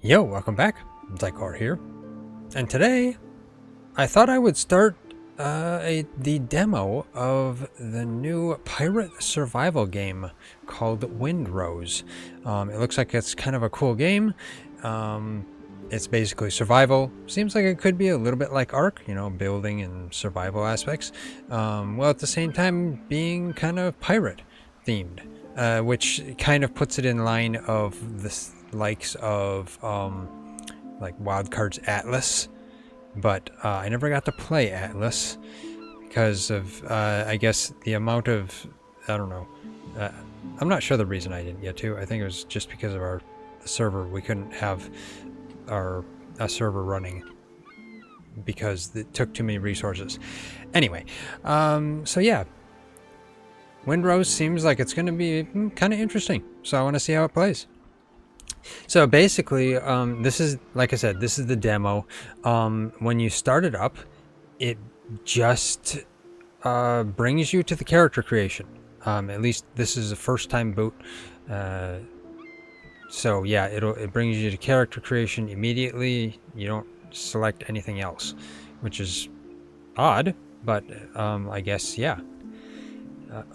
Yo, welcome back. Xycor here. And today, I thought I would start the demo of the new pirate survival game called Windrose. It looks like it's kind of a cool game. It's basically survival. Seems like it could be a little bit like Ark, you know, building and survival aspects. While at the same time being kind of pirate themed, which kind of puts it in line of the likes of like Wildcard's Atlas, but I never got to play Atlas because of I guess the amount of, I don't know, I'm not sure the reason I didn't get to. I think it was just because of the server. We couldn't have a server running because it took too many resources. Anyway, so yeah, Windrose seems like it's going to be kind of interesting, so I want to see how it plays. So basically, this is, like I said, this is the demo. When you start it up, it just brings you to the character creation. At least this is a first time boot. So yeah, it brings you to character creation immediately. You don't select anything else, which is odd, but I guess, yeah.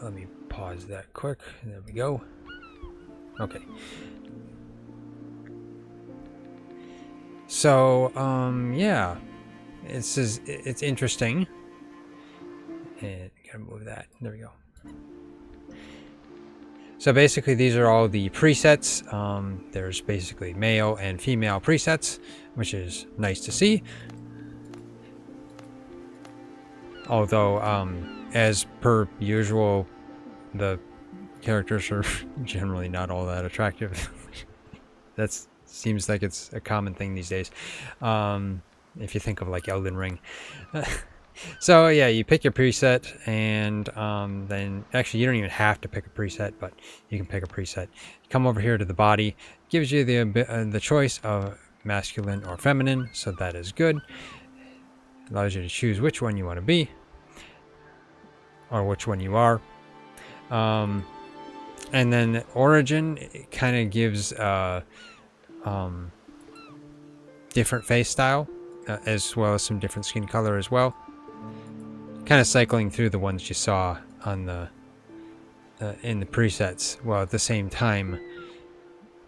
Let me pause that quick. There we go. Okay. So, yeah, it's interesting. And gotta move that. There we go. So basically, these are all the presets. There's basically male and female presets, which is nice to see. Although, as per usual, the characters are generally not all that attractive. That's seems like it's a common thing these days, if you think of like Elden Ring. So yeah, you pick your preset, and then actually you don't even have to pick a preset, but you can pick a preset. Come over here to the body, gives you the choice of masculine or feminine, so that is good. Allows you to choose which one you want to be, or which one you are. And then origin, it kind of gives different face style, as well as some different skin color as well. Kind of cycling through the ones you saw on the in the presets, while at the same time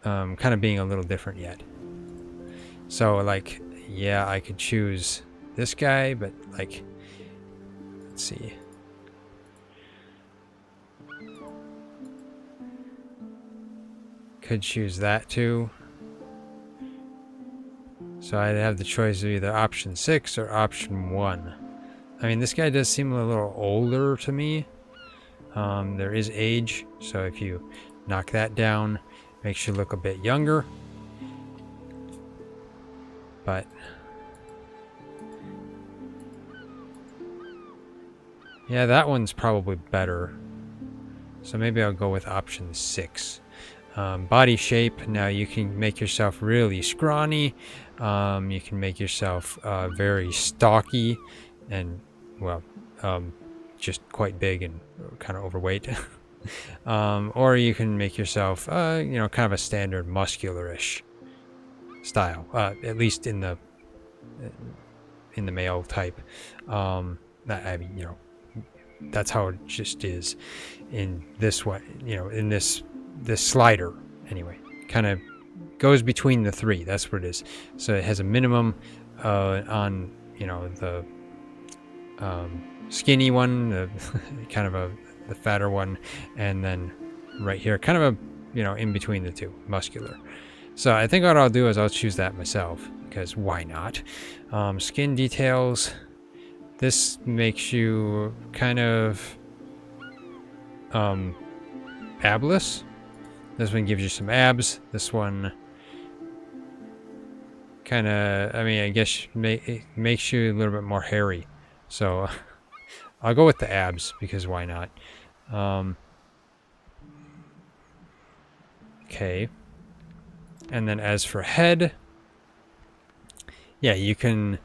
kind of being a little different yet. So like, yeah, I could choose this guy, but like, let's see. Could choose that too. So I'd have the choice of either option 6 or option 1. I mean, this guy does seem a little older to me. There is age, so if you knock that down, makes you look a bit younger. But yeah, that one's probably better. So maybe I'll go with option 6. Body shape, now you can make yourself really scrawny. You can make yourself very stocky and, well, just quite big and kind of overweight. Or you can make yourself, you know, kind of a standard muscular-ish style, at least in the male type. I mean, you know, that's how it just is in this one, you know, in this slider anyway. Kind of goes between the three. That's what it is. So it has a minimum on, you know, the skinny one, the kind of the fatter one, and then right here, kind of a, you know, in between the two, muscular. So I think what I'll do is I'll choose that myself, because why not? Skin details. This makes you kind of abless. This one gives you some abs. This one kind of, I mean, I guess it makes you a little bit more hairy. So I'll go with the abs, because why not? Okay. And then as for head, yeah, you can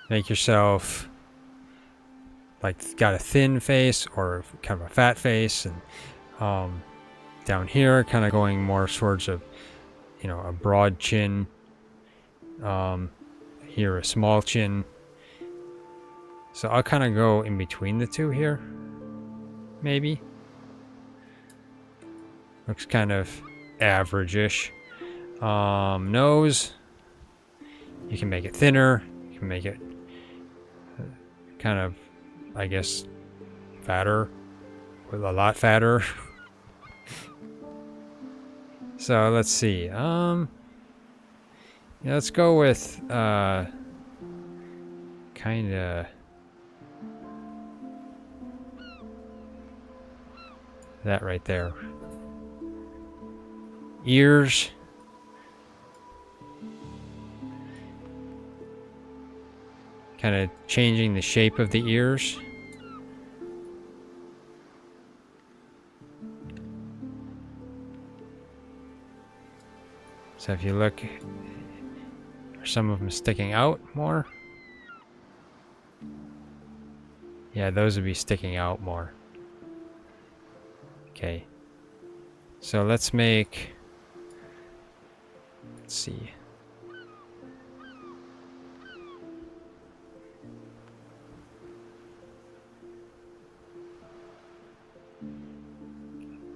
make yourself like got a thin face or kind of a fat face, and down here kind of going more towards a you know, a broad chin. Here a small chin. So I'll kind of go in between the two here. Maybe. Looks kind of average-ish. Nose. You can make it thinner. You can make it kind of, I guess, fatter. A lot fatter. So let's see. Yeah, let's go with kind of that right there. Ears. Kind of changing the shape of the ears. So if you look, are some of them sticking out more? Yeah, those would be sticking out more. Okay. So let's make, let's see.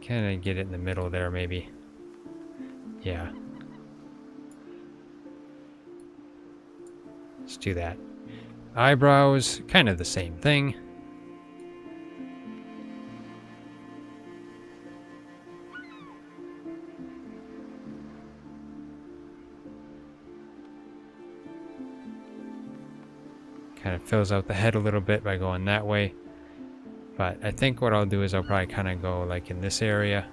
Kind of get it in the middle there, maybe. Yeah. Let's do that. Eyebrows, kind of the same thing. Kind of fills out the head a little bit by going that way. But I think what I'll do is I'll probably kind of go like in this area.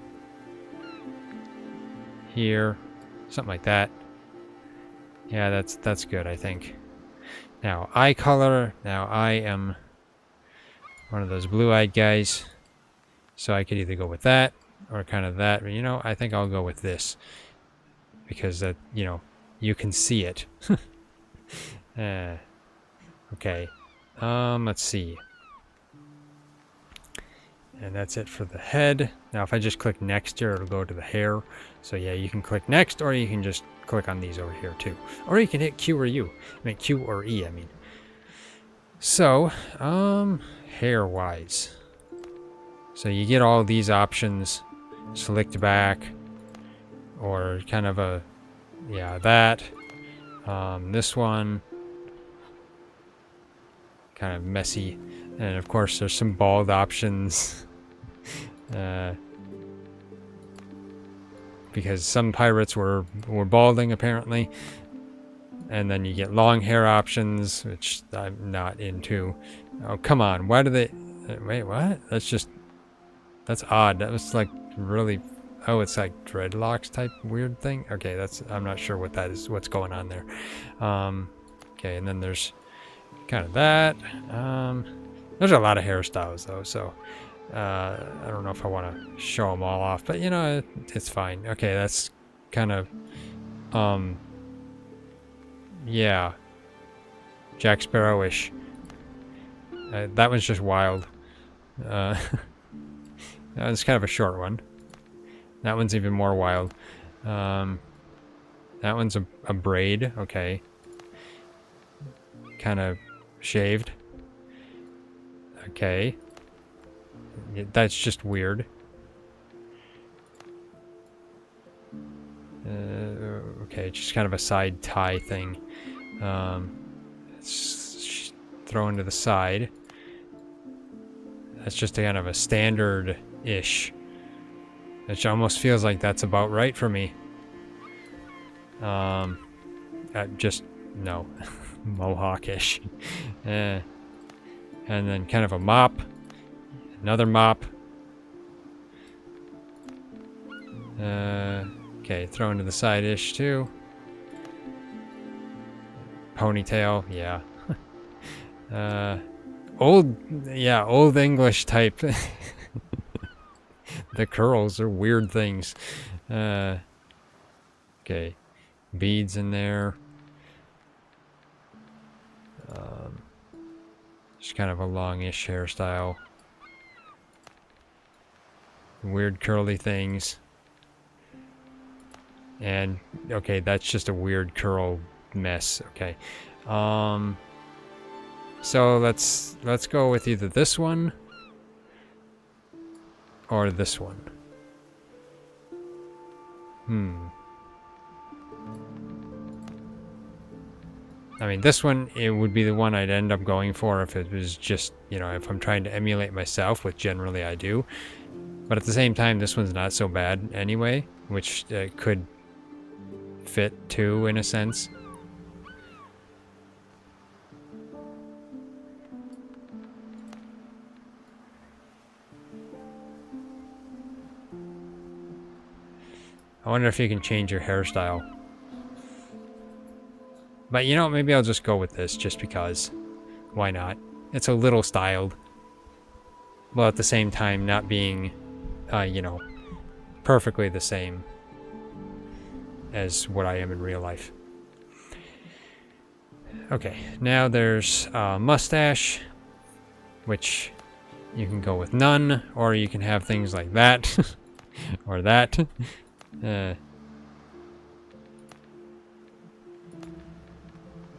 Here. Something like that. Yeah, that's good, I think. Now, eye color. Now, I am one of those blue-eyed guys. So I could either go with that or kind of that. But, you know, I think I'll go with this. Because, that, you know, you can see it. Okay. Let's see. And that's it for the head. Now, if I just click next here, it'll go to the hair. So, yeah, you can click next, or you can just click on these over here, too. Or you can hit Q or U. I mean, Q or E, I mean. So, hair-wise. So, you get all these options. Slicked back. Or kind of a, yeah, that. This one. Kind of messy. And, of course, there's some bald options. Because some pirates were balding apparently, and then you get long hair options, which I'm not into. Oh, come on, why do they wait, what? That's odd. That was like really, oh, it's like dreadlocks type weird thing. Okay, I'm not sure what that is, what's going on there. Okay, and then there's kind of that. There's a lot of hairstyles though, so I don't know if I want to show them all off, but you know, it's fine. Okay, that's kind of, yeah, Jack Sparrow-ish. That one's just wild. That was kind of a short one. That one's even more wild. That one's a braid, okay. Kind of shaved. Okay. That's just weird. Okay, just kind of a side tie thing. It's thrown to the side. That's just a kind of a standard-ish. Which almost feels like that's about right for me. Just, no. Mohawk-ish. And then kind of a mop. Another mop. Okay, thrown to the side-ish too. Ponytail, yeah. Old English type. The curls are weird things. Okay, beads in there. Just kind of a longish hairstyle. Weird curly things. And okay, that's just a weird curl mess. Okay. So let's go with either this one or this one. I mean, this one, it would be the one I'd end up going for if it was just, you know, if I'm trying to emulate myself, which generally I do. But at the same time, this one's not so bad anyway, which could fit too, in a sense. I wonder if you can change your hairstyle. But you know, maybe I'll just go with this just because. Why not? It's a little styled. While at the same time not being, you know, perfectly the same as what I am in real life. Okay, now there's mustache, which you can go with none, or you can have things like that, or that.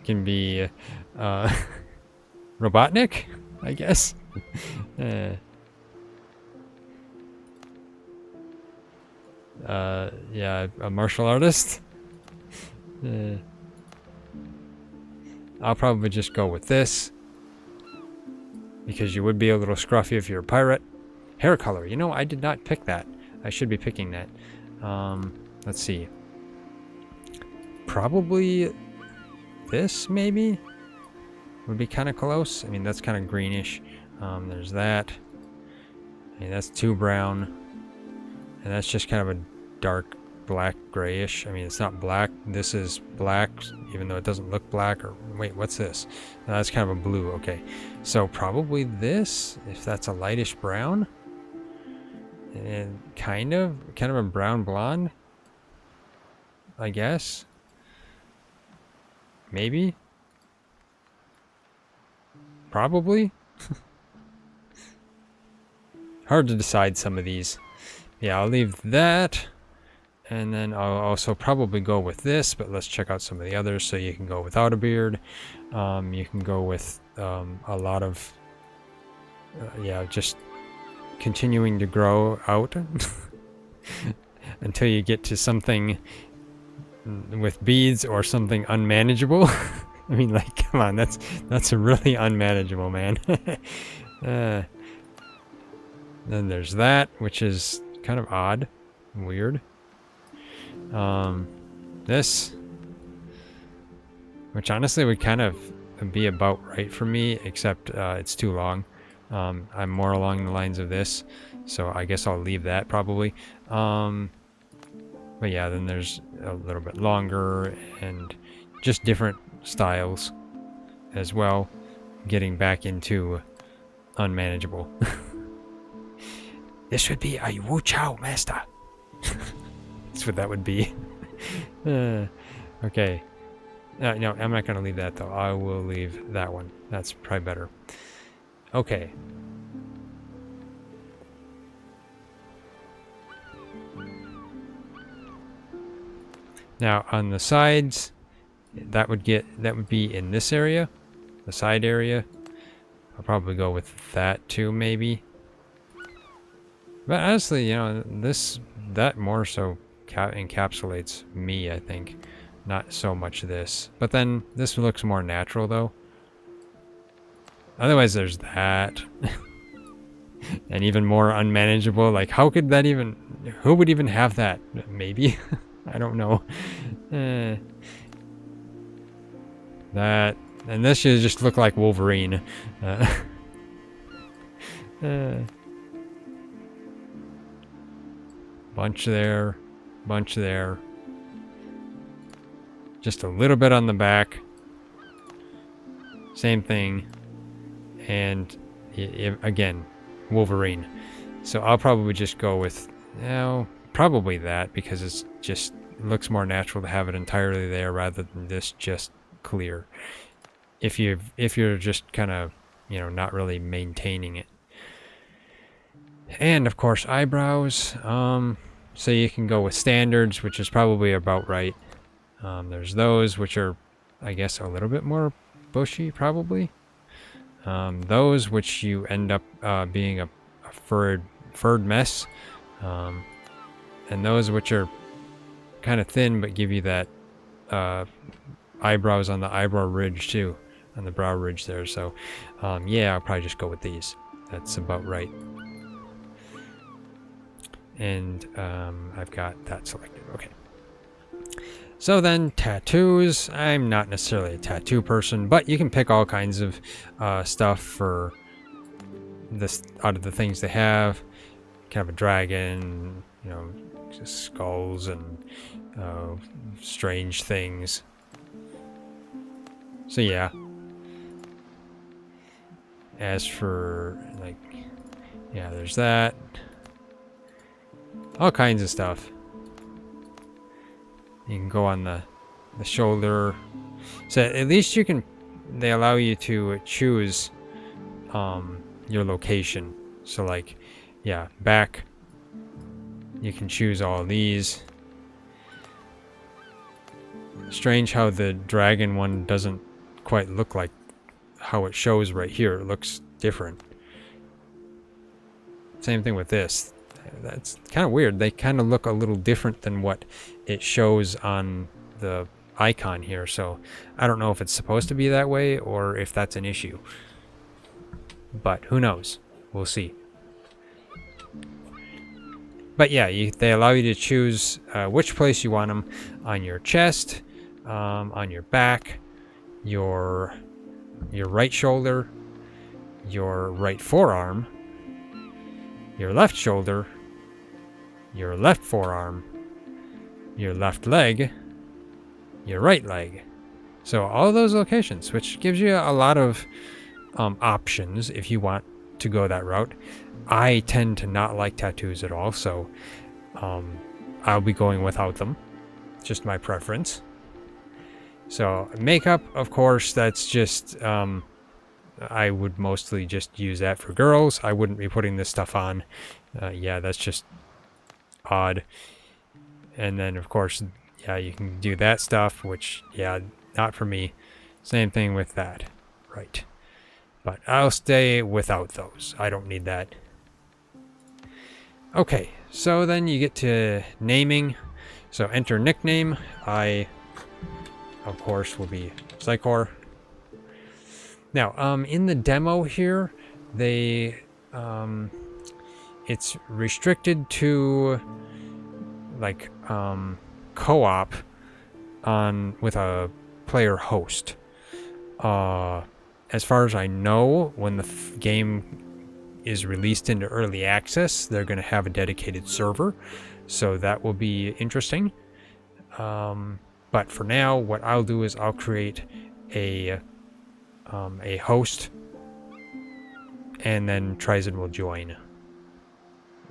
Can be Robotnik, I guess. Yeah, a martial artist. I'll probably just go with this because you would be a little scruffy if you're a pirate. Hair color, you know, I did not pick that. I should be picking that. Let's see. Probably this, maybe? Would be kind of close. I mean, that's kind of greenish. There's that. I mean, that's too brown. And that's just kind of a dark black grayish. I mean, it's not black. This is black, even though it doesn't look black. Or wait, what's this? No, that's kind of a blue. Okay. So probably this, if that's a lightish brown. And kind of a brown blonde, I guess. Maybe. Probably. Hard to decide some of these. Yeah, I'll leave that. And then I'll also probably go with this, but let's check out some of the others. So you can go without a beard. You can go with a lot of, yeah, just continuing to grow out until you get to something with beads or something unmanageable. I mean, like, come on, that's a really unmanageable, man. Then there's that, which is kind of odd, weird. This, which honestly would kind of be about right for me, except it's too long. I'm more along the lines of this, so I guess I'll leave that probably. But yeah, then there's a little bit longer and just different styles as well, getting back into unmanageable. This would be a Wu Chao master. That's what that would be. Okay. No, I'm not going to leave that though. I will leave that one. That's probably better. Okay. Now on the sides, that would be in this area, the side area. I'll probably go with that too, maybe. But honestly, you know, that more so encapsulates me, I think, not so much this. But then this looks more natural though. Otherwise, there's that. And even more unmanageable. Like, how could that even... Who would even have that? Maybe? I don't know. That... And this should just look like Wolverine. Bunch there. Bunch there. Just a little bit on the back. Same thing. And again, Wolverine. So I'll probably just go with, you know, probably that, because it's just looks more natural to have it entirely there rather than this just clear. If you're just kind of, you know, not really maintaining it. And of course eyebrows. So you can go with standards, which is probably about right. There's those, which are, I guess, a little bit more bushy, probably. Those, which you end up being a furred mess. And those, which are kind of thin, but give you that eyebrows on the eyebrow ridge, too. On the brow ridge there. So, yeah, I'll probably just go with these. That's about right. And I've got that selected. Okay. So then, tattoos. I'm not necessarily a tattoo person, but you can pick all kinds of stuff for this out of the things they have. Kind of a dragon, you know, just skulls and strange things. So yeah. As for, like, yeah, there's that. All kinds of stuff. You can go on the shoulder. So at least you can, they allow you to choose your location. So like, yeah, back, you can choose all of these. Strange how the dragon one doesn't quite look like how it shows right here. It looks different. Same thing with this. That's kind of weird. They kind of look a little different than what it shows on the icon here. So I don't know if it's supposed to be that way or if that's an issue. But who knows? We'll see. But yeah, they allow you to choose which place you want them. On your chest, on your back, your right shoulder, your right forearm, your left shoulder, your left forearm, your left leg, your right leg. So all those locations, which gives you a lot of options if you want to go that route. I tend to not like tattoos at all, so I'll be going without them. Just my preference. So makeup, of course, that's just I would mostly just use that for girls. I wouldn't be putting this stuff on. Yeah, that's just odd. And then, of course, yeah, you can do that stuff, which, yeah, not for me. Same thing with that. Right. But I'll stay without those. I don't need that. Okay, so then you get to naming. So enter nickname. I, of course, will be Xycor. Now, in the demo here, they, it's restricted to, like, co-op with a player host. As far as I know, when the game is released into early access, they're going to have a dedicated server, so that will be interesting. But for now, what I'll do is I'll create a host, and then TriZon will join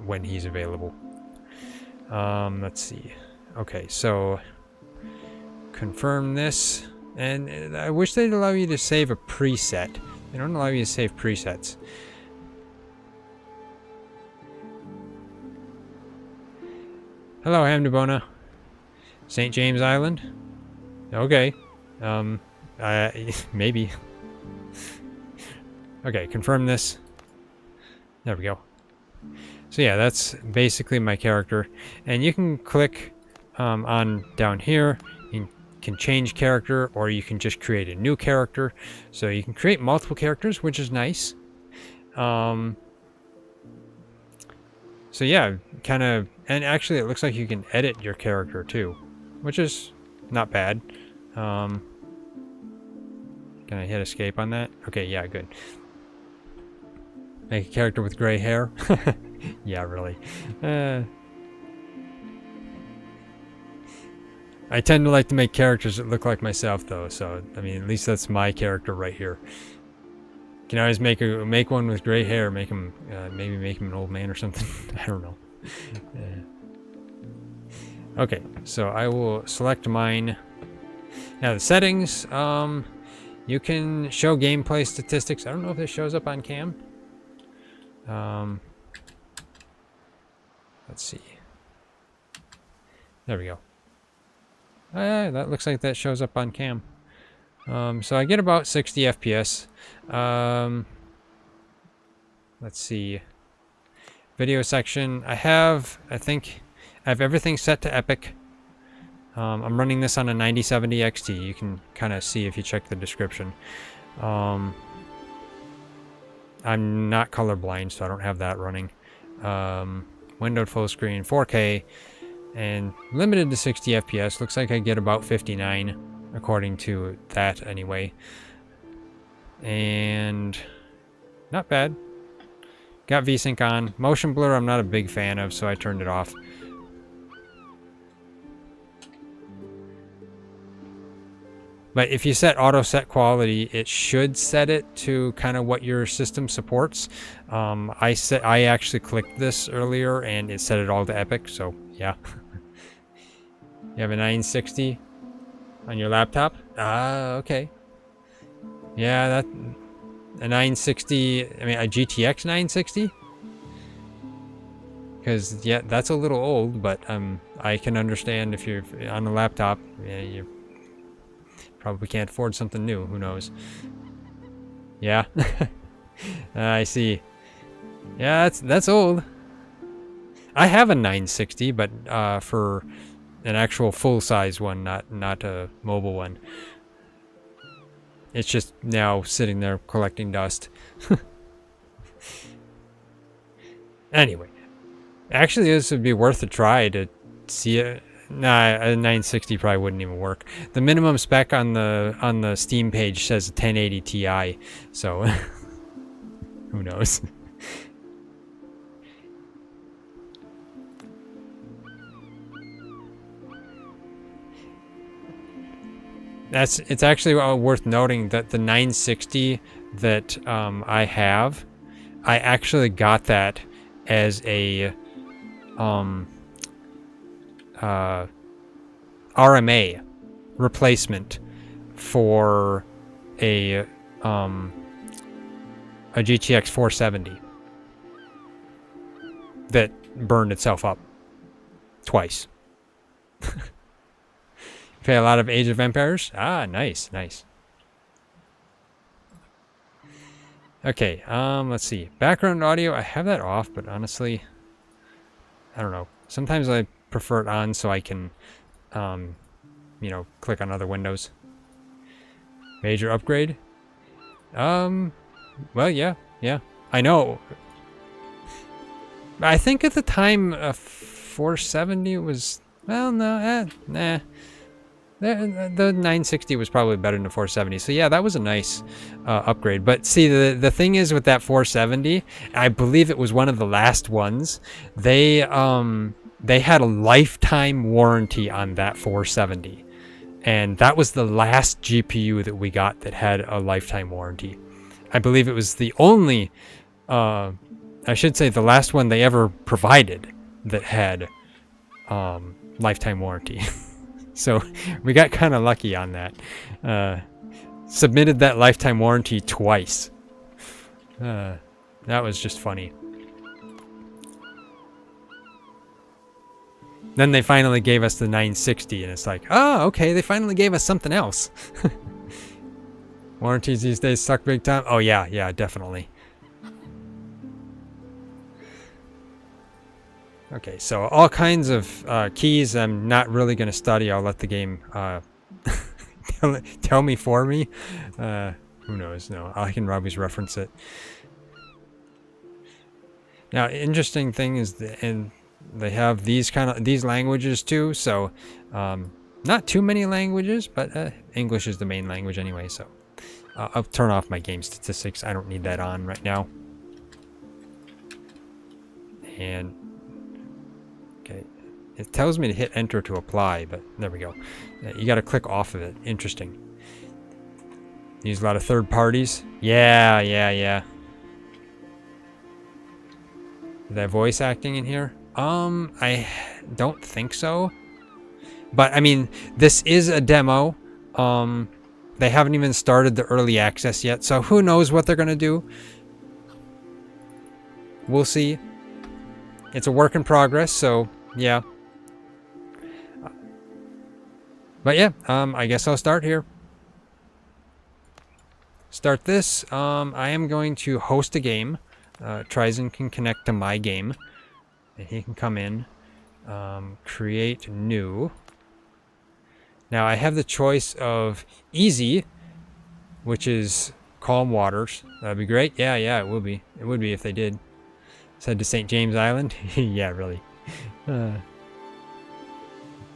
when he's available. Let's see. Okay, so confirm this, and I wish they'd allow you to save a preset. They don't allow you to save presets. Hello, Hamdubona. St. James Island? Okay. Maybe. Okay, confirm this. There we go. So yeah, that's basically my character. And you can click on down here. You can change character, or you can just create a new character. So you can create multiple characters, which is nice. So yeah, kind of, and actually it looks like you can edit your character too, which is not bad. Can I hit escape on that? Okay, yeah, good. Make a character with gray hair? Yeah, really. I tend to like to make characters that look like myself, though, so, I mean, at least that's my character right here. Can I always make one with gray hair, make him, maybe make him an old man or something? I don't know. Okay, so I will select mine. Now the settings, you can show gameplay statistics. I don't know if this shows up on cam. Let's see. There we go. That looks like that shows up on cam. So I get about 60 FPS. Let's see. Video section. I think I have everything set to epic. I'm running this on a 9070 XT. You can kind of see if you check the description. I'm not colorblind, so I don't have that running. Windowed full screen, 4K, and limited to 60 FPS. Looks like I get about 59, according to that anyway. And not bad. Got VSync on. Motion blur I'm not a big fan of, so I turned it off. But if you set auto set quality, it should set it to kind of what your system supports. I actually clicked this earlier and it set it all to epic, so yeah. You have a 960 on your laptop? Okay. Yeah, that a 960, I mean a GTX 960? Because yeah, that's a little old, but I can understand if you're on a laptop, yeah, you probably can't afford something new. Who knows? Yeah. I see. Yeah, that's old. I have a 960, but for an actual full-size one, not a mobile one. It's just now sitting there collecting dust. Anyway, actually, this would be worth a try to see it. Nah, a 960 probably wouldn't even work. The minimum spec on the Steam page says 1080 Ti, so who knows? It's actually worth noting that the 960 that I have, I actually got that as a RMA replacement for a GTX 470 that burned itself up twice. Play a lot of Age of Empires. Ah, nice. Okay, let's see. Background audio, I have that off, but honestly, I don't know. Sometimes I prefer it on so I can, you know, click on other windows. Major upgrade? Well, yeah. I know. I think at the time, 470 was, well, no, nah. The 960 was probably better than the 470. So yeah, that was a nice upgrade. But see, the thing is with that 470, I believe it was one of the last ones. They had a lifetime warranty on that 470. And that was the last GPU that we got that had a lifetime warranty. I believe it was the only, I should say the last one they ever provided that had lifetime warranty. So we got kind of lucky on that. Submitted that lifetime warranty twice. That was just funny. Then they finally gave us the 960, and it's like, oh, okay, they finally gave us something else. Warranties these days suck big time. Oh, yeah, definitely. Okay, so all kinds of keys I'm not really going to study. I'll let the game tell me for me. Who knows? No, I can always reference it. Now, interesting thing is, and they have these languages too. So, not too many languages, but English is the main language anyway. So, I'll turn off my game statistics. I don't need that on right now. And okay, it tells me to hit enter to apply, but there we go. You got to click off of it. Interesting. Use a lot of third parties. Yeah. Is that voice acting in here? I don't think so. But I mean, this is a demo. They haven't even started the early access yet, so who knows what they're gonna do. We'll see. It's a work in progress, so yeah. But yeah, I guess I'll start here. Start this. I am going to host a game. TriZon can connect to my game, and he can come in. Create new. Now I have the choice of easy, which is calm waters. That'd be great. Yeah, it will be. It would be if they did. Said to St. James Island. Yeah, really.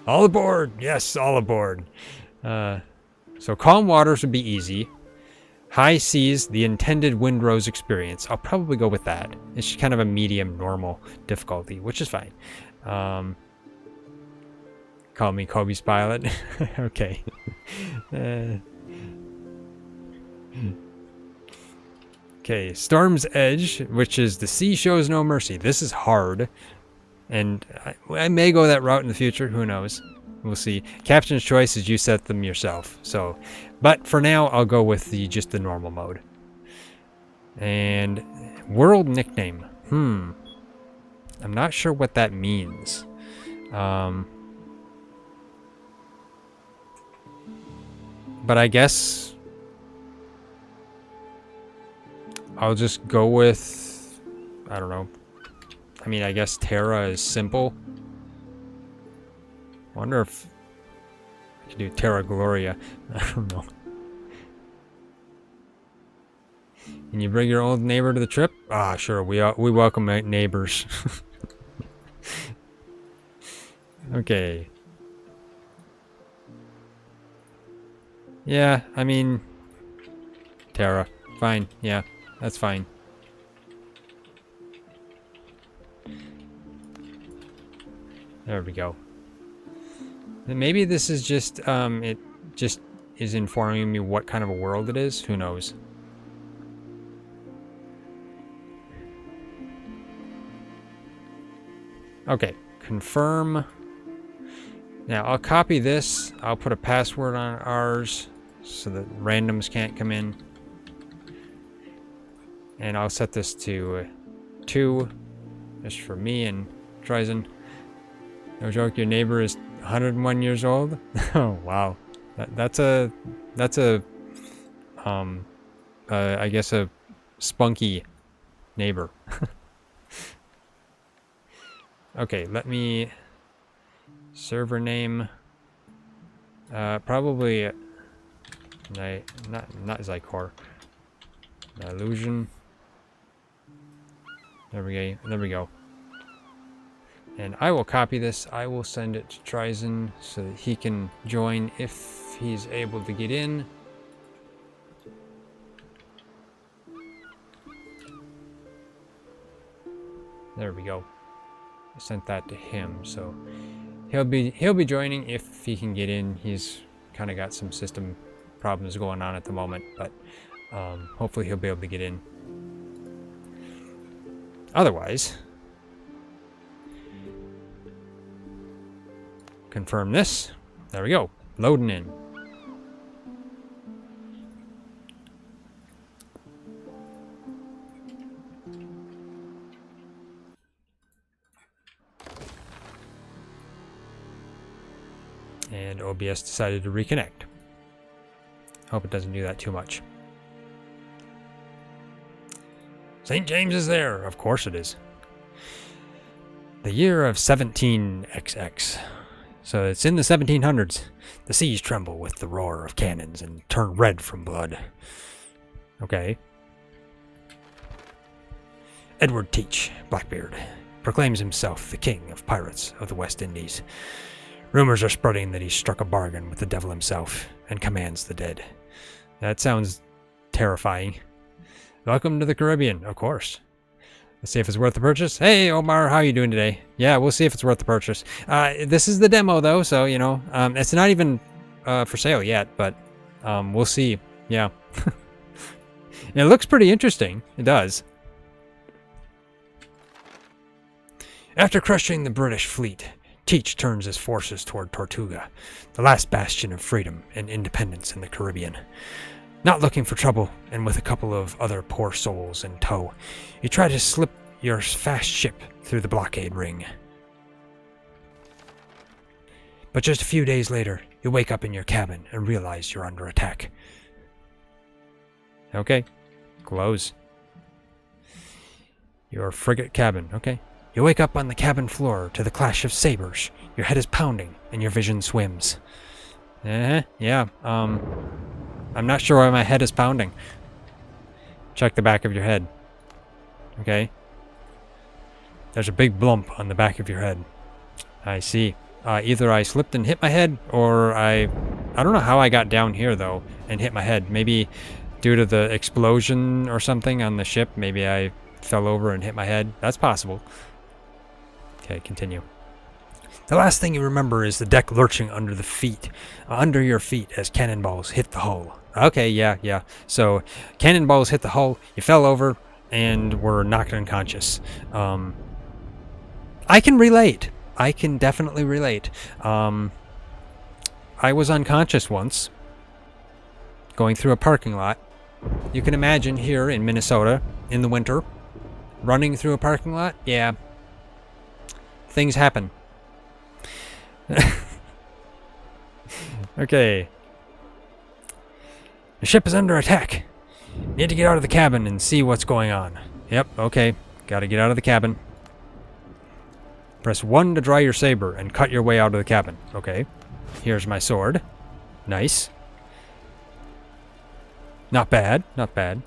All aboard. Yes, all aboard. So calm waters would be easy. High seas, the intended Windrose experience. I'll probably go with that. It's kind of a medium normal difficulty, which is fine. Call me Kobe's pilot. Okay. Okay, Storm's Edge, which is the sea shows no mercy. This is hard. And I may go that route in the future. Who knows? We'll see. Captain's choice is you set them yourself. So, but for now, I'll go with just the normal mode. And world nickname. I'm not sure what that means. But I guess I'll just go with, I don't know. I mean, I guess Terra is simple. I wonder if I could do Terra Gloria. I don't know. Can you bring your old neighbor to the trip? Ah, sure. We welcome neighbors. Okay. Yeah, I mean, Terra. Fine. Yeah, that's fine. There we go. And maybe this is just, it just is informing me what kind of a world it is. Who knows? Okay, confirm. Now, I'll copy this. I'll put a password on ours so that randoms can't come in. And I'll set this to 2, just for me and TriZon. No joke, your neighbor is 101 years old? Oh, wow. That's a I guess a spunky neighbor. Okay, let me... Server name... probably... Not Xycor. Nylusion. There we go. And I will copy this. I will send it to TriZon so that he can join if he's able to get in. There we go. I sent that to him, so he'll be joining if he can get in. He's kind of got some system problems going on at the moment, but hopefully he'll be able to get in. Otherwise, confirm this. There we go. Loading in. And OBS decided to reconnect. Hope it doesn't do that too much. St. James is there. Of course it is. The year of 17XX. So it's in the 1700s. The seas tremble with the roar of cannons and turn red from blood. Okay. Edward Teach, Blackbeard, proclaims himself the king of pirates of the West Indies. Rumors are spreading that he struck a bargain with the devil himself and commands the dead. That sounds terrifying. Welcome to the Caribbean, of course. Let's see if it's worth the purchase. Hey, Omar, how are you doing today? Yeah, we'll see if it's worth the purchase. This is the demo, though, so, you know, it's not even for sale yet, but we'll see. Yeah. It looks pretty interesting. It does. After crushing the British fleet, Teach turns his forces toward Tortuga, the last bastion of freedom and independence in the Caribbean. Not looking for trouble, and with a couple of other poor souls in tow, you try to slip your fast ship through the blockade ring. But just a few days later, you wake up in your cabin and realize you're under attack. Okay. Close. Your frigate cabin. Okay. You wake up on the cabin floor to the clash of sabers. Your head is pounding and your vision swims. Yeah. I'm not sure why my head is pounding. Check the back of your head. Okay. There's a big bump on the back of your head. I see. Either I slipped and hit my head, or I don't know how I got down here, though, and hit my head. Maybe due to the explosion or something on the ship, maybe I fell over and hit my head. That's possible. Okay, continue. The last thing you remember is the deck lurching under your feet as cannonballs hit the hull. Okay, yeah. So, cannonballs hit the hull, you fell over, and were knocked unconscious. I can relate. I can definitely relate. I was unconscious once, going through a parking lot. You can imagine here in Minnesota, in the winter, running through a parking lot. Yeah. Things happen. Okay. The ship is under attack. Need to get out of the cabin and see what's going on. Yep, okay. Gotta get out of the cabin. Press 1 to draw your saber and cut your way out of the cabin. Okay. Here's my sword. Nice. Not bad. Not bad.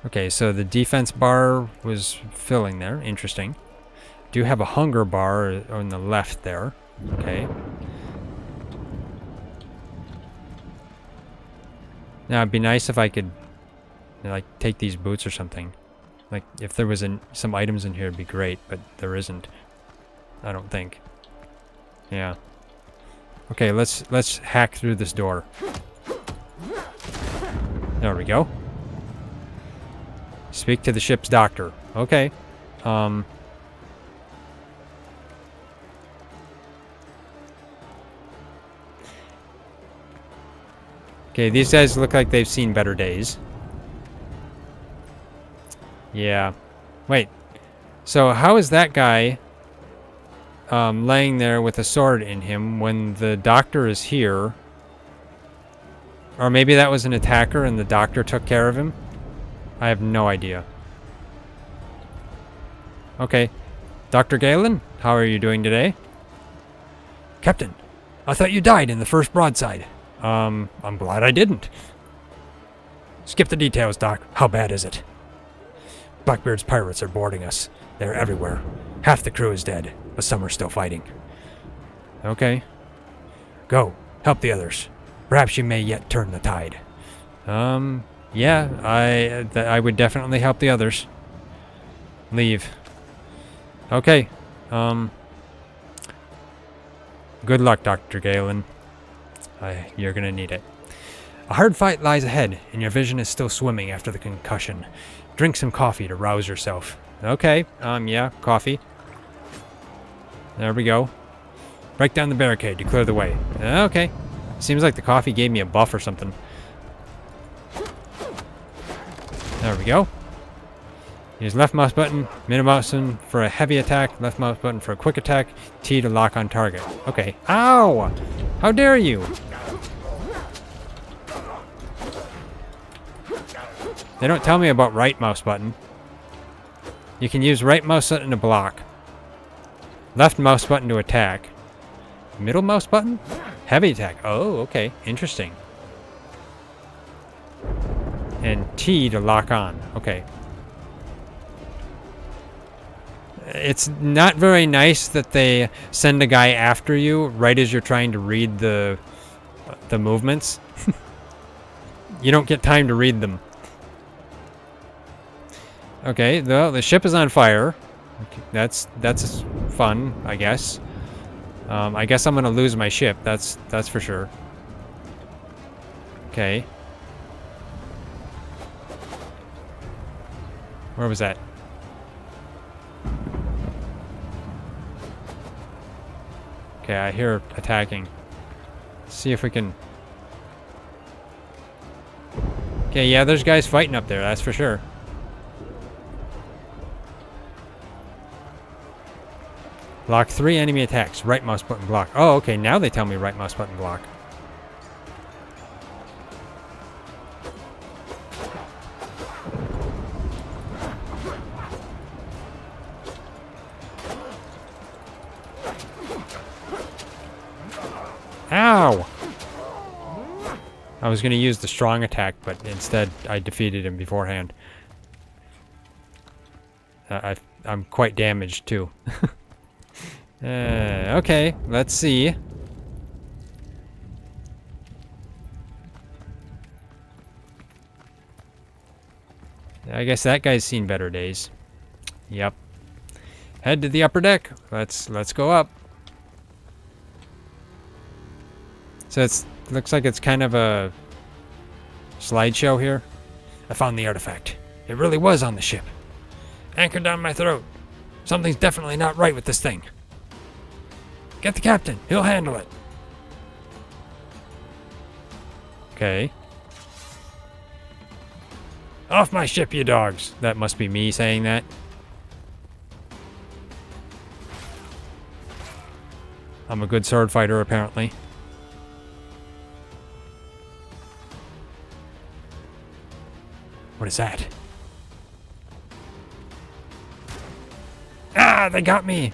Okay, so the defense bar was filling there. Interesting. Do have a hunger bar on the left there. Okay. Now, it'd be nice if I could, like, take these boots or something. Like, if there was some items in here, it'd be great, but there isn't. I don't think. Yeah. Okay, let's hack through this door. There we go. Speak to the ship's doctor. Okay. Okay, these guys look like they've seen better days. Yeah. Wait. So how is that guy laying there with a sword in him when the doctor is here? Or maybe that was an attacker and the doctor took care of him? I have no idea. Okay. Dr. Galen, how are you doing today? Captain, I thought you died in the first broadside. I'm glad I didn't. Skip the details, Doc. How bad is it? Blackbeard's pirates are boarding us. They're everywhere. Half the crew is dead, but some are still fighting. Okay. Go. Help the others. Perhaps you may yet turn the tide. Yeah, I would definitely help the others. Leave. Okay. Good luck, Dr. Galen. You're gonna need it. A hard fight lies ahead, and your vision is still swimming after the concussion. Drink some coffee to rouse yourself. Okay, yeah, coffee. There we go. Break down the barricade to clear the way. Okay. Seems like the coffee gave me a buff or something. There we go. Use left mouse button, middle mouse button for a heavy attack, left mouse button for a quick attack, T to lock on target. Okay. Ow! How dare you! They don't tell me about right mouse button. You can use right mouse button to block. Left mouse button to attack. Middle mouse button? Heavy attack. Oh, okay. Interesting. And T to lock on. Okay. It's not very nice that they send a guy after you right as you're trying to read the movements. You don't get time to read them. Okay, the ship is on fire. Okay, that's fun, I guess. I guess I'm gonna lose my ship. That's for sure. Okay. Where was that? Okay, I hear attacking. Let's see if we can... Okay, yeah, there's guys fighting up there, that's for sure. Block 3 enemy attacks. Right mouse button block. Oh, okay. Now they tell me right mouse button block. Ow! I was going to use the strong attack, but instead I defeated him beforehand. I'm quite damaged, too. Okay, let's see. I guess that guy's seen better days. Yep. Head to the upper deck. Let's go up. So looks like it's kind of a slideshow here. I found the artifact. It really was on the ship. Anchored down my throat. Something's definitely not right with this thing. Get the captain. He'll handle it. Okay. Off my ship, you dogs. That must be me saying that. I'm a good sword fighter, apparently. What is that? Ah, they got me!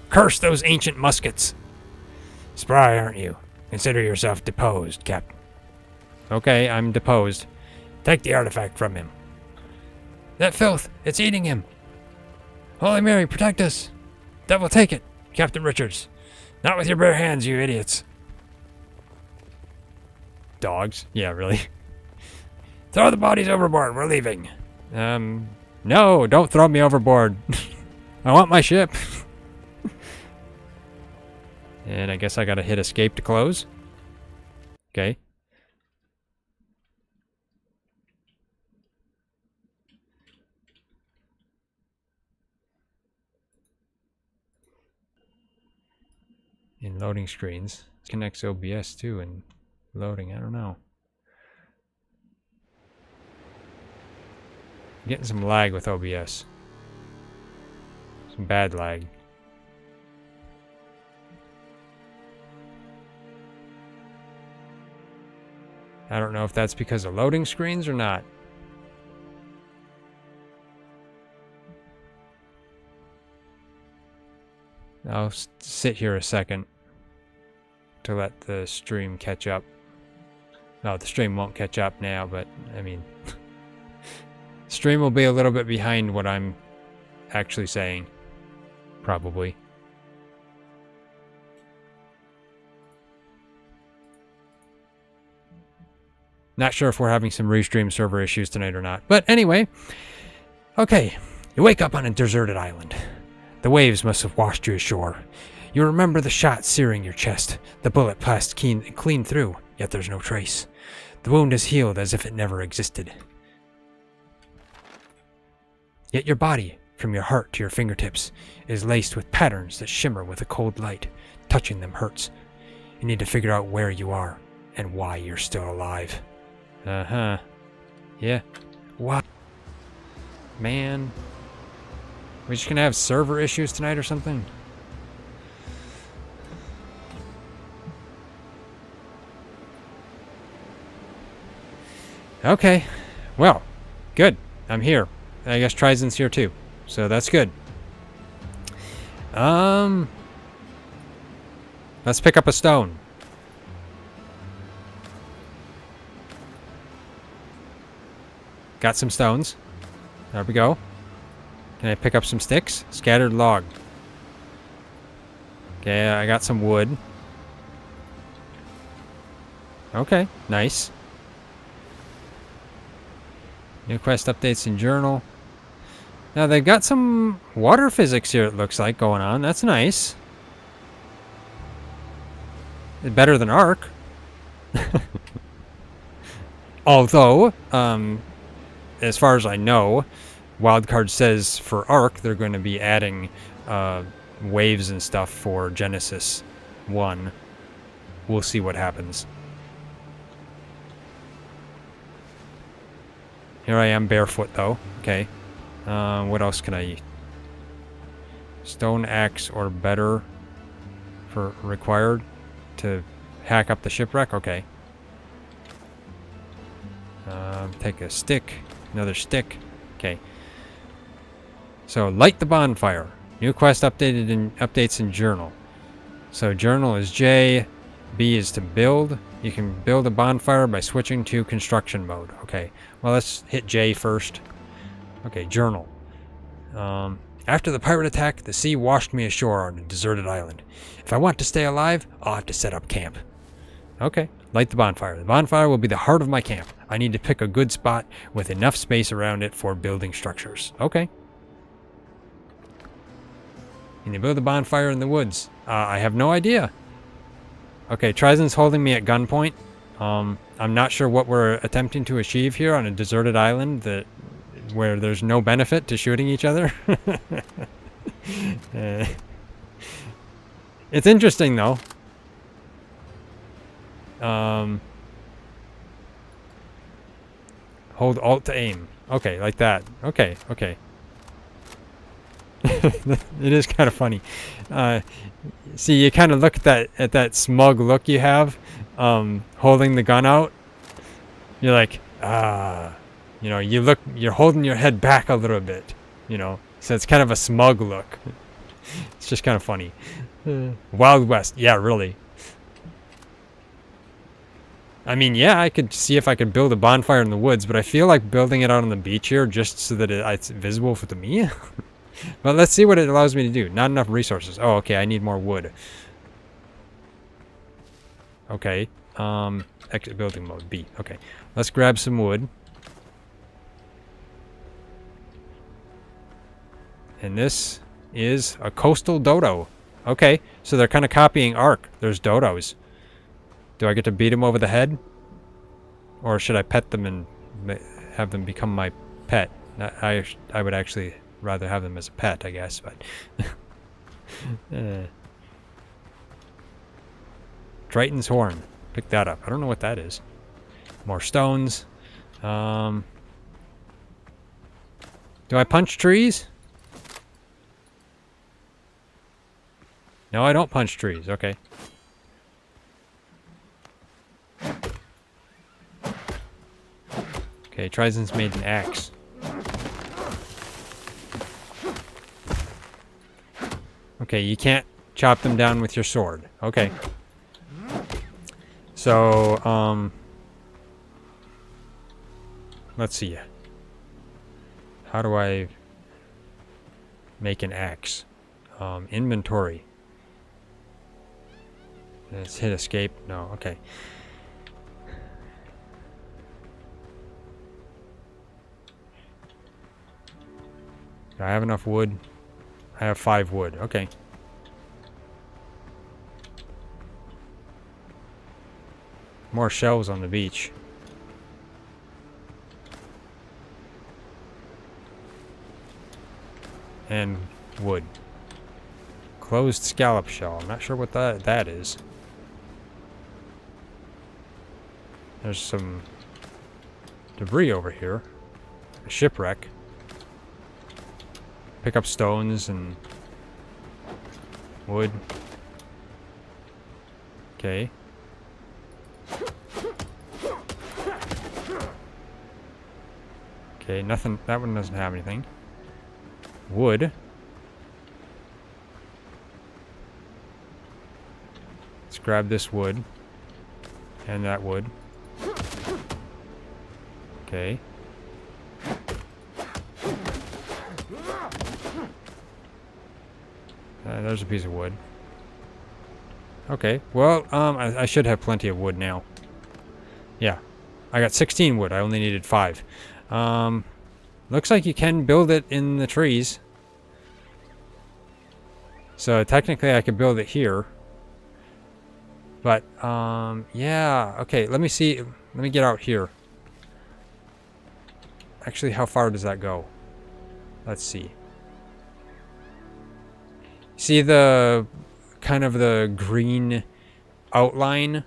Curse those ancient muskets! Spry, aren't you? Consider yourself deposed, Captain. Okay, I'm deposed. Take the artifact from him. That filth! It's eating him! Holy Mary, protect us! Devil, take it! Captain Richards. Not with your bare hands, you idiots. Dogs? Yeah, really? Throw the bodies overboard. We're leaving. No, don't throw me overboard. I want my ship. And I guess I gotta hit escape to close. Okay. In loading screens. Connects OBS too and loading. I don't know. Getting some lag with OBS. Some bad lag. I don't know if that's because of loading screens or not. I'll sit here a second to let the stream catch up. No, the stream won't catch up now, but I mean... stream will be a little bit behind what I'm actually saying. Probably. Not sure if we're having some restream server issues tonight or not. But anyway. Okay. You wake up on a deserted island. The waves must have washed you ashore. You remember the shot searing your chest. The bullet passed clean through, yet there's no trace. The wound is healed as if it never existed. Yet your body, from your heart to your fingertips, is laced with patterns that shimmer with a cold light. Touching them hurts. You need to figure out where you are and why you're still alive. Uh-huh. Yeah. Why? Man. We just gonna have server issues tonight or something? Okay. Well, good. I'm here. I guess TriZon's here too. So that's good. Let's pick up a stone. Got some stones. There we go. Can I pick up some sticks? Scattered log. Okay, I got some wood. Okay, nice. New quest updates in journal. Now they've got some water physics here, it looks like, going on. That's nice. Better than Ark. Although, as far as I know, Wildcard says for Ark they're going to be adding waves and stuff for Genesis 1. We'll see what happens. Here I am barefoot though. Okay. What else can I Stone axe or better for required to hack up the shipwreck. Okay. Take a stick, another stick. Okay. So light the bonfire. New quest updated in updates in journal. So journal is J, B is to build. You can build a bonfire by switching to construction mode. Okay. Well, let's hit J first. Okay, journal. After the pirate attack, the sea washed me ashore on a deserted island. If I want to stay alive, I'll have to set up camp. Okay, light the bonfire. The bonfire will be the heart of my camp. I need to pick a good spot with enough space around it for building structures. Okay. Can you build a bonfire in the woods? I have no idea. Okay, TriZon's holding me at gunpoint. I'm not sure what we're attempting to achieve here on a deserted island where there's no benefit to shooting each other. It's interesting though. Hold Alt to aim. Okay, like that. Okay, okay. It is kind of funny. See, you kind of look at that smug look you have, holding the gun out. You're like, you know, you're holding your head back a little bit, you know. So it's kind of a smug look. It's just kind of funny. Wild West, yeah, really. I mean, yeah, I could see if I could build a bonfire in the woods, but I feel like building it out on the beach here just so that it's visible to me. But let's see what it allows me to do. Not enough resources. Oh, okay, I need more wood. Okay. Exit building mode, B. Okay. Let's grab some wood. And this is a coastal dodo. Okay, so they're kind of copying Ark. There's dodos. Do I get to beat them over the head? Or should I pet them and have them become my pet? I would actually rather have them as a pet, I guess, but... Triton's horn. Pick that up. I don't know what that is. More stones. Do I punch trees? No, I don't punch trees. Okay. Okay, TriZon's made an axe. Okay, you can't chop them down with your sword. Okay. So, let's see. How do I make an axe? Inventory. Let's hit escape. No, okay. Do I have enough wood? I have 5 wood. Okay. More shells on the beach. And wood. Closed scallop shell. I'm not sure what that is. There's some debris over here. A shipwreck. Pick up stones and wood. Okay. Okay, nothing. That one doesn't have anything. Wood. Let's grab this wood. And that wood. Okay. There's a piece of wood. Okay, well, I should have plenty of wood now. Yeah, I got 16 wood. I only needed 5. Looks like you can build it in the trees. So technically I could build it here. But, yeah, okay, let me see. Let me get out here. Actually, how far does that go? Let's see. See the kind of the green outline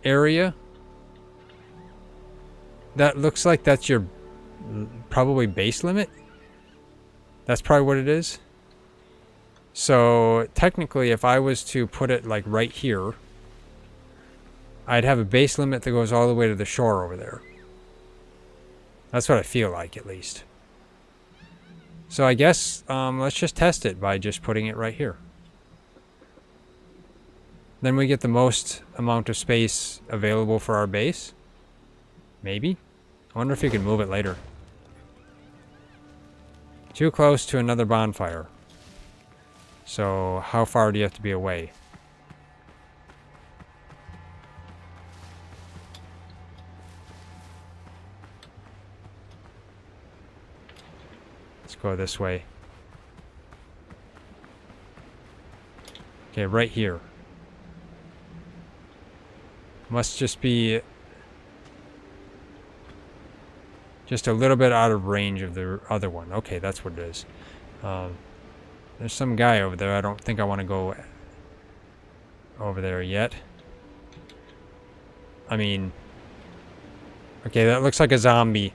area? That looks like that's your probably base limit. That's probably what it is. So technically, if I was to put it like right here, I'd have a base limit that goes all the way to the shore over there. That's what I feel like, at least. So I guess let's just test it by just putting it right here. Then we get the most amount of space available for our base. Maybe? I wonder if you can move it later. Too close to another bonfire. So how far do you have to be away? Let's go this way. Okay, right here. Must just be just a little bit out of range of the other one. Okay, that's what it is. There's some guy over there. I don't think I want to go over there yet. I mean... Okay, that looks like a zombie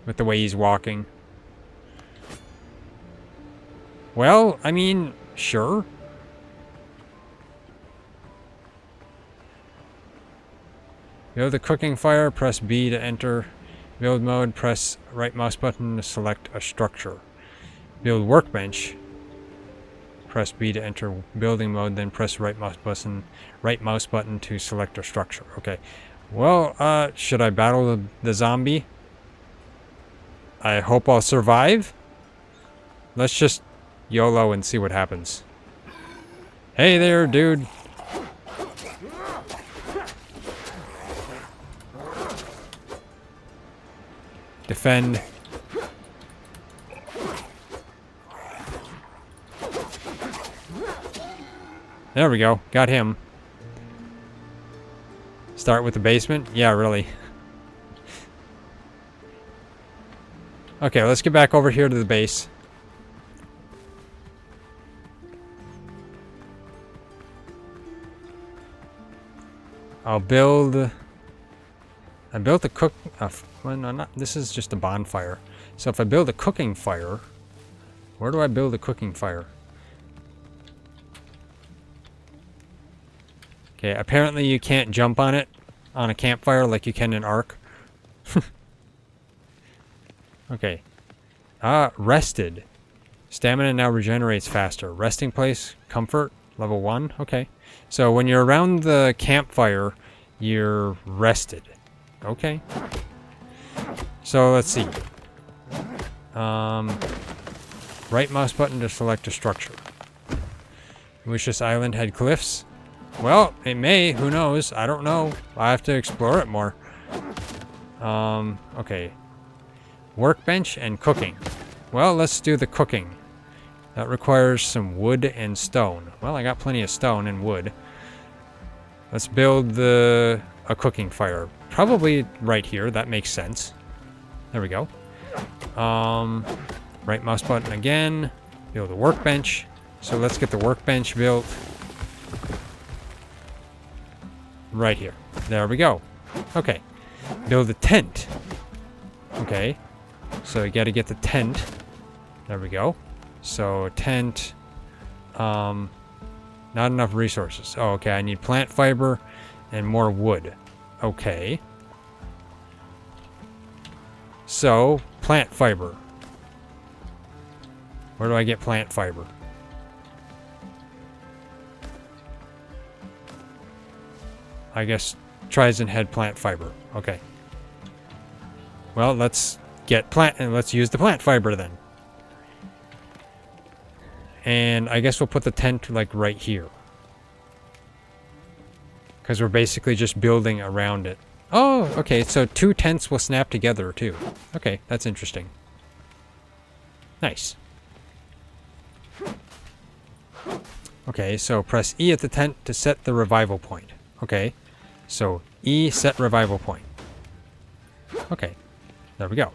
with the way he's walking. Well, I mean, sure. Build the cooking fire, press B to enter build mode, press right mouse button to select a structure. Build workbench, press B to enter building mode, then press right mouse button to select a structure. Okay. Well, should I battle the zombie? I hope I'll survive. Let's just YOLO and see what happens. Hey there, dude. Defend. There we go. Got him. Start with the basement? Yeah, really. Okay, let's get back over here to the base. I'll build... I built a cook... well, no, not... This is just a bonfire. So if I build a cooking fire... Where do I build a cooking fire? Okay, apparently you can't jump on it on a campfire like you can in Ark. Okay. Rested. Stamina now regenerates faster. Resting place, comfort, level 1. Okay. So when you're around the campfire, you're rested. Okay. So let's see. Right mouse button to select a structure. Wish this island had cliffs? Well, it may. Who knows? I don't know. I have to explore it more. Okay. Workbench and cooking. Well, let's do the cooking. That requires some wood and stone. Well, I got plenty of stone and wood. Let's build a cooking fire. Probably right here. That makes sense. There we go. Right mouse button again. Build a workbench. So let's get the workbench built. Right here. There we go. Okay. Build a tent. Okay. So you gotta get the tent. There we go. So tent. Not enough resources. Oh, okay. I need plant fiber and more wood. Okay. So, plant fiber. Where do I get plant fiber? I guess TriZon had plant fiber. Okay. Well, let's get let's use the plant fiber then. And I guess we'll put the tent like right here. Because we're basically just building around it. Oh, okay, so 2 tents will snap together too. Okay, that's interesting. Nice. Okay, so press E at the tent to set the revival point. Okay, so E set revival point. Okay, there we go.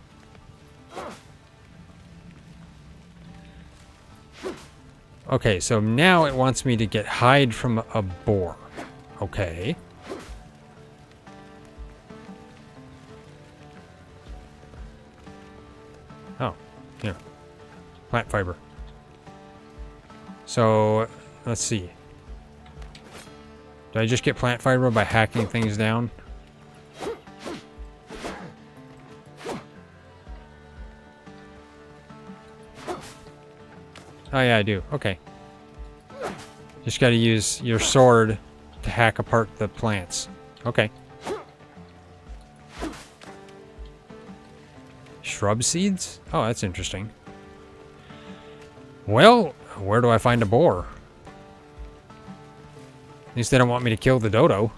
Okay, so now it wants me to get hide from a boar. Okay. Oh, yeah. Plant fiber. So, let's see. Do I just get plant fiber by hacking things down? Oh yeah, I do. Okay. Just gotta use your sword to hack apart the plants. Okay. Shrub seeds? Oh, that's interesting. Well, where do I find a boar? At least they don't want me to kill the dodo.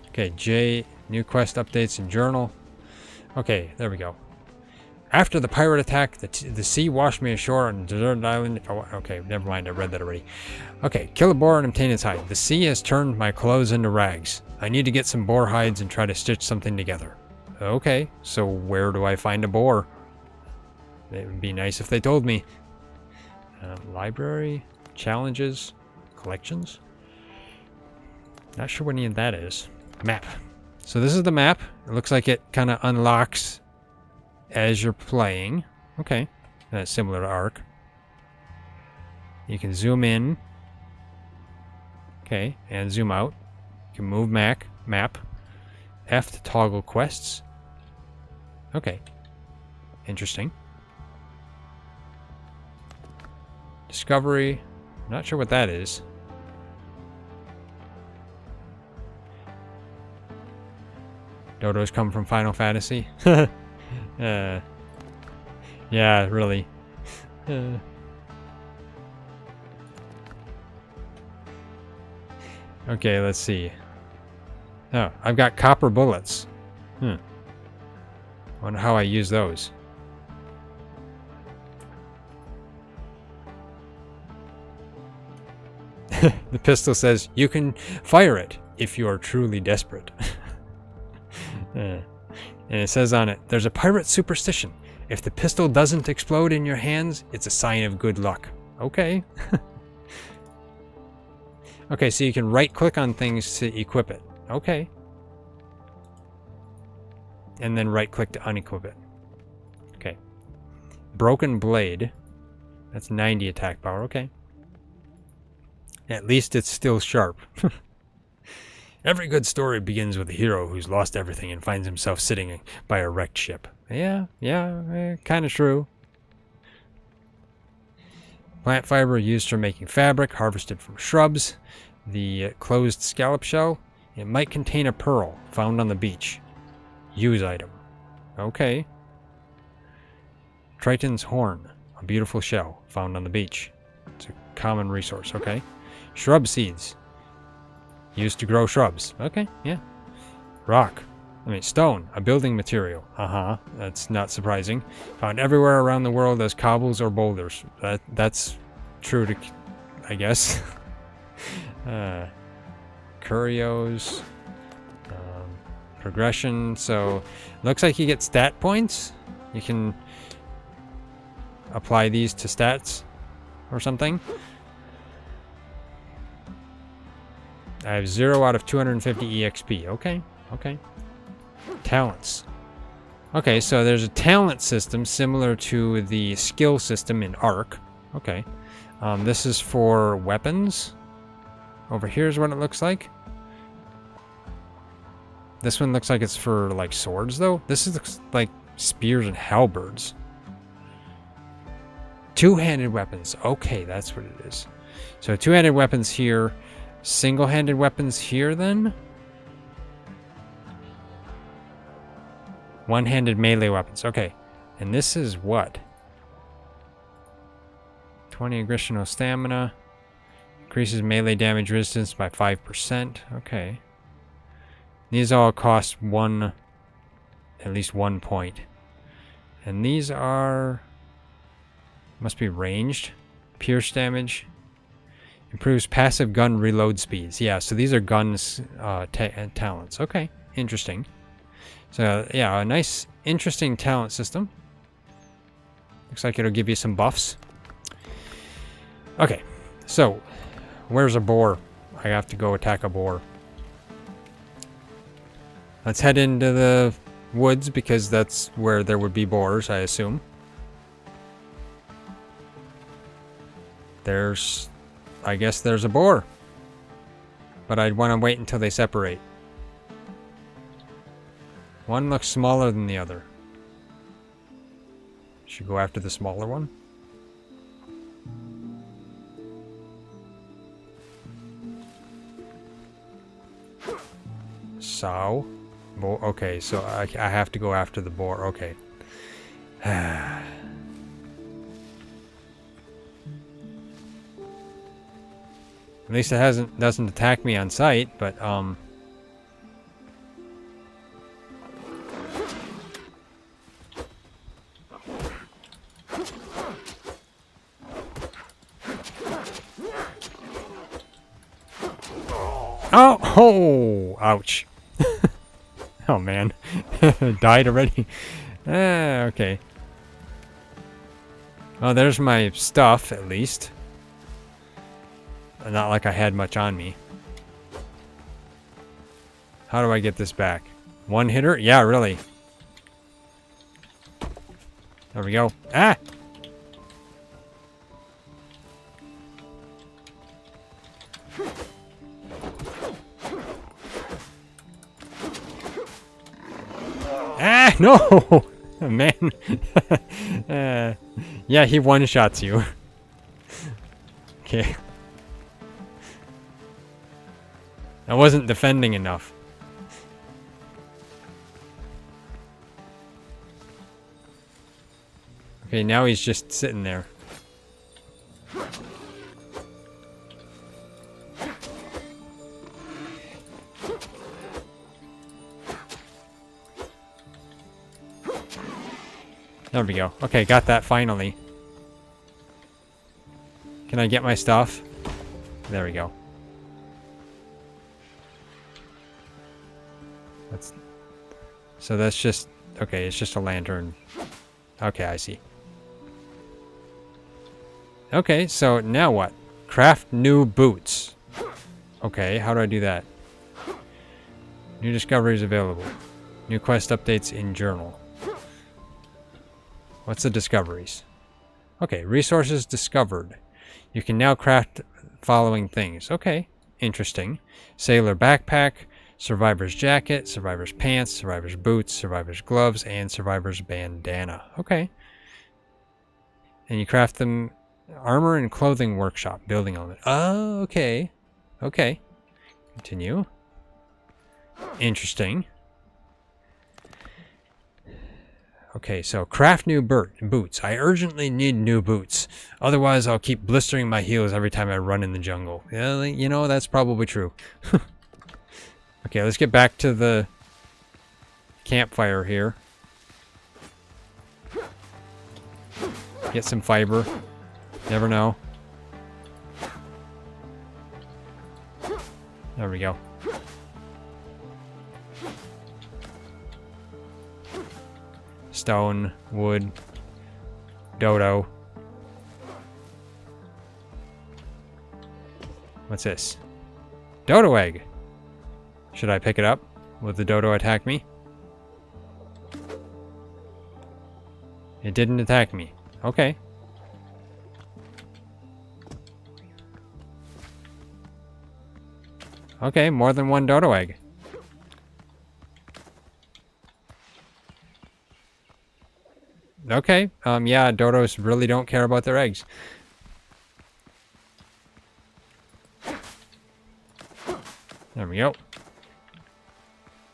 Okay, J, new quest updates and journal. Okay, there we go. After the pirate attack, the sea washed me ashore on a deserted island. Okay, never mind, I read that already. Okay, kill a boar and obtain its hide. The sea has turned my clothes into rags. I need to get some boar hides and try to stitch something together. Okay, so where do I find a boar? It would be nice if they told me. Library, challenges, collections. Not sure what any of that is. Map. So this is the map. It looks like it kind of unlocks as you're playing. Okay, that's similar to Ark. You can zoom in. Okay, and zoom out. You can move map. F to toggle quests. Okay, interesting. Discovery. Not sure what that is. Dodos come from Final Fantasy. Yeah, really. Okay, let's see. Oh, I've got copper bullets. Wonder how I use those. The pistol says you can fire it if you are truly desperate. And it says on it, there's a pirate superstition. If the pistol doesn't explode in your hands, it's a sign of good luck. Okay. Okay, so you can right-click on things to equip it. Okay. And then right-click to unequip it. Okay. Broken blade. That's 90 attack power. Okay. At least it's still sharp. Every good story begins with a hero who's lost everything and finds himself sitting by a wrecked ship. Yeah, kind of true. Plant fiber used for making fabric, harvested from shrubs. The closed scallop shell. It might contain a pearl found on the beach. Use item. Okay. Triton's horn. A beautiful shell found on the beach. It's a common resource. Okay. Shrub seeds. Used to grow shrubs. Okay, yeah. Rock. Stone. A building material. That's not surprising. Found everywhere around the world as cobbles or boulders. That's true to, I guess. Curios. Progression. So, looks like you get stat points. You can apply these to stats or something. I have 0 out of 250 EXP. Okay. Talents. Okay, so there's a talent system similar to the skill system in Ark. Okay. This is for weapons. Over here is what it looks like. This one looks like it's for, like, swords, though. This is like spears and halberds. Two-handed weapons. Okay, that's what it is. So two-handed weapons here. Single-handed weapons here, then? One-handed melee weapons. Okay. And this is what? 20 aggressional stamina. Increases melee damage resistance by 5%. Okay. These all cost at least 1 point. And these are... must be ranged. Pierce damage. Improves passive gun reload speeds. Yeah, so these are guns talents. Okay, interesting. So, yeah, a nice, interesting talent system. Looks like it'll give you some buffs. Okay, so, where's a boar? I have to go attack a boar. Let's head into the woods because that's where there would be boars, I assume. I guess there's a boar. But I'd want to wait until they separate. One looks smaller than the other. Should go after the smaller one. So, okay, so I have to go after the boar. Okay. At least it doesn't attack me on sight, but oh, ouch. Oh man. Died already. Okay. Oh, there's my stuff at least. Not like I had much on me. How do I get this back? One hitter? Yeah, really. There we go. Ah! Ah, no! Man. Yeah, he one-shots you. Okay. I wasn't defending enough. Okay, now he's just sitting there. There we go. Okay, got that finally. Can I get my stuff? There we go. So that's just... Okay, it's just a lantern. Okay, I see. Okay, so now what? Craft new boots. Okay, how do I do that? New discoveries available. New quest updates in journal. What's the discoveries? Okay, resources discovered. You can now craft following things. Okay, interesting. Sailor backpack, survivor's jacket, survivor's pants, survivor's boots, survivor's gloves, and survivor's bandana. Okay. And you craft them. Armor and clothing workshop, building element. Oh, okay. Okay. Continue. Interesting. Okay, so craft new boots. I urgently need new boots. Otherwise, I'll keep blistering my heels every time I run in the jungle. Yeah, you know, that's probably true. Okay, let's get back to the campfire here. Get some fiber. Never know. There we go. Stone, wood, dodo. What's this? Dodo egg. Should I pick it up? Will the dodo attack me? It didn't attack me. Okay. Okay, more than one dodo egg. Okay, yeah, dodos really don't care about their eggs. There we go.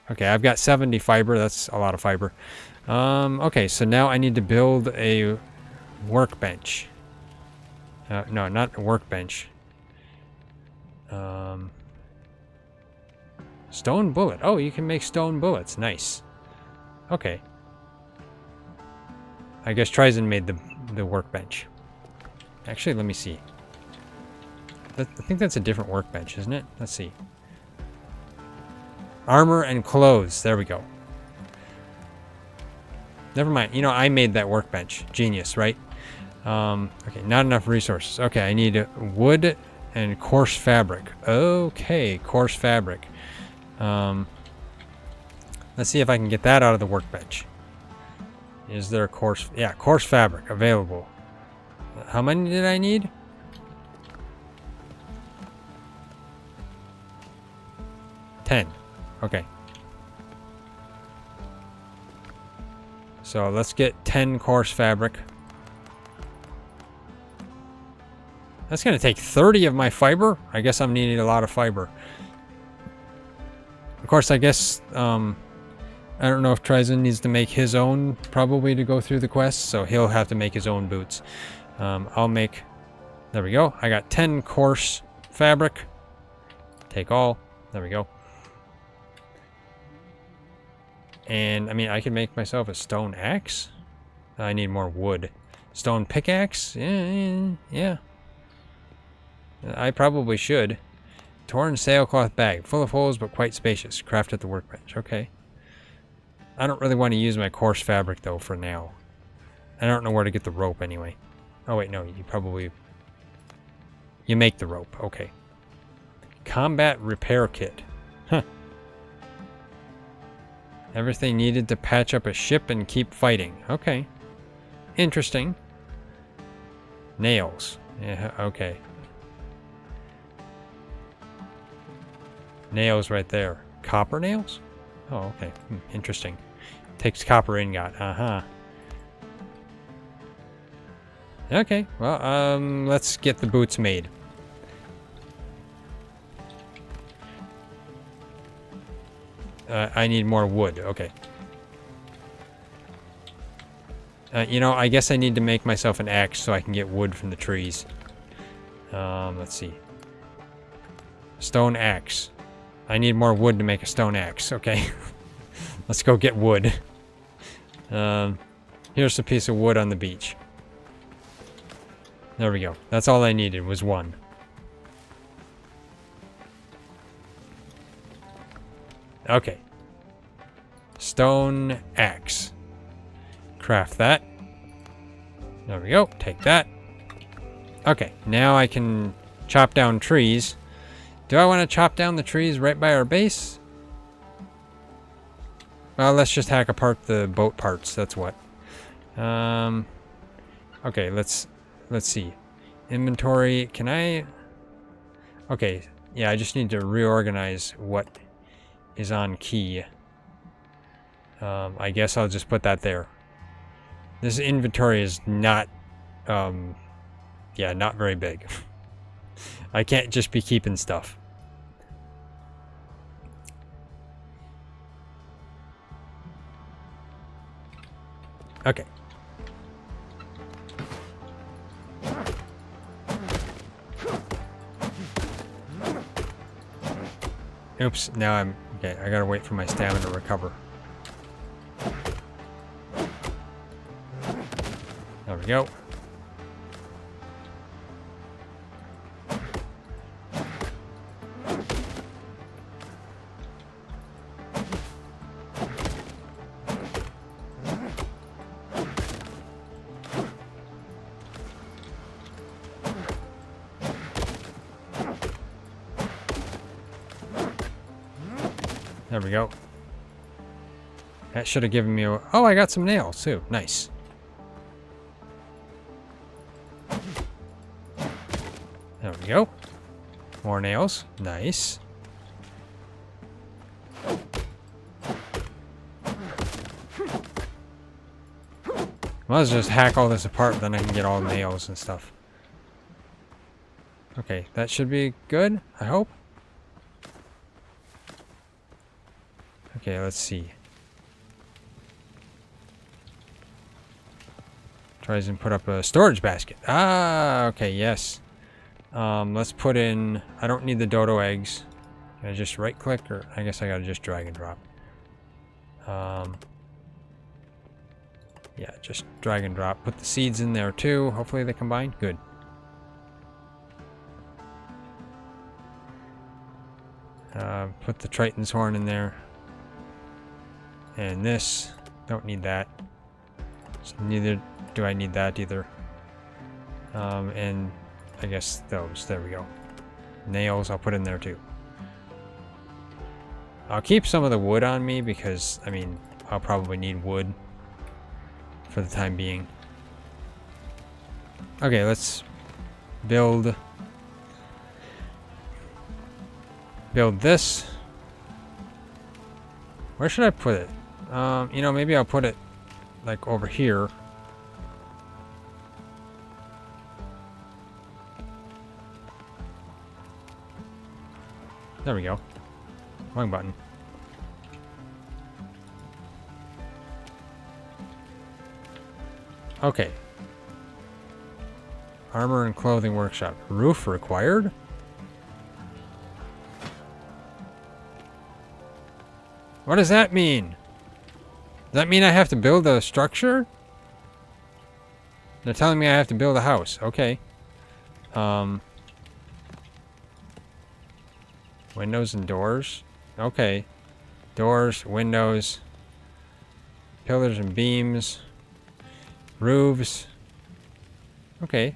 Okay, I've got 70 fiber. That's a lot of fiber. Okay, so now I need to build a workbench. No, not a workbench. Stone bullet. Oh, you can make stone bullets. Nice. Okay. I guess TriZon made the workbench. Actually, let me see. I think that's a different workbench, isn't it? Let's see. Armor and clothes. There we go. Never mind. You know, I made that workbench. Genius, right? Okay, not enough resources. Okay, I need wood and coarse fabric. Okay, coarse fabric. Let's see if I can get that out of the workbench. Is there a coarse... Yeah, coarse fabric available. How many did I need? 10. Okay. So let's get 10 coarse fabric. That's going to take 30 of my fiber. I guess I'm needing a lot of fiber. Of course, I guess... I don't know if TriZon needs to make his own, probably, to go through the quest, so he'll have to make his own boots. I'll make... There we go. I got 10 coarse fabric. Take all. There we go. And, I mean, I can make myself a stone axe. I need more wood. Stone pickaxe? Yeah. I probably should. Torn sailcloth bag. Full of holes, but quite spacious. Craft at the workbench. Okay. I don't really want to use my coarse fabric, though, for now. I don't know where to get the rope, anyway. Oh, wait, no. You probably... You make the rope. Okay. Combat repair kit. Huh. Everything needed to patch up a ship and keep fighting. Okay. Interesting. Nails. Yeah, okay. Nails right there. Copper nails? Oh, okay. Interesting. Takes copper ingot. Uh-huh. Okay. Well, let's get the boots made. I need more wood. Okay. You know, I guess I need to make myself an axe so I can get wood from the trees. Let's see. Stone axe. I need more wood to make a stone axe. Okay. Let's go get wood. Here's a piece of wood on the beach. There we go. That's all I needed was one. Okay. Stone axe. Craft that. There we go. Take that. Okay. Now I can chop down trees. Do I want to chop down the trees right by our base? Well, let's just hack apart the boat parts. That's what. Okay, let's see. Inventory. Can I... Okay. Yeah, I just need to reorganize what is on key. I guess I'll just put that there. This inventory is not... yeah, not very big. I can't just be keeping stuff. Okay. Oops, now I'm... Okay, I gotta wait for my stamina to recover. There we go. There we go. That should have given me a... Oh, I got some nails, too. Nice. There we go. More nails. Nice. Let's just hack all this apart, then I can get all the nails and stuff. Okay, that should be good, I hope. Okay, let's see. TriZon put up a storage basket. Ah, okay, yes. Let's put in... I don't need the dodo eggs. Can I just right click, or I guess I gotta just drag and drop. Yeah, just drag and drop. Put the seeds in there too. Hopefully they combine. Good. Put the Triton's horn in there. And this. Don't need that. So neither do I need that either. And I guess those. There we go. Nails I'll put in there too. I'll keep some of the wood on me because, I mean, I'll probably need wood for the time being. Okay, let's build this. Where should I put it? You know, maybe I'll put it like over here. There we go. Wrong button. Okay. Armor and clothing workshop. Roof required? What does that mean? Does that mean I have to build a structure? They're telling me I have to build a house. Okay. Windows and doors. Okay. Doors, windows, pillars and beams, roofs. Okay.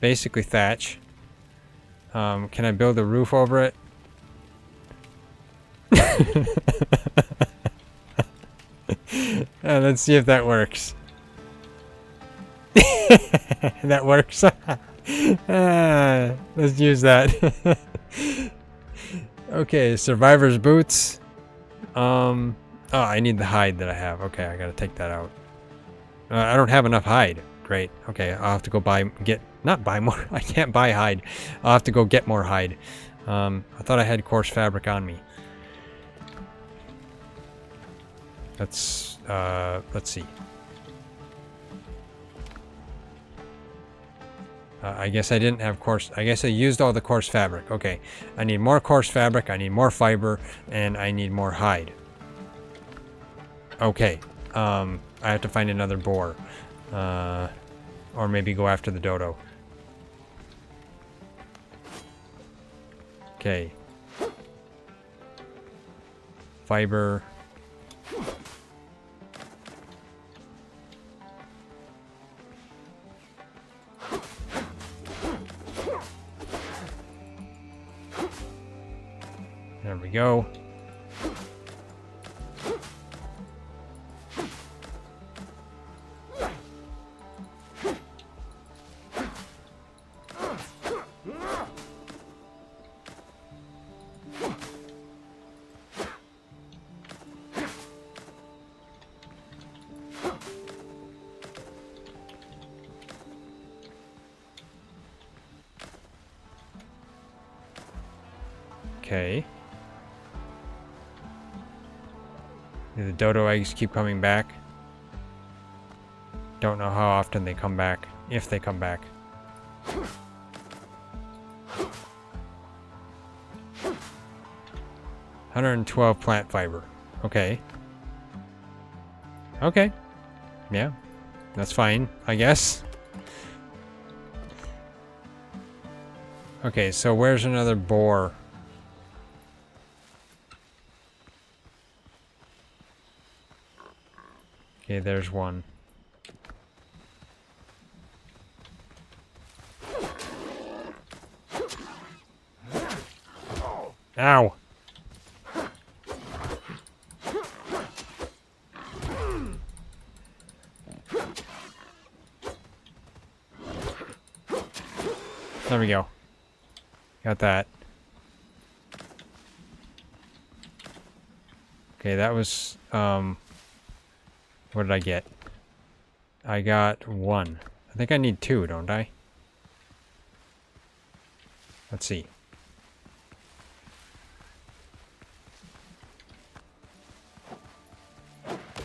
Basically thatch. Can I build a roof over it? Let's see if that works. That works. Let's use that. Okay, survivor's boots. Oh, I need the hide that I have. Okay, I gotta take that out. I don't have enough hide. Great. Okay, I'll have to go not buy more. I can't buy hide. I'll have to go get more hide. I thought I had coarse fabric on me. Let's see. I guess I didn't have coarse. I guess I used all the coarse fabric. Okay. I need more coarse fabric. I need more fiber, and I need more hide. Okay. I have to find another boar. Or maybe go after the dodo. Okay. Fiber. There we go. Okay. Do the dodo eggs keep coming back? Don't know how often they come back, if they come back. $112 plant fiber. Okay. Okay. Yeah. That's fine, I guess. Okay, so where's another boar? Okay, there's one. Ow! There we go. Got that. Okay, that was, what did I get? I got 1. I think I need 2, don't I? Let's see.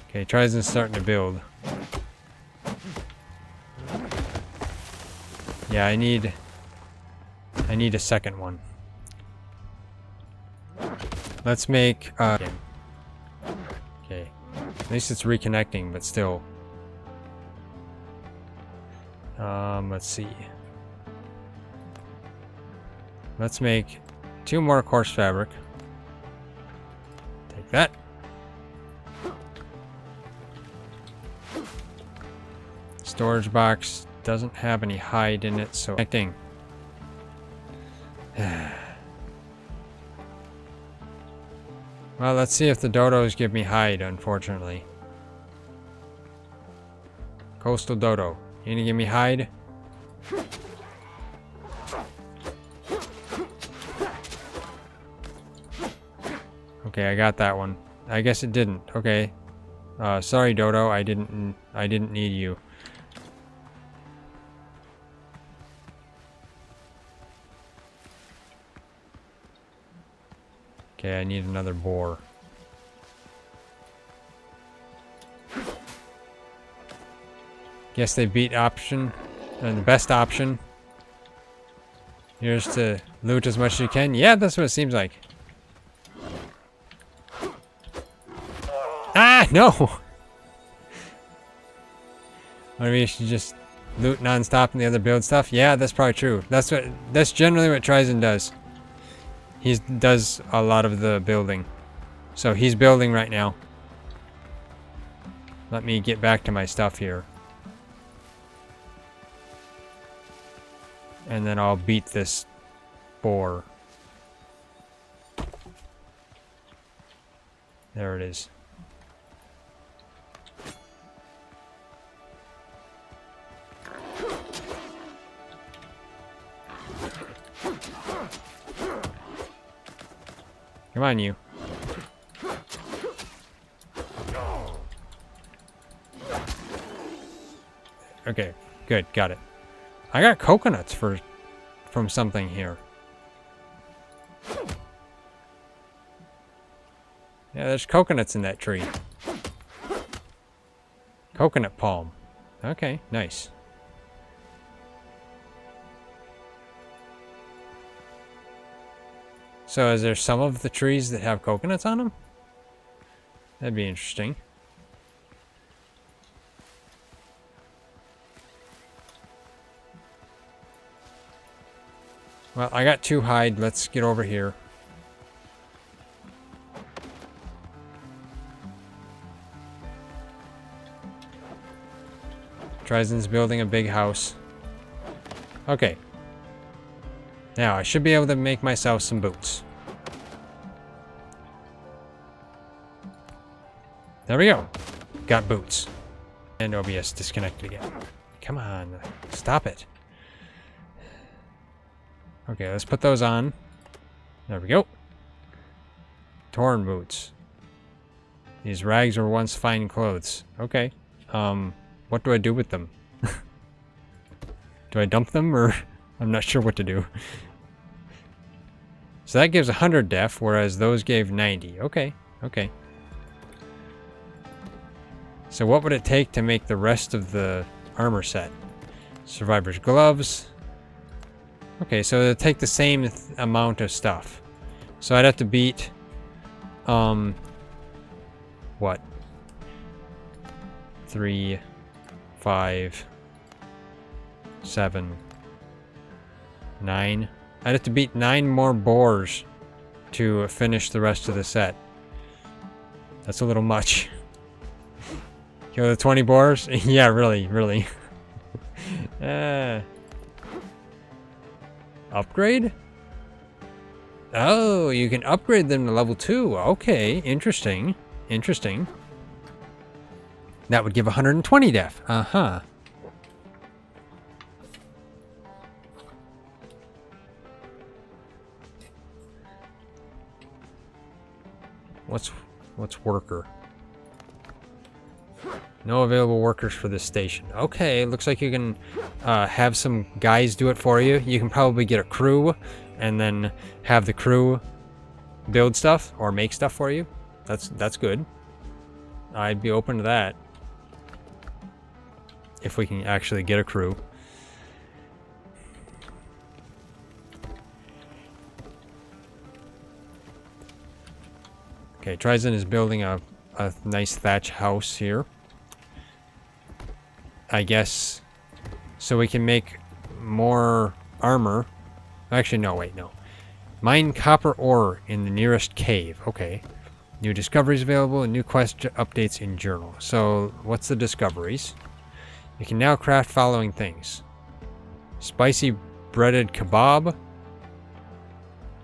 Okay, TriZon's starting to build. Yeah, I need a second one. Let's make okay. At least it's reconnecting, but still. Let's see. Let's make 2 more coarse fabric. Take that. Storage box doesn't have any hide in it, so connecting. Well, let's see if the dodos give me hide, unfortunately. Coastal dodo. You gonna give me hide? Okay, I got that one. I guess it didn't. Okay. Sorry, dodo. I didn't need you. Okay, I need another boar. Guess they beat option, and the best option. Here's to loot as much as you can. Yeah, that's what it seems like. Ah, no! Maybe you should just loot non-stop and the other build stuff. Yeah, that's probably true. That's generally what TriZon does. He does a lot of the building. So he's building right now. Let me get back to my stuff here. And then I'll beat this boar. There it is. Come on, you. Okay, good, got it. I got coconuts from something here. Yeah, there's coconuts in that tree. Coconut palm. Okay, nice. So is there some of the trees that have coconuts on them? That'd be interesting. Well, I got 2 hide. Let's get over here. TriZon's building a big house. Okay. Now, I should be able to make myself some boots. There we go. Got boots. And OBS disconnected again. Come on. Stop it. Okay, let's put those on. There we go. Torn boots. These rags were once fine clothes. Okay. What do I do with them? Do I dump them, or I'm not sure what to do. So that gives 100 def, whereas those gave 90. Okay, okay. So what would it take to make the rest of the armor set? Survivor's gloves. Okay, so it'll take the same amount of stuff. So I'd have to beat, what? 3, 5, 7, 9. I'd have to beat 9 more boars to finish the rest of the set. That's a little much. Kill the 20 boars? Yeah, really, really. Upgrade? Oh, you can upgrade them to level 2. Okay, interesting. Interesting. That would give 120 def. Uh-huh. What's worker? No available workers for this station. Okay, looks like you can have some guys do it for you. You can probably get a crew and then have the crew build stuff or make stuff for you. That's good. I'd be open to that. If we can actually get a crew. Okay, TriZon is building a nice thatch house here. I guess so we can make more armor. Actually, no, wait, no. Mine copper ore in the nearest cave. Okay. New discoveries available and new quest updates in journal. So, what's the discoveries? You can now craft following things. Spicy breaded kebab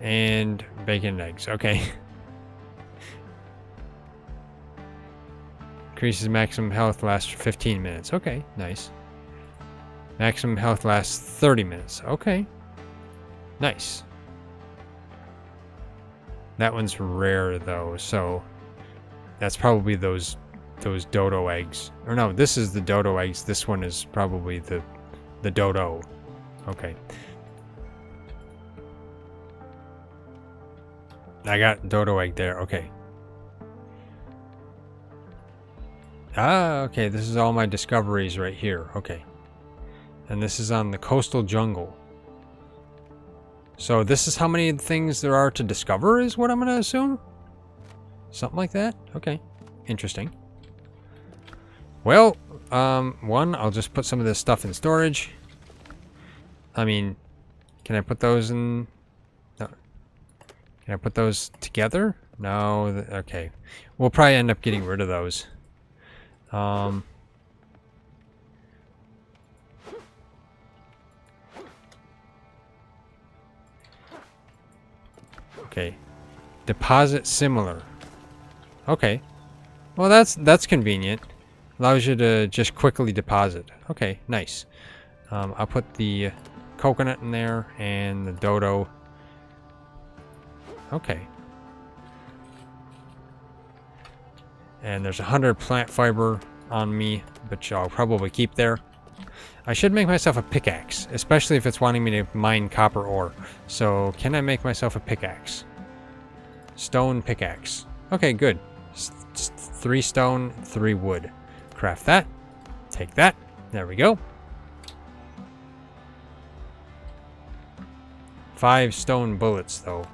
and bacon and eggs. Okay. Increases maximum health, lasts for 15 minutes. Okay, nice. Maximum health lasts 30 minutes. Okay. Nice. That one's rare though, so that's probably those dodo eggs. Or no, this is the dodo eggs. This one is probably the dodo. Okay. I got dodo egg there. Okay. Ah, okay. This is all my discoveries right here. Okay. And this is on the coastal jungle. So this is how many things there are to discover is what I'm going to assume? Something like that? Okay. Interesting. Well, one, I'll just put some of this stuff in storage. I mean, can I put those in... No. Can I put those together? No. Okay. We'll probably end up getting rid of those. Okay. Deposit similar. Okay. Well, that's convenient. Allows you to just quickly deposit. Okay, nice. I'll put the coconut in there and the dodo. Okay. And there's 100 plant fiber on me, which I'll probably keep there. I should make myself a pickaxe, especially if it's wanting me to mine copper ore. So, can I make myself a pickaxe? Stone pickaxe. Okay, good. 3 stone, 3 wood. Craft that. Take that. There we go. 5 stone bullets, though.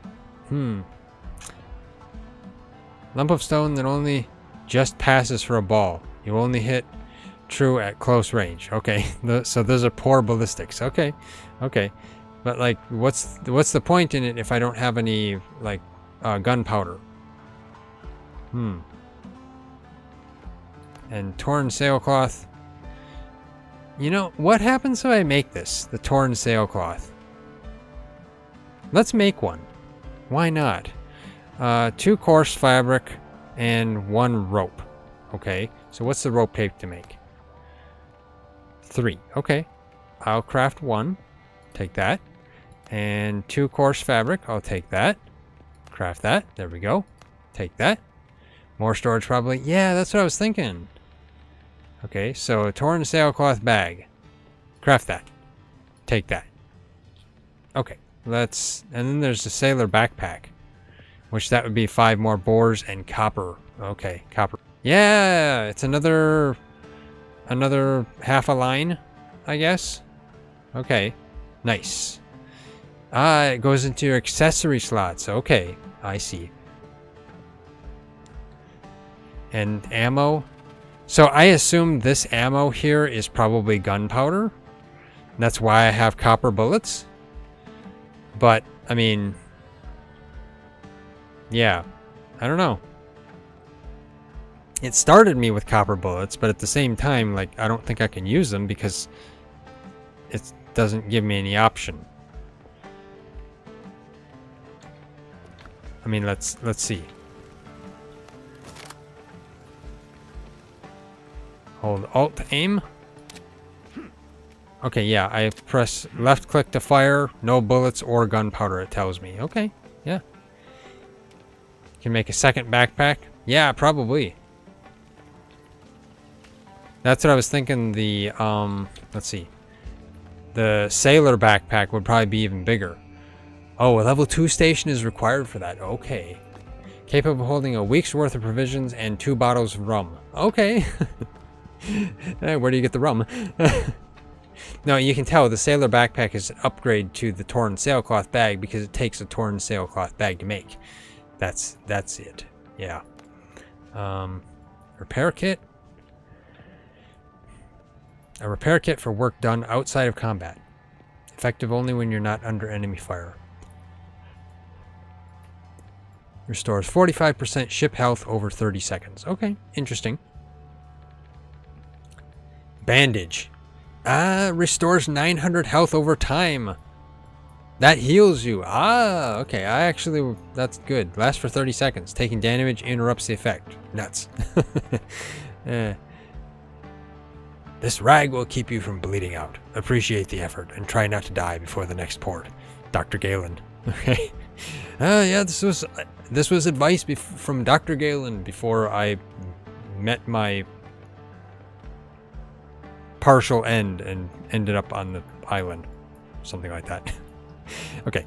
Lump of stone that only just passes for a ball. You only hit true at close range. Okay, so those are poor ballistics. Okay, okay. But, like, what's the point in it if I don't have any, like, gunpowder? And torn sailcloth. You know, what happens if I make this? The torn sailcloth. Let's make one. Why not? 2 coarse fabric and 1 rope. Okay, so what's the rope take to make? 3. Okay, I'll craft 1. Take that. And 2 coarse fabric. I'll take that. Craft that. There we go. Take that. More storage probably. Yeah, that's what I was thinking. Okay, so a torn sailcloth bag. Craft that. Take that. Okay, let's... And then there's the sailor backpack. Which that would be 5 more boars and copper. Okay, copper. Yeah, it's another half a line, I guess. Okay, nice. Ah, it goes into your accessory slots. Okay, I see. And ammo. So I assume this ammo here is probably gunpowder. That's why I have copper bullets. But, I mean... Yeah, I don't know. It started me with copper bullets, but at the same time, like, I don't think I can use them because it doesn't give me any option. I mean, let's see. Hold Alt to aim. Okay, yeah, I press left click to fire. No bullets or gunpowder, it tells me. Okay, yeah. Can make a second backpack? Yeah, probably. That's what I was thinking. The, let's see. The sailor backpack would probably be even bigger. Oh, a level 2 station is required for that. Okay. Capable of holding a week's worth of provisions and 2 bottles of rum. Okay. Hey, where do you get the rum? No, you can tell the sailor backpack is an upgrade to the torn sailcloth bag because it takes a torn sailcloth bag to make. That's it. Yeah. Repair kit. A repair kit for work done outside of combat. Effective only when you're not under enemy fire. Restores 45% ship health over 30 seconds. Okay, interesting. Bandage. Restores 900 health over time. That heals you. Ah, okay. That's good. Lasts for 30 seconds. Taking damage interrupts the effect. Nuts. This rag will keep you from bleeding out. Appreciate the effort and try not to die before the next port. Dr. Galen. Okay. Yeah, this was advice from Dr. Galen before I met my partial end and ended up on the island. Something like that. Okay.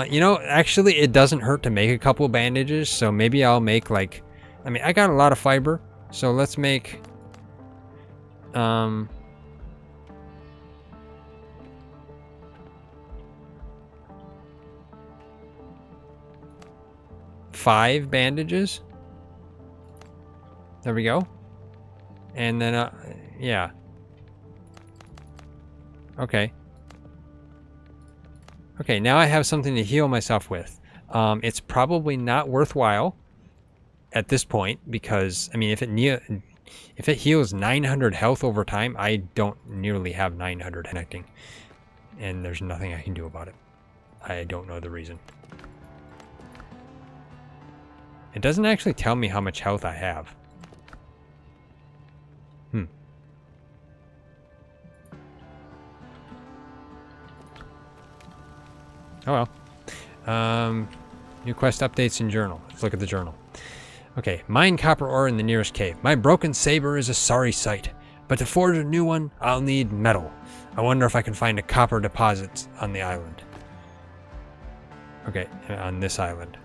You know, actually, it doesn't hurt to make a couple bandages, so maybe I'll make like... I mean, I got a lot of fiber, so let's make... 5 bandages. There we go. And then, yeah. Okay. Okay, now I have something to heal myself with. It's probably not worthwhile at this point because, I mean, if it heals 900 health over time, I don't nearly have 900 connecting. And there's nothing I can do about it. I don't know the reason. It doesn't actually tell me how much health I have. Oh well. New quest updates in journal. Let's look at the journal. Okay, mine copper ore in the nearest cave. My broken saber is a sorry sight, but to forge a new one, I'll need metal. I wonder if I can find a copper deposit on the island. Okay, on this island.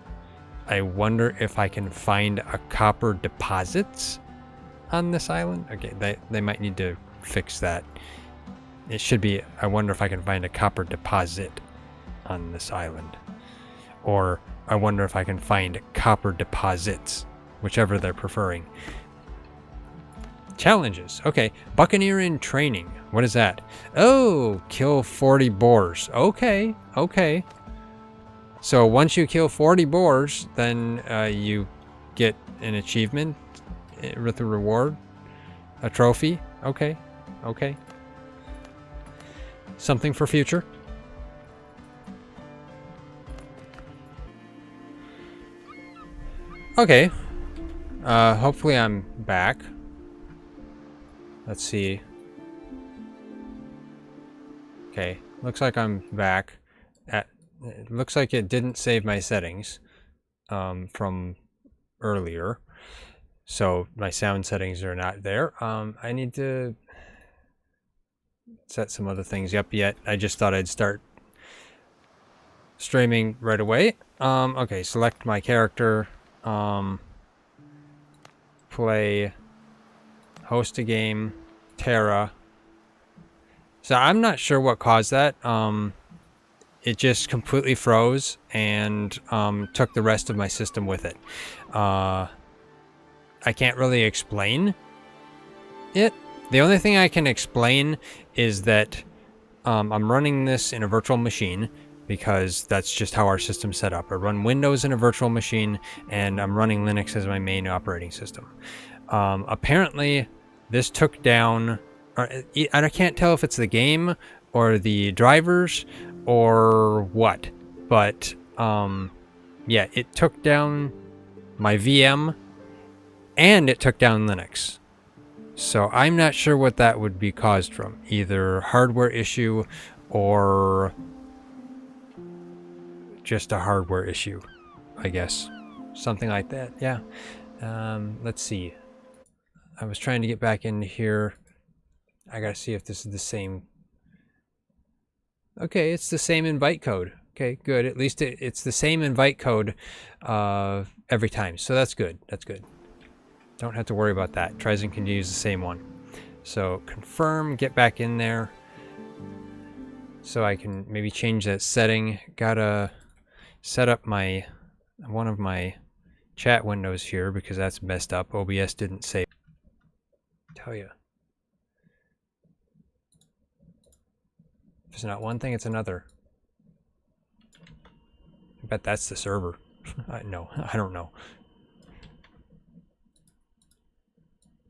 I wonder if I can find a copper deposits on this island. Okay, they might need to fix that. It should be, I wonder if I can find a copper deposit on this island. Or I wonder if I can find copper deposits, whichever they're preferring. Challenges. Okay, Buccaneer in training. What is that? Oh, kill 40 boars. Okay, okay. So once you kill 40 boars, then you get an achievement with a reward, a trophy. Okay, okay. Something for future. Okay. Hopefully I'm back. Let's see. Okay, looks like I'm back. It looks like it didn't save my settings from earlier. So my sound settings are not there. I need to set some other things up yet. I just thought I'd start streaming right away. Okay, select my character. Play. Host a game. Terra. So I'm not sure what caused that. It just completely froze and took the rest of my system with it. I can't really explain it. The only thing I can explain is that I'm running this in a virtual machine because that's just how our system's set up. I run Windows in a virtual machine and I'm running Linux as my main operating system. Apparently this took down, I can't tell if it's the game or the drivers or what, but yeah, it took down my VM and it took down Linux. So I'm not sure what that would be caused from, either hardware issue or just a hardware issue, I guess. Something like that, yeah. Let's see. I was trying to get back into here. I gotta see if this is the same. Okay, it's the same invite code. Okay, good. At least it's the same invite code every time. So that's good. That's good. Don't have to worry about that. TriZon can use the same one. So confirm, get back in there. So I can maybe change that setting. Gotta set up my one of my chat windows here because that's messed up. OBS didn't save. Tell you. If it's not one thing, it's another. I bet that's the server. No, I don't know.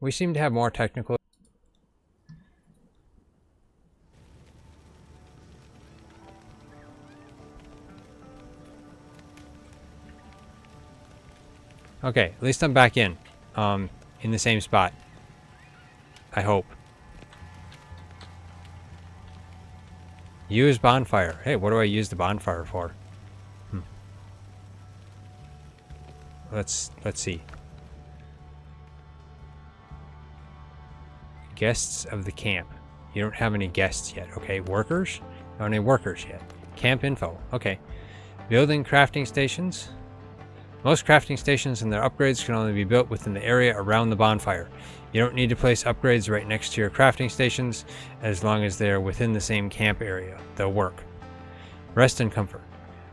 We seem to have more technical. Okay, at least I'm back in the same spot. I hope. Use bonfire. Hey, what do I use the bonfire for? Let's see. Guests of the camp. You don't have any guests yet. Okay, workers? Not any workers yet. Camp info. Okay. Building crafting stations. Most crafting stations and their upgrades can only be built within the area around the bonfire. You don't need to place upgrades right next to your crafting stations as long as they are within the same camp area. They'll work. Rest and comfort.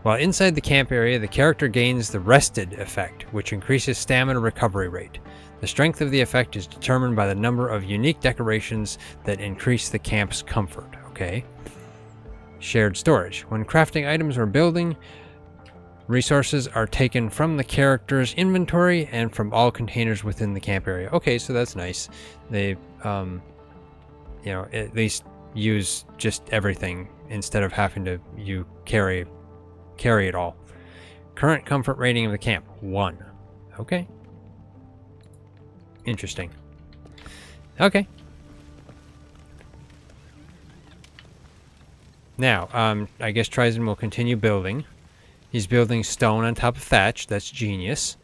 While inside the camp area, the character gains the rested effect, which increases stamina recovery rate. The strength of the effect is determined by the number of unique decorations that increase the camp's comfort. Okay. Shared storage. When crafting items or building, resources are taken from the character's inventory and from all containers within the camp area. Okay, so that's nice. They, you know, at least use just everything instead of having to carry it all. Current comfort rating of the camp, 1. Okay. Interesting. Okay. Now, I guess TriZon will continue building. He's building stone on top of thatch. That's genius.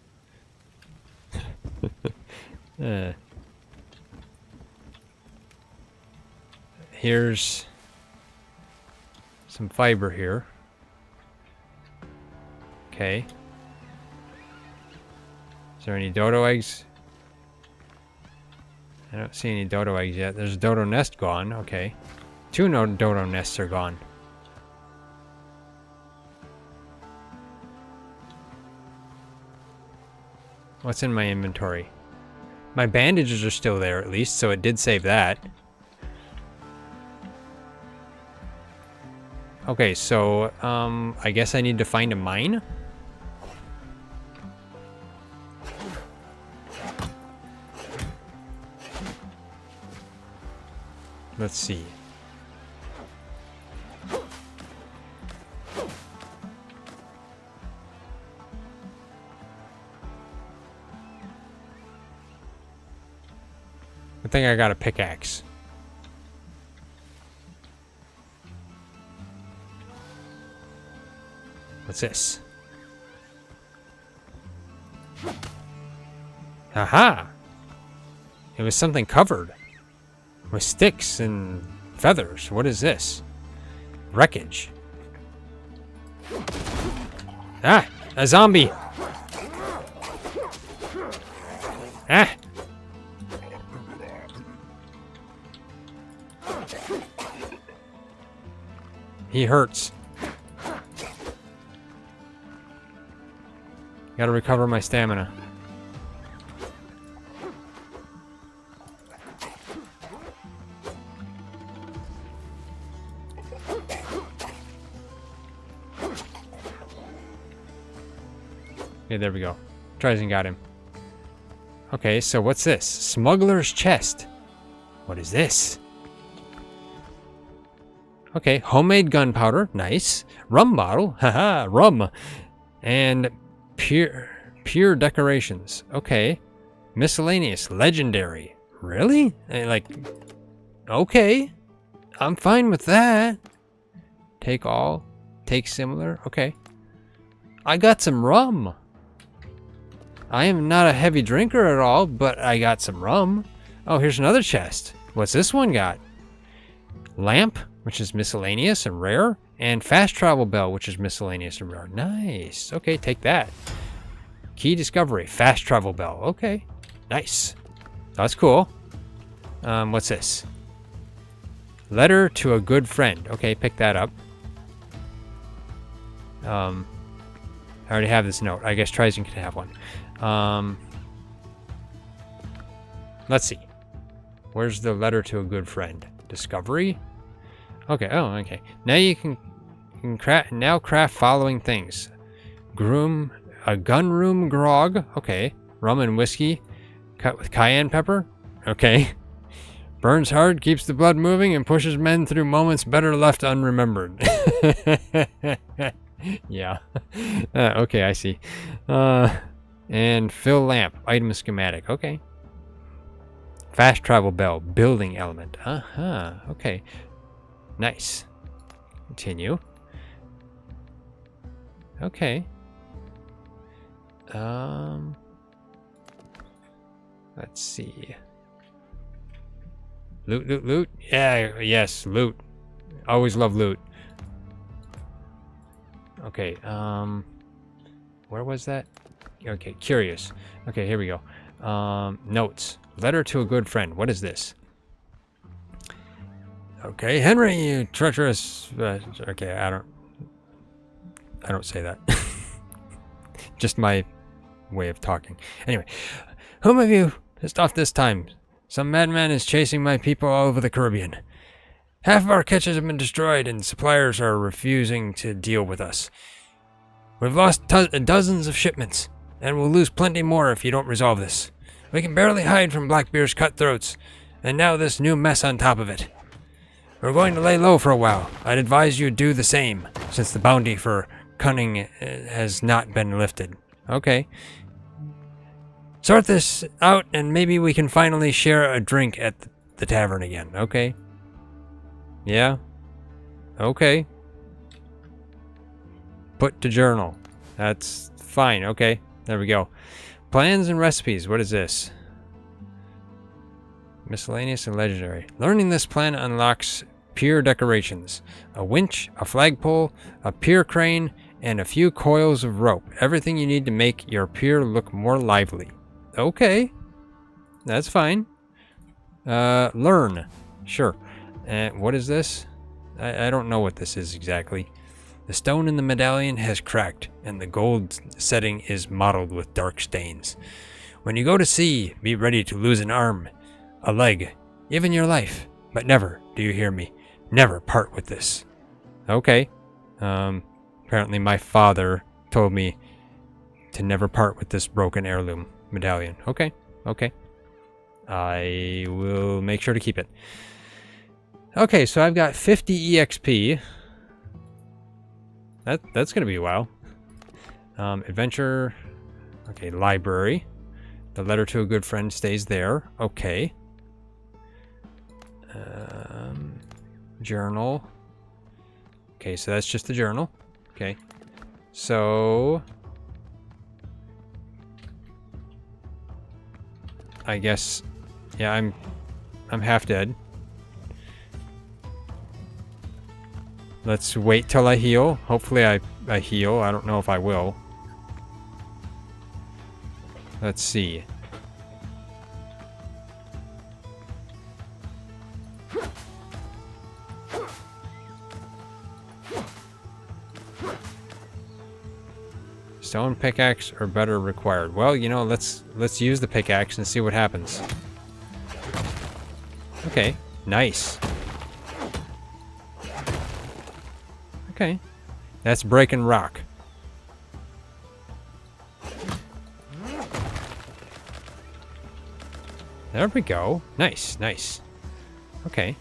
Here's some fiber here. Okay. Is there any dodo eggs? I don't see any dodo eggs yet. There's a dodo nest gone. Okay. 2 dodo nests are gone. What's in my inventory? My bandages are still there at least, so it did save that. Okay, so I guess I need to find a mine. Let's see. I think I got a pickaxe. What's this? Aha! It was something covered with sticks and feathers. What is this? Wreckage. Ah! A zombie! Ah! He hurts. Gotta recover my stamina. Okay, there we go. TriZon got him. Okay, so what's this? Smuggler's chest. What is this? Okay, homemade gunpowder. Nice. Rum bottle. Haha, rum. And pure decorations. Okay. Miscellaneous. Legendary. Really? Like, okay. I'm fine with that. Take all. Take similar. Okay. I got some rum. I am not a heavy drinker at all, but I got some rum. Oh, here's another chest. What's this one got? Lamp, which is miscellaneous and rare, and fast travel bell, which is miscellaneous and rare. Nice. Okay, take that. Key discovery, fast travel bell. Okay, nice. That's cool. What's this? Letter to a good friend. Okay, pick that up. I already have this note. I guess TriZon can have one. Let's see. Where's the letter to a good friend? Discovery? Okay, oh, okay. Now you can craft following things. A gun room grog. Okay. Rum and whiskey. Cut with cayenne pepper. Okay. Burns hard, keeps the blood moving, and pushes men through moments better left unremembered. Yeah. Okay, I see. And fill lamp. Item schematic. Okay. Fast travel bell. Building element. Uh-huh. Okay. Nice. Continue. Okay. Let's see. Loot, loot, loot. Yeah, yes, loot. Always love loot. Okay, where was that? Okay, curious. Okay, here we go. Notes. Letter to a good friend. What is this? Okay, Henry, you treacherous... okay, I don't say that. Just my way of talking. Anyway, whom have you pissed off this time? Some madman is chasing my people all over the Caribbean. Half of our catches have been destroyed, and suppliers are refusing to deal with us. We've lost dozens of shipments, and we'll lose plenty more if you don't resolve this. We can barely hide from Blackbeard's cutthroats, and now this new mess on top of it. We're going to lay low for a while. I'd advise you do the same, since the bounty for cunning has not been lifted. Okay. Sort this out, and maybe we can finally share a drink at the tavern again. Okay. Yeah. Okay. Put to journal. That's fine. Okay. There we go. Plans and recipes. What is this? Miscellaneous and legendary. Learning this plan unlocks pier decorations. A winch, a flagpole, a pier crane, and a few coils of rope. Everything you need to make your pier look more lively. Okay. That's fine. Learn. Sure. What is this? I don't know what this is exactly. The stone in the medallion has cracked, and the gold setting is mottled with dark stains. When you go to sea, be ready to lose an arm, a leg, even your life. But never, do you hear me? Never part with this. Okay. Apparently my father told me to never part with this broken heirloom medallion. Okay. Okay. I will make sure to keep it. Okay, so I've got 50 EXP. That's going to be a while. Adventure. Okay, library. The letter to a good friend stays there. Okay. Journal. Okay, so that's just the journal. Okay. So I guess, yeah, I'm half dead. Let's wait till I heal. Hopefully I heal. I don't know if I will. Let's see. Stone pickaxe or better required. Well, you know, let's use the pickaxe and see what happens. Okay, nice. Okay, that's breaking rock. There we go. Nice, nice. Okay.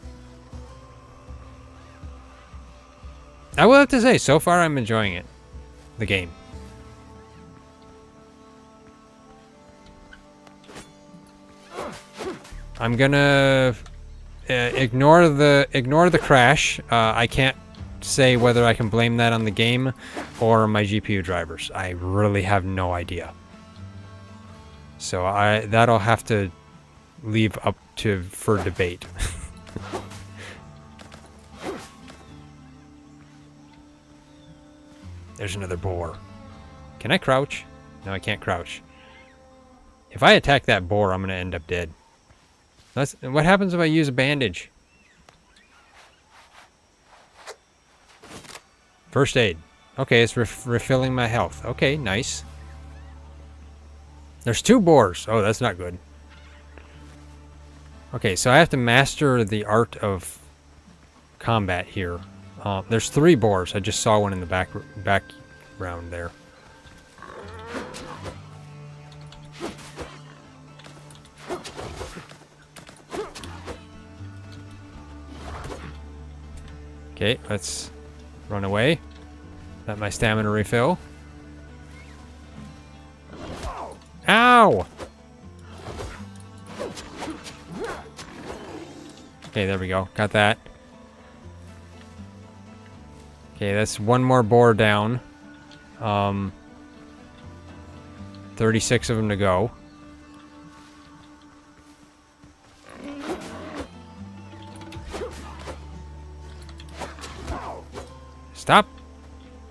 I will have to say, so far I'm enjoying it. The game. I'm gonna ignore the crash. I can't say whether I can blame that on the game or my GPU drivers. I really have no idea. So that'll have to leave up for debate. There's another boar. Can I crouch? No, I can't crouch. If I attack that boar, I'm gonna end up dead. What happens if I use a bandage? First aid. Okay, it's refilling my health. Okay, nice. There's 2 boars. Oh, that's not good. Okay, so I have to master the art of combat here. There's 3 boars. I just saw one in the background there. Okay, let's run away. Let my stamina refill. Ow! Okay, there we go. Got that. Okay, that's one more boar down. 36 of them to go. Stop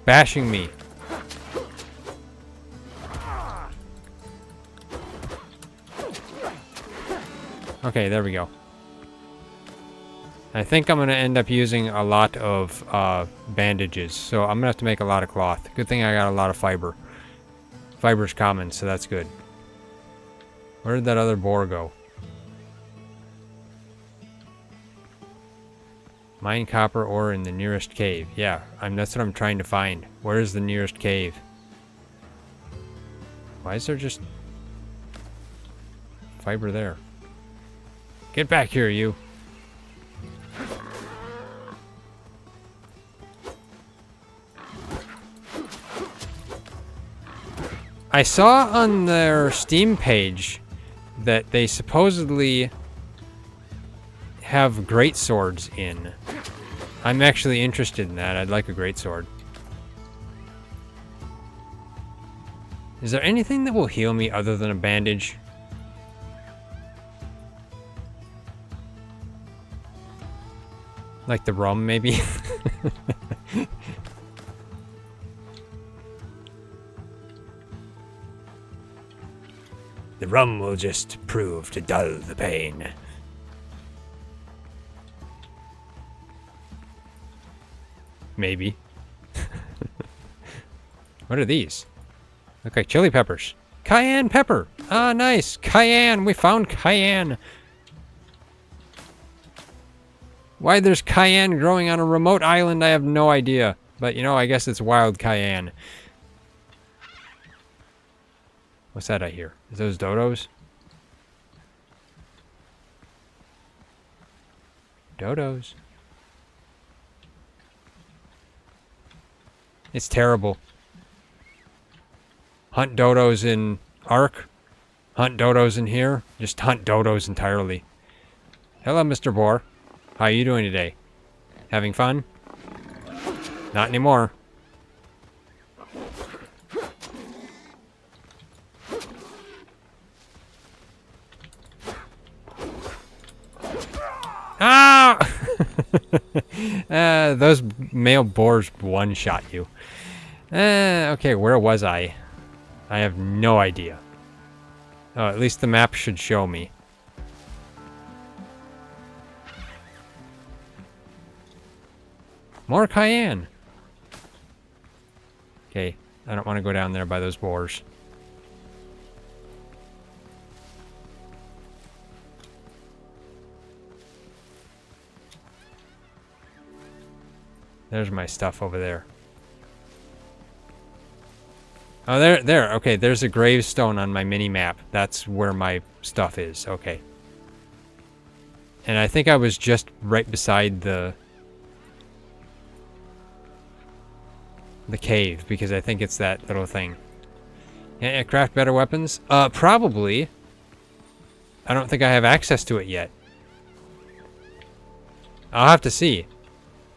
bashing me. Okay, there we go. I think I'm going to end up using a lot of bandages, so I'm going to have to make a lot of cloth. Good thing I got a lot of fiber. Fiber's common, so that's good. Where did that other boar go? Mine copper ore in the nearest cave. Yeah, that's what I'm trying to find. Where is the nearest cave? Why is there just fiber there? Get back here, you. I saw on their Steam page that they supposedly have great swords in. I'm actually interested in that. I'd like a great sword. Is there anything that will heal me other than a bandage? Like the rum, maybe? The rum will just prove to dull the pain. Maybe. What are these? Look like chili peppers. Cayenne pepper! Ah, nice! Cayenne! We found cayenne! Why there's cayenne growing on a remote island, I have no idea. But, you know, I guess it's wild cayenne. What's that I hear? Is those dodos? Dodos. It's terrible. Hunt dodos in Ark. Hunt dodos in here. Just hunt dodos entirely. Hello, Mr. Boar. How are you doing today? Having fun? Not anymore. Ah! Those male boars one-shot you. Okay, where was I? I have no idea. Oh, at least the map should show me. More cayenne! Okay, I don't want to go down there by those boars. There's my stuff over there. Oh, there. Okay, there's a gravestone on my mini-map. That's where my stuff is. Okay. And I think I was just right beside the cave, because I think it's that little thing. Yeah, craft better weapons? Probably. I don't think I have access to it yet. I'll have to see.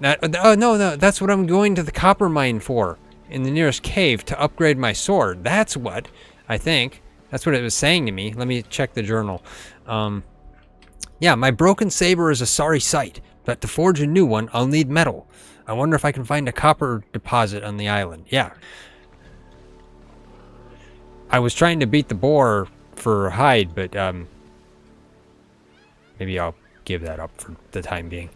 Oh, no, that's what I'm going to the copper mine for. In the nearest cave to upgrade my sword. That's what, I think. That's what it was saying to me. Let me check the journal. Yeah, my broken saber is a sorry sight, but to forge a new one, I'll need metal. I wonder if I can find a copper deposit on the island. Yeah. I was trying to beat the boar for hide, but maybe I'll give that up for the time being.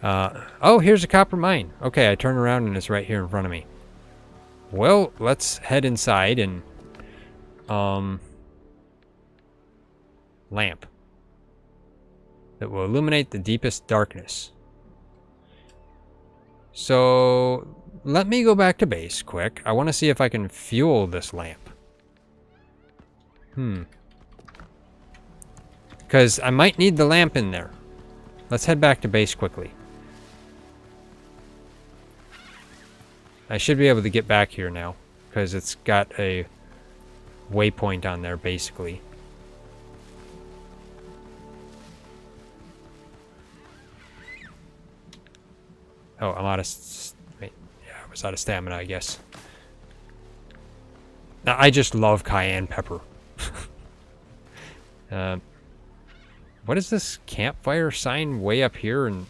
Oh, here's a copper mine. Okay, I turn around and it's right here in front of me. Well, let's head inside and lamp that will illuminate the deepest darkness. So let me go back to base quick. I want to see if I can fuel this lamp. Because I might need the lamp in there. Let's head back to base quickly. I should be able to get back here now, because it's got a waypoint on there, basically. Oh, I'm out of... Wait, yeah, I was out of stamina, I guess. Now, I just love cayenne pepper. What is this campfire sign way up here in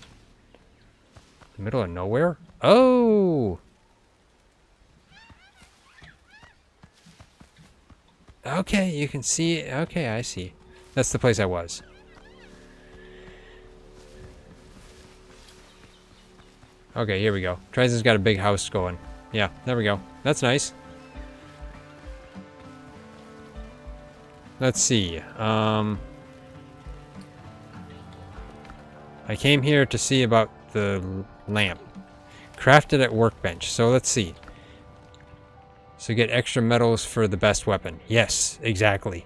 the middle of nowhere? Oh! Okay, you can see... Okay, I see. That's the place I was. Okay, here we go. TriZon's got a big house going. Yeah, there we go. That's nice. Let's see. I came here to see about the lamp. Crafted at workbench. So let's see. So get extra metals for the best weapon. Yes, exactly.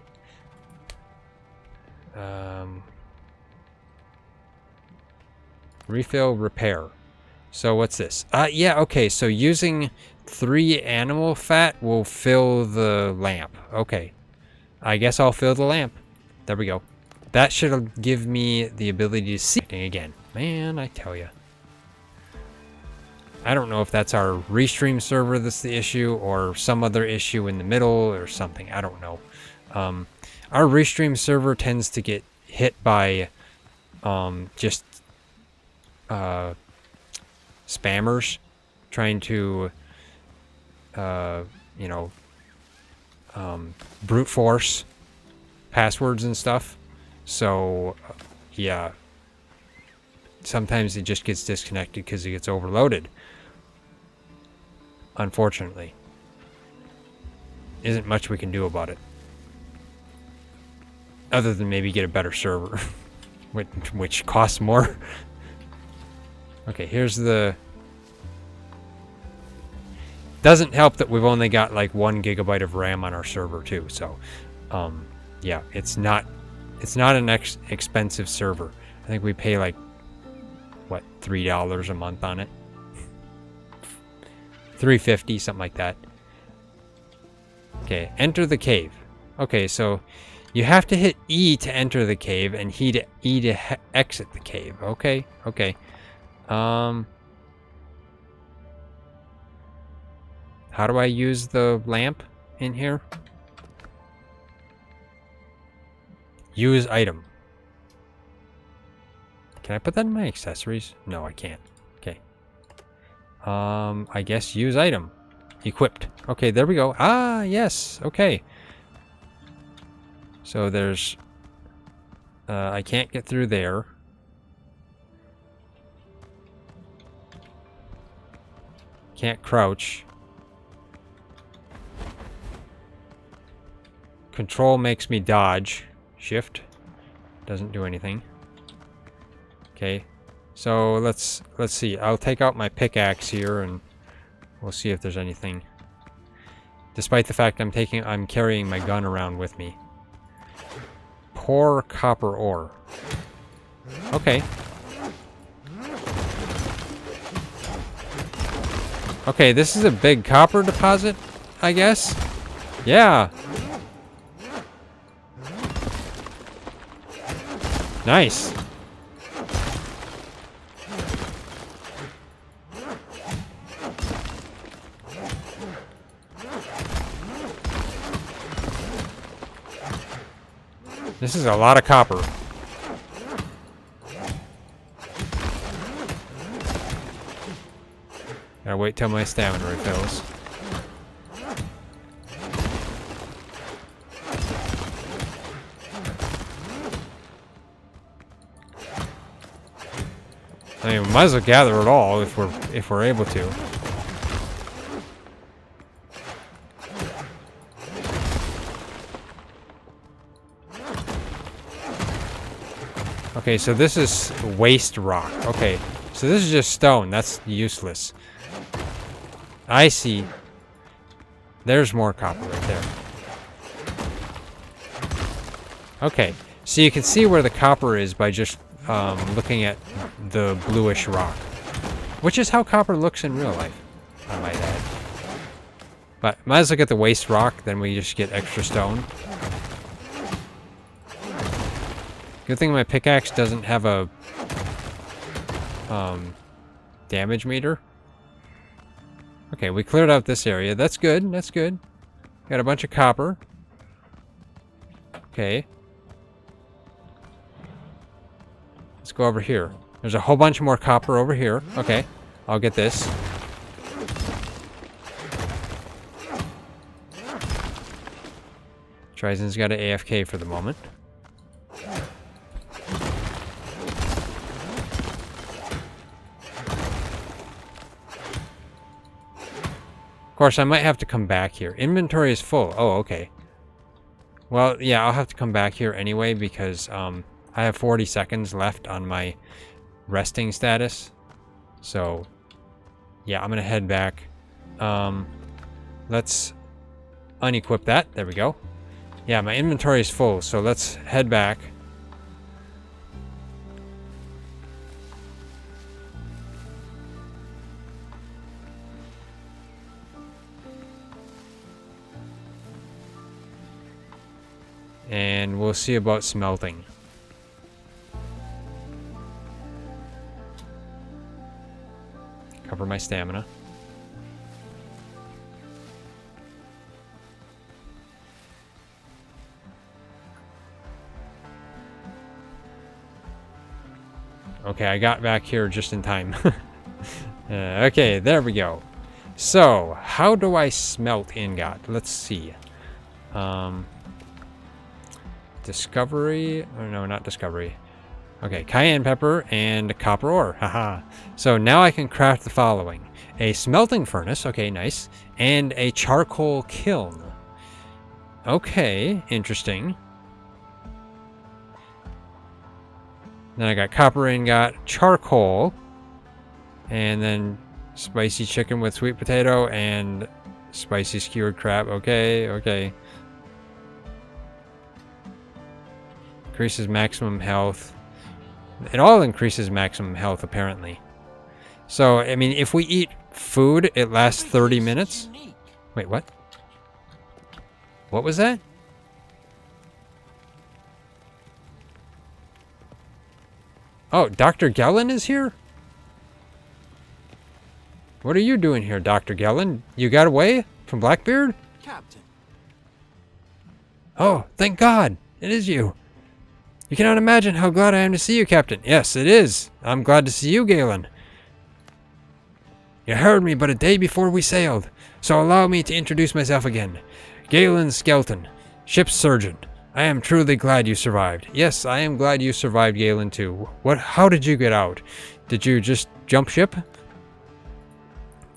Refill, repair. So what's this? Yeah, okay. So using 3 animal fat will fill the lamp. Okay. I guess I'll fill the lamp. There we go. That should give me the ability to see again. Man, I tell you. I don't know if that's our restream server that's the issue or some other issue in the middle or something. I don't know. Our restream server tends to get hit by just spammers trying to, you know, brute force passwords and stuff. So, yeah. Sometimes it just gets disconnected because it gets overloaded. Unfortunately. Isn't much we can do about it. Other than maybe get a better server. which costs more. Okay, here's the... Doesn't help that we've only got like 1 gigabyte of RAM on our server too. So, yeah, it's not an expensive server. I think we pay like, what, $3 a month on it? $3.50, something like that. Okay, enter the cave. Okay, so you have to hit E to enter the cave and E to exit the cave. Okay, okay. How do I use the lamp in here? Use item. Can I put that in my accessories? No, I can't. Okay. I guess use item. Equipped. Okay, there we go. Ah, yes. Okay. So there's... I can't get through there. Can't crouch. Control makes me dodge. Shift doesn't do anything. Okay, so let's see. I'll take out my pickaxe here and we'll see if there's anything. Despite the fact I'm carrying my gun around with me. Pour copper ore. Okay. Okay, this is a big copper deposit, I guess. Yeah. Nice. This is a lot of copper. Gotta wait till my stamina refills. I mean, we might as well gather it all if we're able to. Okay, so this is waste rock. Okay, so this is just stone. That's useless. I see. There's more copper right there. Okay, so you can see where the copper is by just looking at the bluish rock. Which is how copper looks in real life, I might add. But might as well get the waste rock, then we just get extra stone. Good thing my pickaxe doesn't have a Damage meter. Okay, we cleared out this area. That's good. That's good. Got a bunch of copper. Okay. Let's go over here. There's a whole bunch more copper over here. Okay. I'll get this. TriZon's got an AFK for the moment. Of course, I might have to come back here. Inventory is full. Oh, okay. Well, yeah, I'll have to come back here anyway because I have 40 seconds left on my resting status. So, yeah, I'm going to head back. Let's unequip that. There we go. Yeah, my inventory is full, so let's head back. And we'll see about smelting. Cover my stamina. Okay, I got back here just in time. Okay, there we go. So, how do I smelt ingot? Let's see. Discovery, or no, not discovery. Okay, cayenne pepper and copper ore. Haha. So now I can craft the following: a smelting furnace. Okay, nice. And a charcoal kiln. Okay, interesting. Then I got copper ingot, charcoal, and then spicy chicken with sweet potato and spicy skewered crab. Okay, okay. Increases maximum health. It all increases maximum health, apparently. So, I mean, if we eat food, it lasts 30 minutes. Wait, what? What was that? Oh, Dr. Gellin is here? What are you doing here, Dr. Gellin? You got away from Blackbeard? Captain. Oh, thank God. It is you. You cannot imagine how glad I am to see you, Captain. Yes, it is. I'm glad to see you, Galen. You heard me but a day before we sailed, so allow me to introduce myself again. Galen Skelton, ship's surgeon. I am truly glad you survived. Yes, I am glad you survived, Galen, too. How did you get out? Did you just jump ship?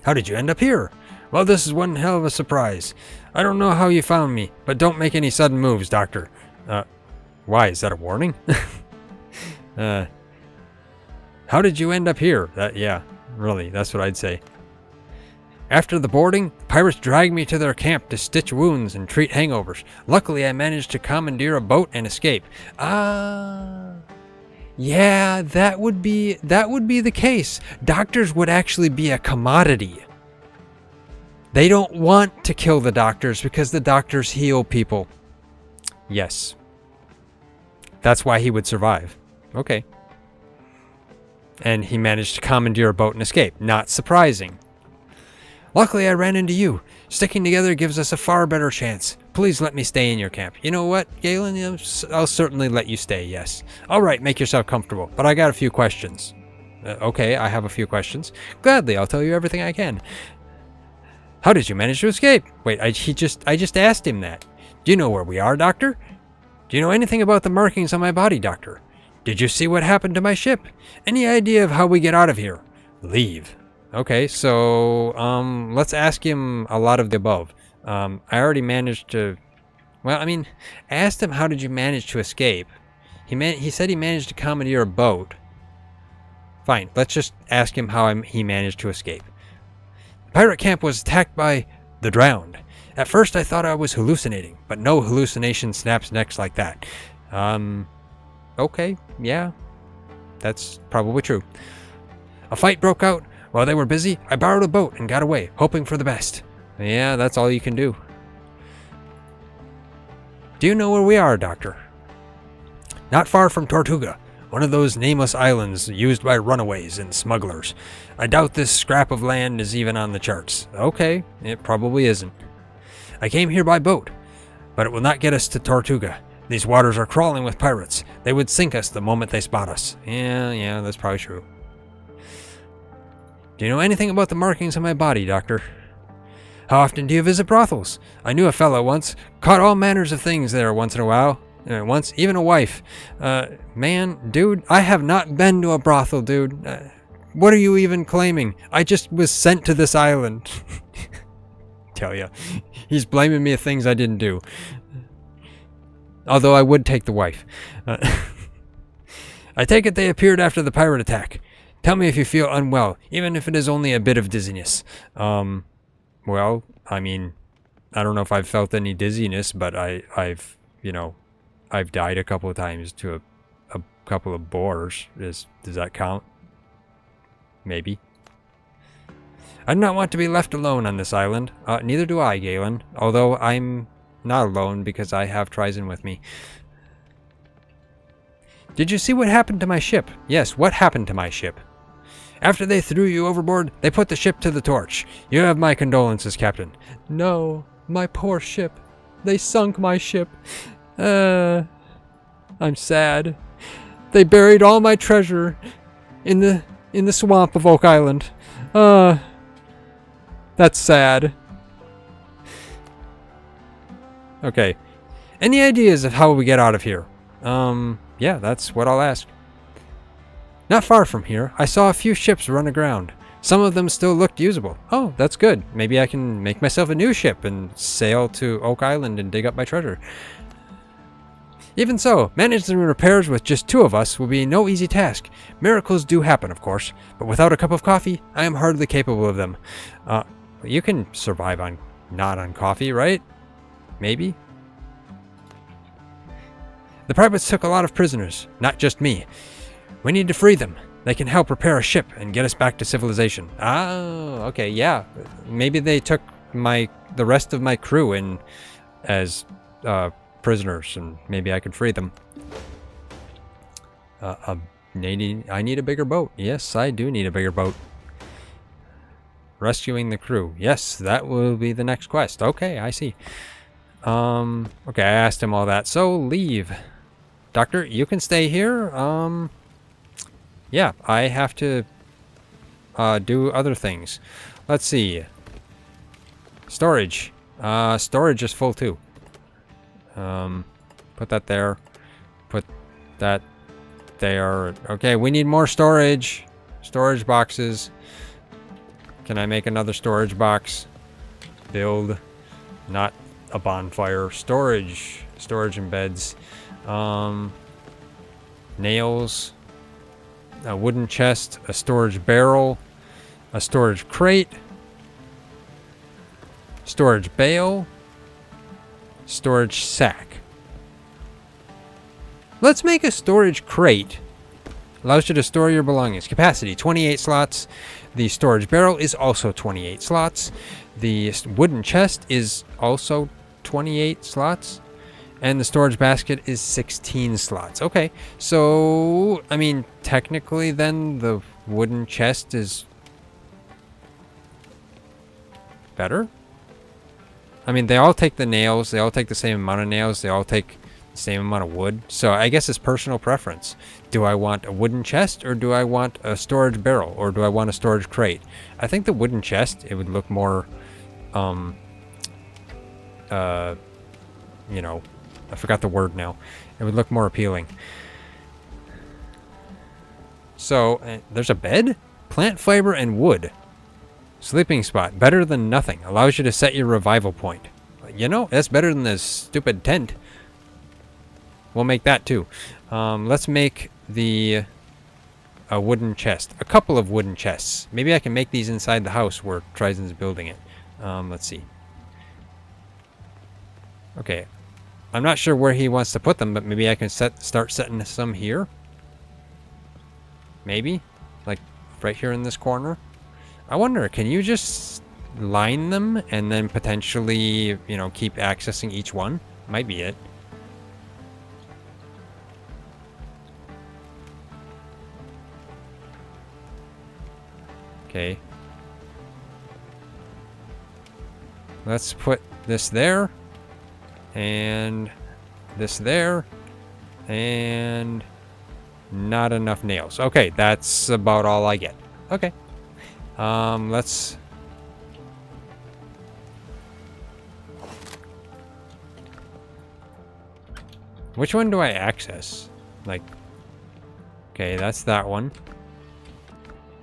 How did you end up here? Well, this is one hell of a surprise. I don't know how you found me, but don't make any sudden moves, Doctor. Why? Is that a warning? How did you end up here? Yeah, really, that's what I'd say. After the boarding, pirates dragged me to their camp to stitch wounds and treat hangovers. Luckily, I managed to commandeer a boat and escape. Yeah, that would be the case. Doctors would actually be a commodity. They don't want to kill the doctors because the doctors heal people. Yes. That's why he would survive. Okay. And he managed to commandeer a boat and escape. Not surprising. Luckily, I ran into you. Sticking together gives us a far better chance. Please let me stay in your camp. You know what, Galen? I'll certainly let you stay, yes. All right, make yourself comfortable. But I got a few questions. Okay, I have a few questions. Gladly, I'll tell you everything I can. How did you manage to escape? Wait, I just asked him that. Do you know where we are, Doctor? Do you know anything about the markings on my body, Doctor? Did you see what happened to my ship? Any idea of how we get out of here? Leave. Okay, so, let's ask him a lot of the above. I already managed to... Well, I mean, I asked him how did you manage to escape. He said he managed to commandeer a boat. Fine, let's just ask him how he managed to escape. The pirate camp was attacked by the drowned. At first I thought I was hallucinating, but no hallucination snaps necks like that. Okay, yeah, that's probably true. A fight broke out. While they were busy, I borrowed a boat and got away, hoping for the best. Yeah, that's all you can do. Do you know where we are, Doctor? Not far from Tortuga, one of those nameless islands used by runaways and smugglers. I doubt this scrap of land is even on the charts. Okay, it probably isn't. I came here by boat, but it will not get us to Tortuga. These waters are crawling with pirates. They would sink us the moment they spot us. Yeah, that's probably true. Do you know anything about the markings on my body, Doctor? How often do you visit brothels? I knew a fellow once. Caught all manners of things there once in a while. Once, even a wife. Man, dude, I have not been to a brothel, dude. What are you even claiming? I just was sent to this island. Tell ya. He's blaming me of things I didn't do. Although I would take the wife. I take it they appeared after the pirate attack. Tell me if you feel unwell, even if it is only a bit of dizziness. Well, I mean, I don't know if I've felt any dizziness, but I've died a couple of times to a couple of boars. Does that count? Maybe. I do not want to be left alone on this island. Neither do I, Galen. Although I'm not alone because I have TriZon with me. Did you see what happened to my ship? Yes, what happened to my ship? After they threw you overboard, they put the ship to the torch. You have my condolences, Captain. No, my poor ship. They sunk my ship. I'm sad. They buried all my treasure in the swamp of Oak Island. That's sad. Okay. Any ideas of how we get out of here? Yeah, that's what I'll ask. Not far from here, I saw a few ships run aground. Some of them still looked usable. Oh, that's good. Maybe I can make myself a new ship and sail to Oak Island and dig up my treasure. Even so, managing the repairs with just 2 of us will be no easy task. Miracles do happen, of course, but without a cup of coffee, I am hardly capable of them. You can survive not on coffee, right? Maybe? The pirates took a lot of prisoners, not just me. We need to free them. They can help repair a ship and get us back to civilization. Oh, okay, yeah. Maybe they took the rest of my crew in as prisoners, and maybe I could free them. I need a bigger boat. Yes, I do need a bigger boat. Rescuing the crew. Yes, that will be the next quest. Okay, I see. Okay, I asked him all that. So, leave. Doctor, you can stay here. Yeah, I have to do other things. Let's see. Storage. Storage is full too. Put that there. Put that there. Okay, we need more storage. Storage boxes. Can I make another storage box? Build. Not a bonfire. Storage. Storage and beds. Nails. A wooden chest. A storage barrel. A storage crate. Storage bale. Storage sack. Let's make a storage crate. Allows you to store your belongings. Capacity 28 slots. The storage barrel is also 28 slots. The wooden chest is also 28 slots. And the storage basket is 16 slots. Okay, so, I mean, technically then the wooden chest is better? I mean, they all take the nails. They all take the same amount of nails. They all take the same amount of wood. So I guess it's personal preference. Do I want a wooden chest, or do I want a storage barrel, or do I want a storage crate? I think the wooden chest, it would look more, you know, I forgot the word now. It would look more appealing. So, there's a bed? Plant fiber and wood. Sleeping spot. Better than nothing. Allows you to set your revival point. You know, that's better than this stupid tent. We'll make that too. Let's make a wooden chest. A couple of wooden chests. Maybe I can make these inside the house where TriZon's building it. Let's see. Okay. I'm not sure where he wants to put them, but maybe I can start setting some here. Maybe? Like, right here in this corner? I wonder, can you just line them and then potentially, you know, keep accessing each one? Might be it. Okay. Let's put this there. And this there. And not enough nails. Okay, that's about all I get. Okay. Let's... Which one do I access? Like... Okay, that's that one.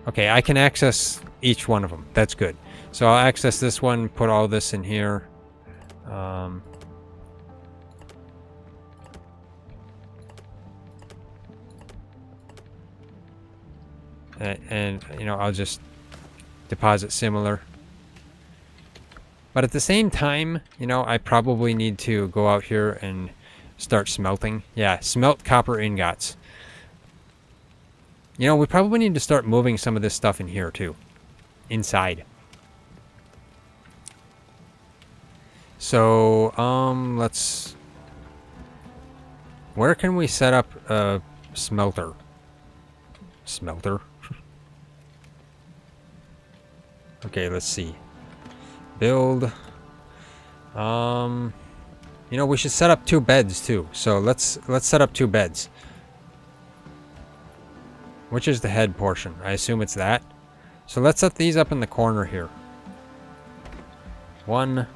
Okay, I can access each one of them. That's good. So I'll access this one, put all this in here. And, you know, I'll just deposit similar. But at the same time, you know, I probably need to go out here and start smelting. Yeah, smelt copper ingots. You know, we probably need to start moving some of this stuff in here, too. Inside. So, let's... Where can we set up a smelter? Smelter? Okay, let's see. Build. You know, we should set up 2 beds, too. So, let's set up 2 beds. Which is the head portion? I assume it's that. So let's set these up in the corner here. 1.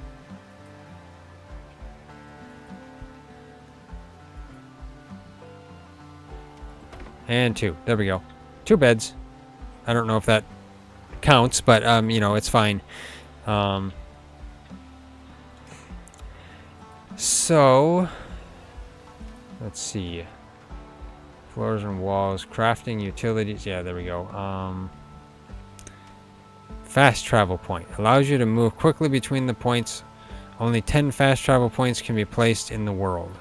And 2. There we go. 2 beds. I don't know if that counts, but you know, it's fine. So let's see. Floors and walls, crafting, utilities. Yeah, there we go. Fast travel point. Allows you to move quickly between the points. Only 10 fast travel points can be placed in the world.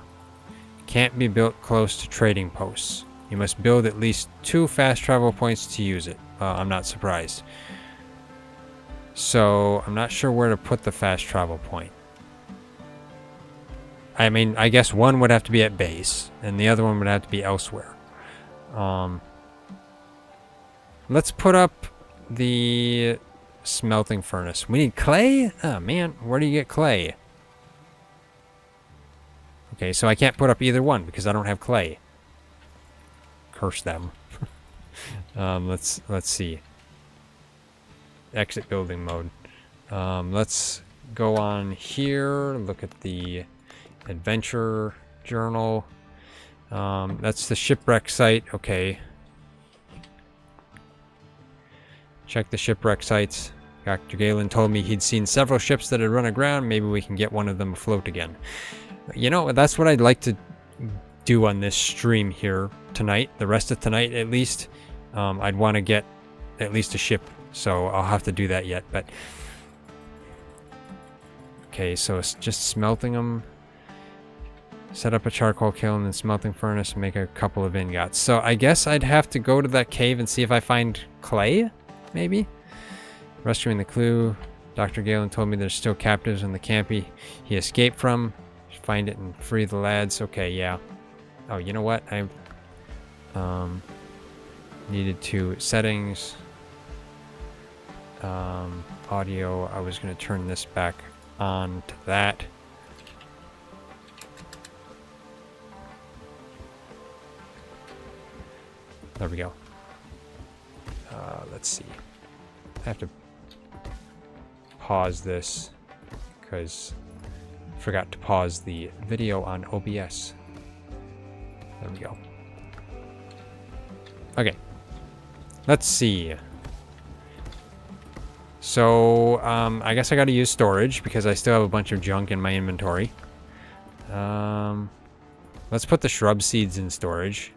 Can't be built close to trading posts. You must build at least 2 fast travel points to use it. I'm not surprised. So, I'm not sure where to put the fast travel point. I mean, I guess one would have to be at base, and the other one would have to be elsewhere. Let's put up the smelting furnace. We need clay? Oh, man. Where do you get clay? Okay, so I can't put up either one because I don't have clay. Curse them. Let's see. Exit building mode. Let's go on here. Look at the adventure journal. That's the shipwreck site. Okay. Check the shipwreck sites. Dr. Galen told me he'd seen several ships that had run aground. Maybe we can get one of them afloat again. You know, that's what I'd like to do on this stream here tonight. The rest of tonight, at least. I'd want to get at least a ship. So I'll have to do that yet. But okay, so it's just smelting them. Set up a charcoal kiln and smelting furnace and make a couple of ingots. So I guess I'd have to go to that cave and see if I find clay, maybe? Rescuing the clue. Dr. Galen told me there's still captives in the camp he escaped from. Find it and free the lads. Okay, yeah. Oh, you know what? I needed to settings. Audio. I was going to turn this back on to that. There we go. Let's see. I have to pause this because I forgot to pause the video on OBS. There we go. Okay. Let's see. So, I guess I gotta use storage because I still have a bunch of junk in my inventory. Let's put the shrub seeds in storage.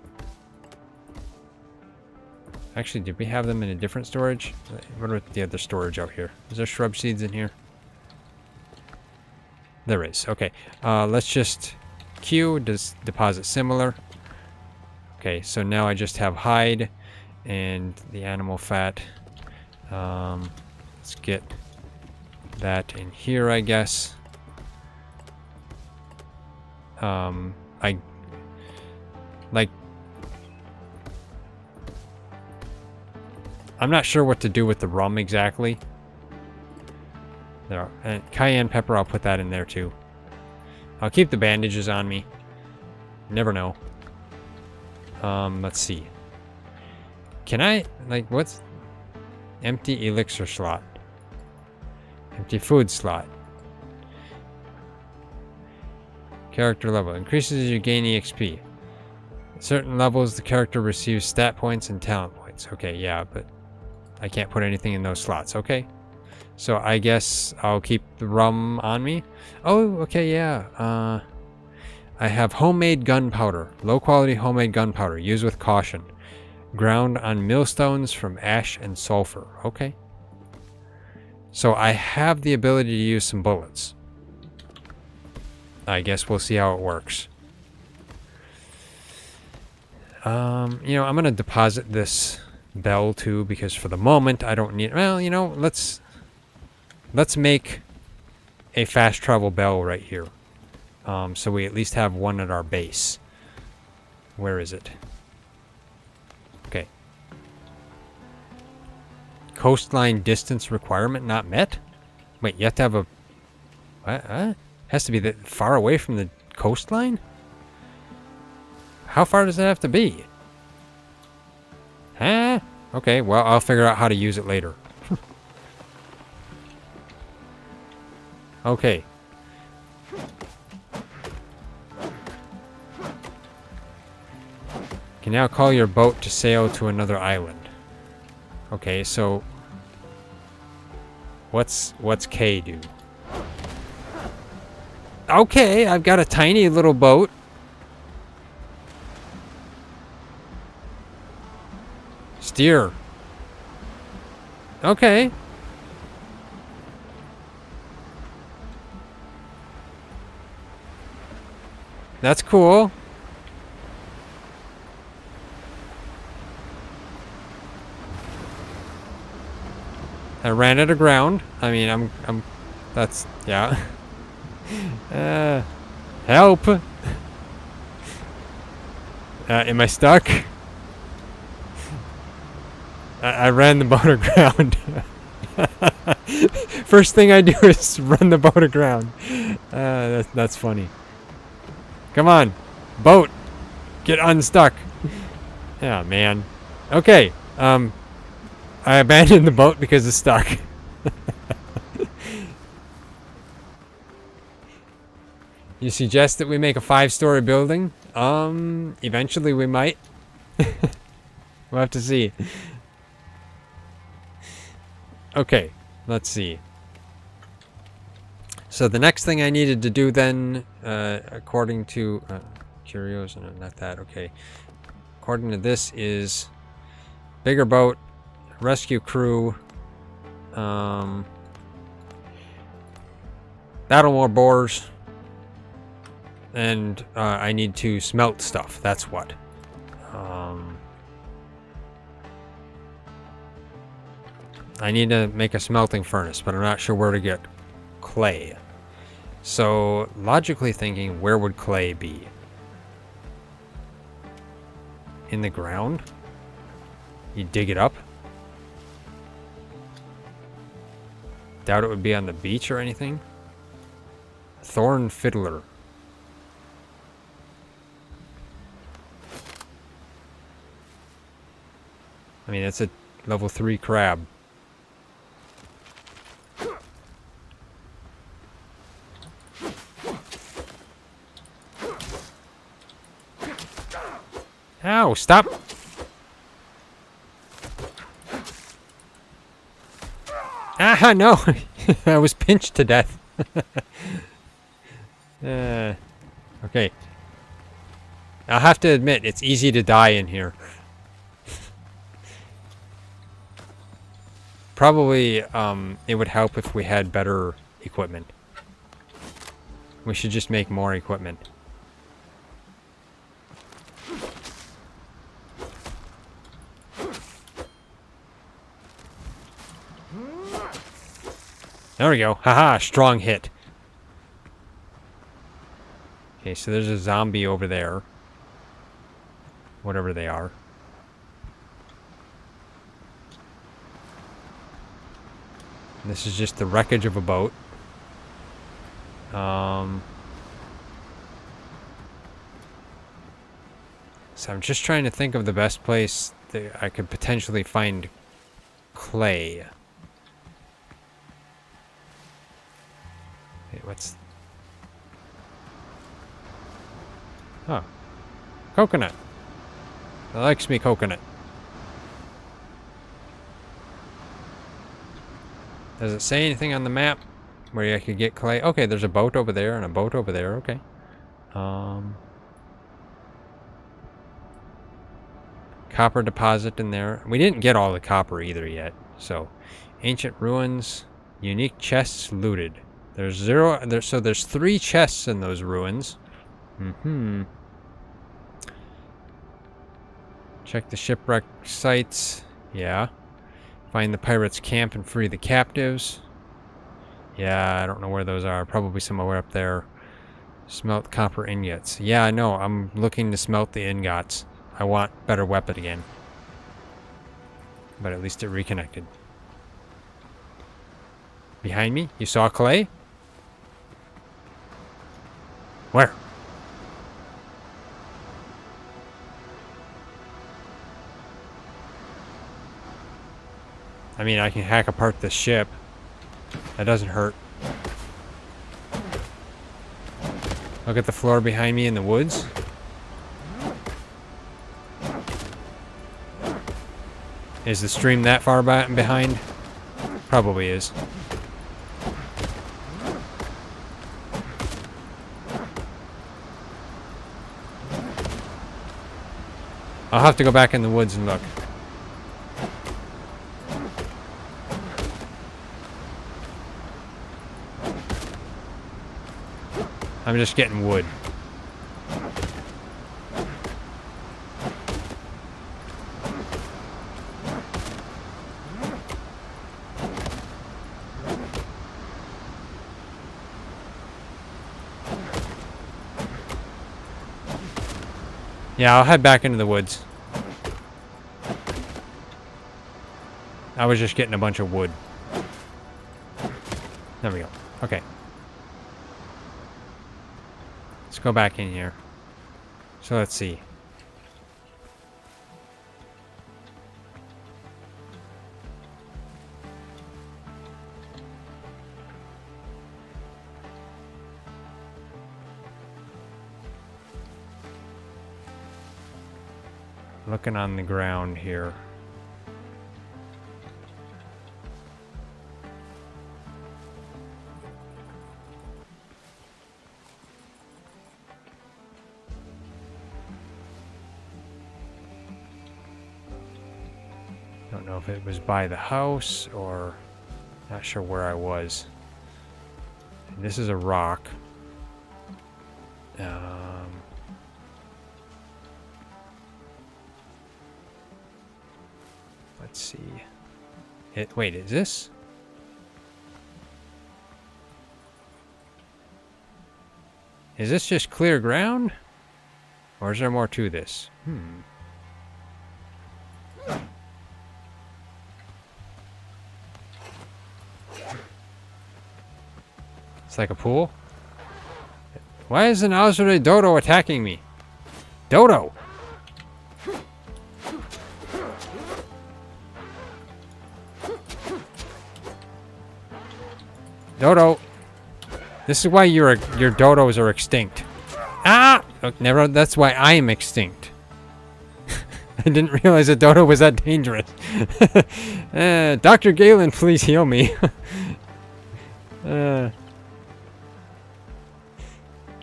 Actually, did we have them in a different storage? What about the other storage out here? Is there shrub seeds in here? There is. Okay. Let's just queue. Does deposit similar. Okay, so now I just have hide and the animal fat. Let's get that in here, I guess. I'm not sure what to do with the rum exactly. There, and cayenne pepper, I'll put that in there too. I'll keep the bandages on me. Never know. Let's see. Can I, like, what's... Empty elixir slot. Empty food slot. Character level. Increases as you gain EXP. At certain levels, the character receives stat points and talent points. Okay, yeah, but I can't put anything in those slots. Okay. So I guess I'll keep the rum on me. Oh, okay, yeah. I have homemade gunpowder. Low quality homemade gunpowder. Used with caution. Ground on millstones from ash and sulfur. Okay. So I have the ability to use some bullets. I guess we'll see how it works. You know, I'm going to deposit this bell too, because for the moment I don't need... Well, you know, let's make a fast travel bell right here. So we at least have one at our base. Where is it? Okay. Coastline distance requirement not met? Wait, you have to have a... What? Has to be that far away from the coastline? How far does it have to be? Huh? Okay, well, I'll figure out how to use it later. Okay. You can now call your boat to sail to another island. Okay, so... What's K do? Okay, I've got a tiny little boat. Steer. Okay. That's cool. I ran it aground. I mean, that's, yeah. Help. Am I stuck? I ran the boat aground. First thing I do is run the boat aground. That's funny. Come on, boat, get unstuck. Yeah, man. Okay. I abandoned the boat because it's stuck. You suggest that we make a 5-story building? Eventually we might. We'll have to see. Okay, let's see. So the next thing I needed to do then, according to... Curios, no, not that, okay. According to this is... Bigger boat, rescue crew, battle more boars, and I need to smelt stuff, that's what. I need to make a smelting furnace, but I'm not sure where to get clay. So, logically thinking, where would clay be? In the ground? You dig it up? Doubt it would be on the beach or anything. Thorn Fiddler. I mean, it's a level 3 crab. Ow, stop! Ah, no! I was pinched to death. Okay. I'll have to admit, it's easy to die in here. Probably, it would help if we had better equipment. We should just make more equipment. There we go. Haha, strong hit. Okay, so there's a zombie over there. Whatever they are. This is just the wreckage of a boat. So I'm just trying to think of the best place that I could potentially find clay. Wait, what's... Huh. Coconut. It likes me coconut. Does it say anything on the map where I could get clay? Okay, there's a boat over there and a boat over there. Okay. Copper deposit in there. We didn't get all the copper either yet. So, ancient ruins, unique chests looted. There's so there's 3 chests in those ruins. Check the shipwreck sites. Yeah. Find the pirates' camp and free the captives. Yeah, I don't know where those are. Probably somewhere up there. Smelt copper ingots. Yeah, I know. I'm looking to smelt the ingots. I want better weapon again. But at least it reconnected. Behind me? You saw clay? Where? I mean, I can hack apart the ship. That doesn't hurt. Look at the floor behind me in the woods. Is the stream that far behind? Probably is. I'll have to go back in the woods and look. I'm just getting wood. Yeah, I'll head back into the woods. I was just getting a bunch of wood. There we go. Okay. Let's go back in here. So let's see. Looking on the ground here. Don't know if it was by the house or not sure where I was. This is a rock. Let's see. Wait, is this? Is this just clear ground? Or is there more to this? It's like a pool? Why is an Azure Dodo attacking me? Dodo! Dodo! This is why your dodos are extinct. Ah! Oh, never. That's why I am extinct. I didn't realize a dodo was that dangerous. Dr. Galen, please heal me.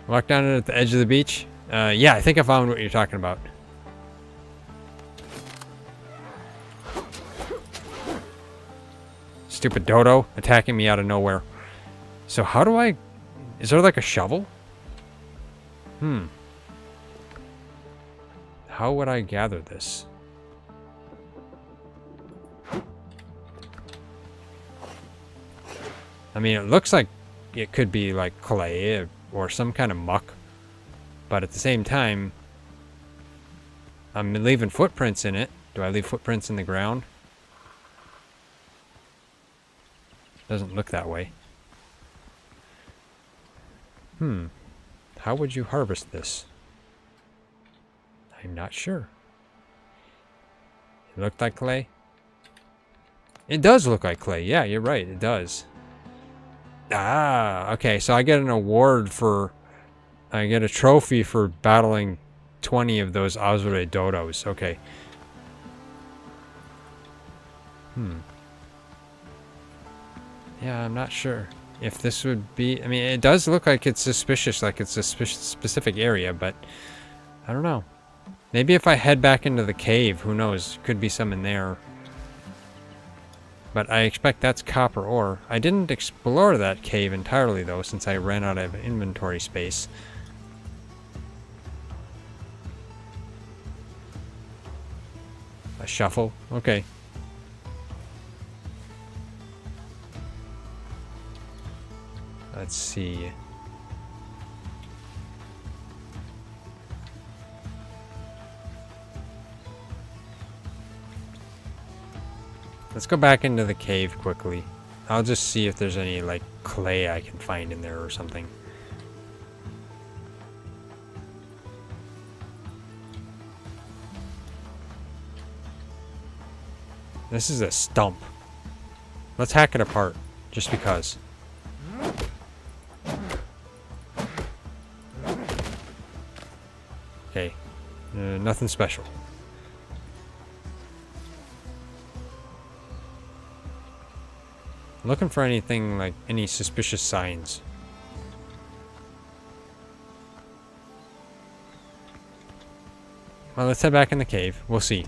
Walk down at the edge of the beach. Yeah, I think I found what you're talking about. Stupid dodo attacking me out of nowhere. So how do I... Is there like a shovel? How would I gather this? I mean, it looks like it could be like clay or some kind of muck. But at the same time, I'm leaving footprints in it. Do I leave footprints in the ground? Doesn't look that way. How would you harvest this? I'm not sure. It looked like clay? It does look like clay. Yeah, you're right. It does. Ah, okay. So I get an award for... I get a trophy for battling 20 of those Azure dodos. Okay. Yeah, I'm not sure if this would be... I mean, it does look like it's suspicious, like it's a specific area, but I don't know. Maybe if I head back into the cave, who knows? Could be some in there. But I expect that's copper ore. I didn't explore that cave entirely, though, since I ran out of inventory space. A shuffle? Okay. Let's see. Let's go back into the cave quickly. I'll just see if there's any, like, clay I can find in there or something. This is a stump. Let's hack it apart, just because. Okay. Nothing special. Looking for anything, like, any suspicious signs. Well, let's head back in the cave. We'll see.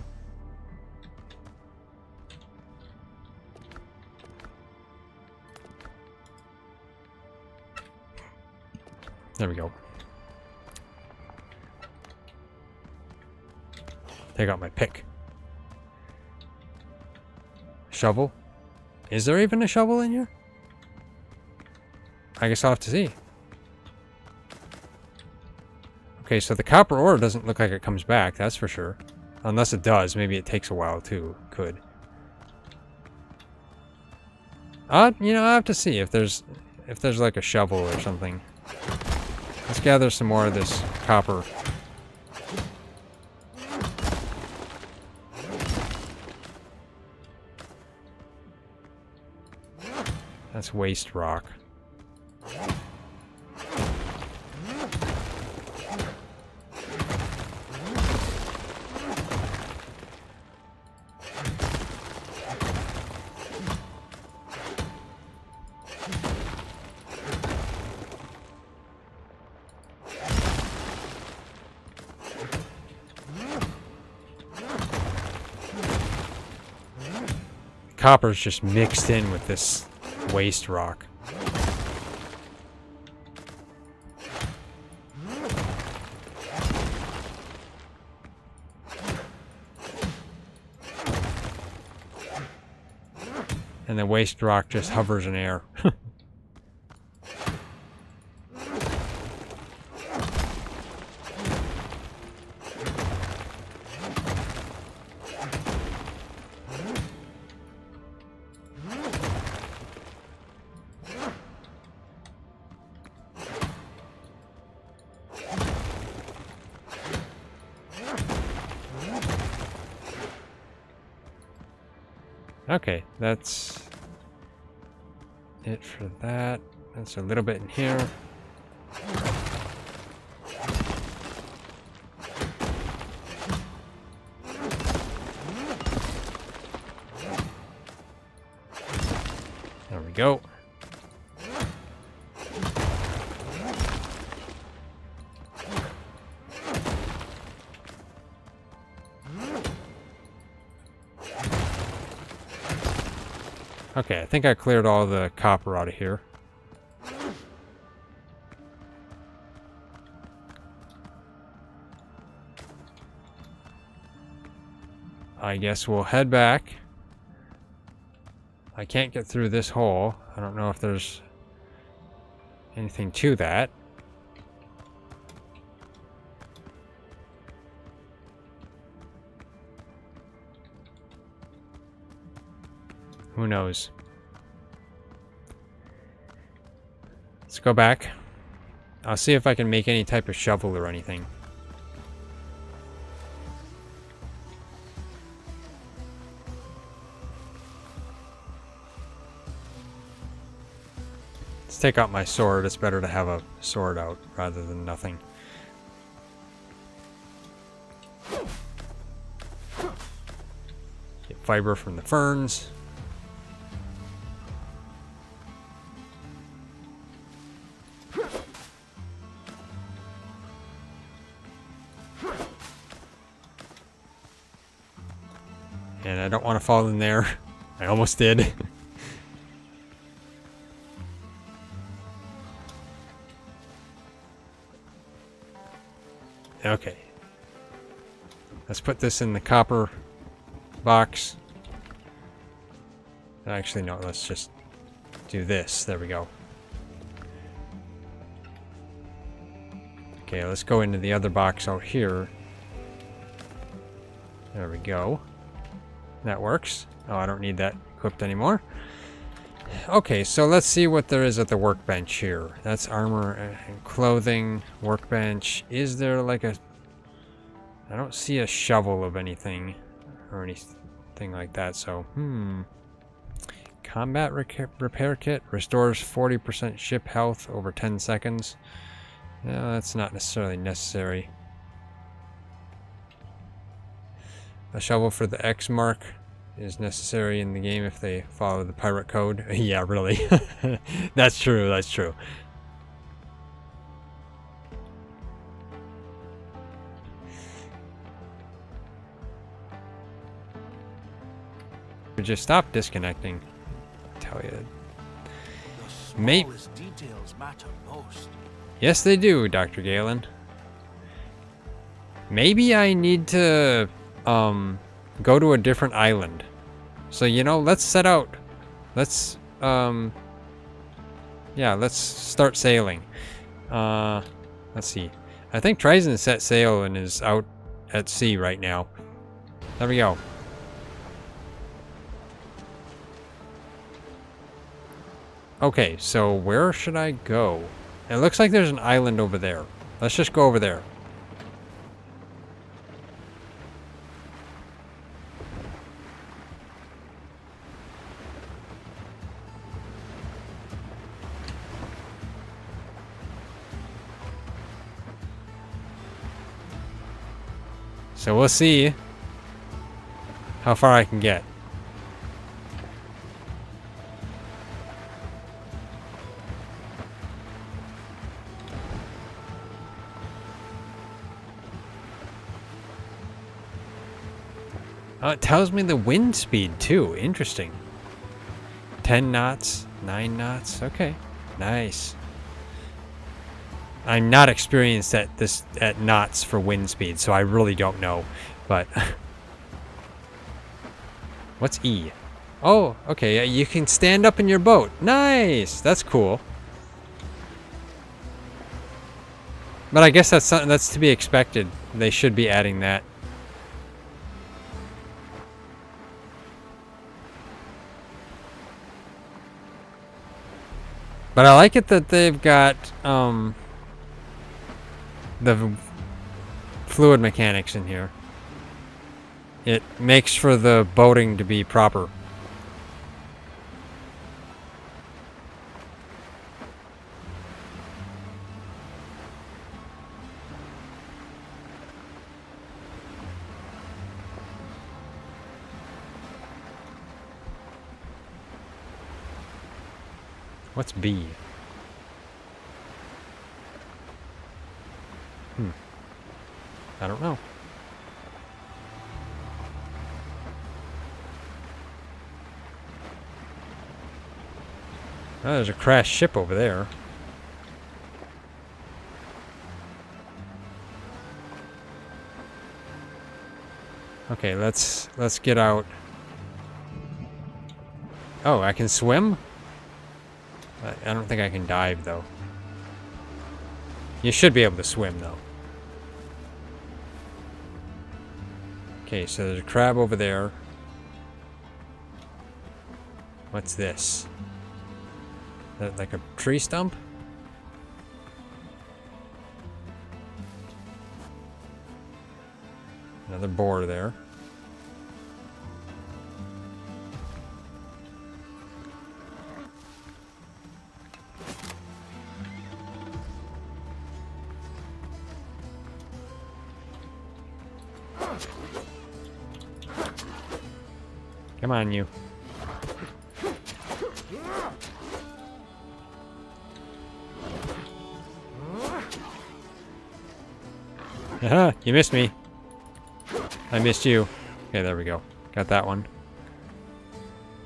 There we go. Take out my pick. Shovel? Is there even a shovel in here? I guess I'll have to see. Okay, so the copper ore doesn't look like it comes back, that's for sure. Unless it does, maybe it takes a while too. Could. You know, I have to see if there's like a shovel or something. Let's gather some more of this copper. That's waste rock. Copper's just mixed in with this waste rock. And the waste rock just hovers in air. Okay, that's it for that. That's a little bit in here. There we go. Okay, I think I cleared all the copper out of here. I guess we'll head back. I can't get through this hole. I don't know if there's anything to that. Who knows? Let's go back. I'll see if I can make any type of shovel or anything. Let's take out my sword. It's better to have a sword out rather than nothing. Get fiber from the ferns. And I don't want to fall in there. I almost did. Okay. Let's put this in the copper box. Actually, no, let's just do this. There we go. Okay, let's go into the other box out here. There we go. That works. Oh, I don't need that equipped anymore. Okay, so let's see what there is at the workbench here. That's armor and clothing, workbench. Is there like a... I don't see a shovel of anything or anything like that, so... Combat repair kit. Restores 40% ship health over 10 seconds. No, that's not necessarily necessary. A shovel for the X mark is necessary in the game if they follow the pirate code. Yeah, really. That's true, that's true. Just stop disconnecting. I tell you. The smallest details matter most. Yes, they do, Dr. Galen. Maybe I need to go to a different island. So, you know, let's set out. Let's yeah, let's start sailing. Let's see. I think TriZon set sail and is out at sea right now. There we go. Okay, so where should I go? It looks like there's an island over there. Let's just go over there. So we'll see how far I can get. Oh, it tells me the wind speed too. Interesting. 10 knots, 9 knots. Okay, nice. I'm not experienced at knots for wind speed, so I really don't know. But what's E? Oh, okay. You can stand up in your boat. Nice. That's cool. But I guess that's something that's to be expected. They should be adding that. But I like it that they've got the fluid mechanics in here. It makes for the boating to be proper. What's B? I don't know. Oh, there's a crashed ship over there. Okay, let's get out. Oh, I can swim? I don't think I can dive though. You should be able to swim though. Okay, so there's a crab over there. What's this? That like a tree stump? Another boar there. Come on, you. Haha, you missed me. I missed you. Okay, there we go. Got that one.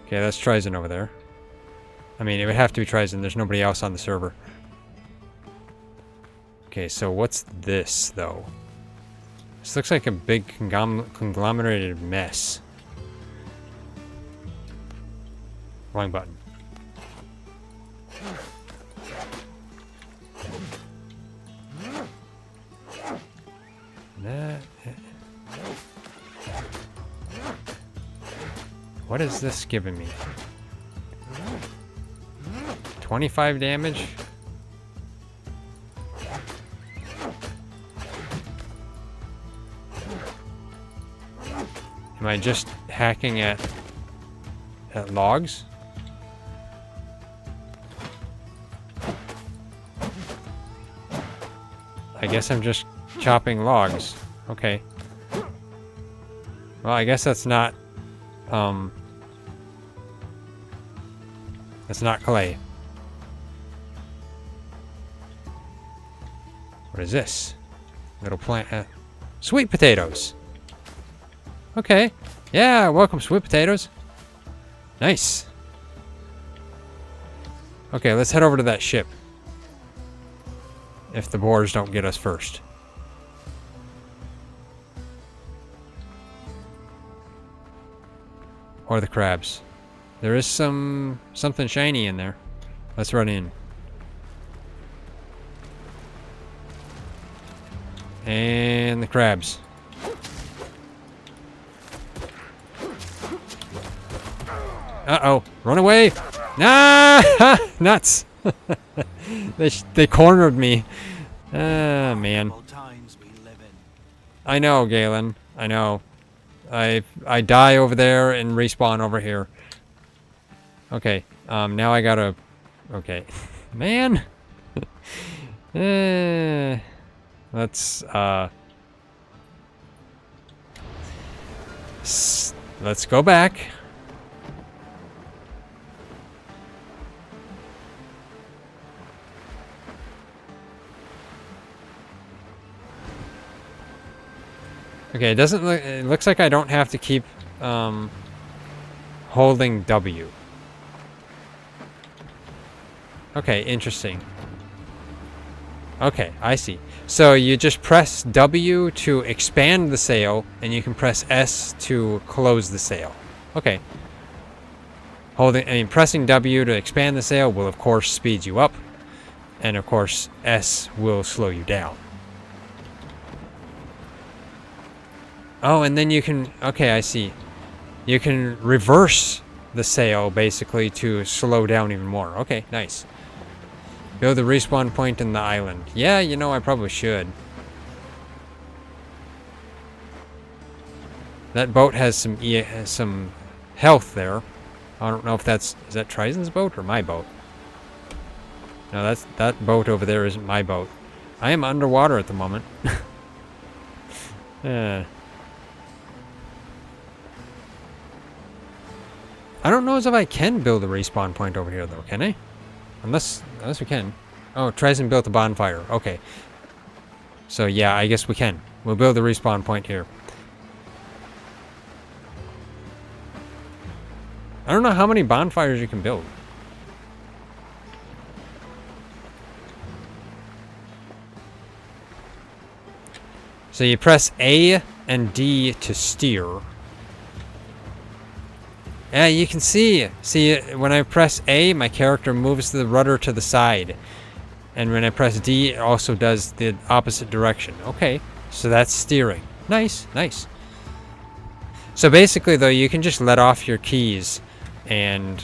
Okay, that's TriZon over there. I mean, it would have to be TriZon. There's nobody else on the server. Okay, so what's this, though? This looks like a big conglomerated mess. Wrong button. What is this giving me? 25 damage? Am I just hacking at logs? I guess I'm just chopping logs. Okay. Well, I guess that's not clay. What is this? Little plant. Sweet potatoes. Okay. Yeah, welcome, sweet potatoes. Nice. Okay, let's head over to that ship. If the boars don't get us first. Or the crabs. There is something shiny in there. Let's run in. And the crabs. Uh-oh. Run away! Nah! Nuts! They cornered me. Ah, man. I know, Galen. I know. I die over there and respawn over here. Okay. Now I gotta... Okay. Man! Let's go back. Okay, it doesn't look... It looks like I don't have to keep holding W. Okay, interesting. Okay, I see. So you just press W to expand the sail, and you can press S to close the sail. Okay. Pressing W to expand the sail will, of course, speed you up, and of course, S will slow you down. Oh, and then you can... Okay, I see. You can reverse the sail, basically, to slow down even more. Okay, nice. Build the respawn point in the island. Yeah, you know, I probably should. That boat has some health there. I don't know if that's... Is that TriZon's boat or my boat? No, that boat over there isn't my boat. I am underwater at the moment. I don't know as if I can build a respawn point over here, though, can I? Unless we can. Oh, TriZon built a bonfire. Okay. So, yeah, I guess we can. We'll build a respawn point here. I don't know how many bonfires you can build. So you press A and D to steer. Yeah, you can see. See, when I press A, my character moves the rudder to the side. And when I press D, it also does the opposite direction. Okay, so that's steering. Nice, nice. So basically, though, you can just let off your keys and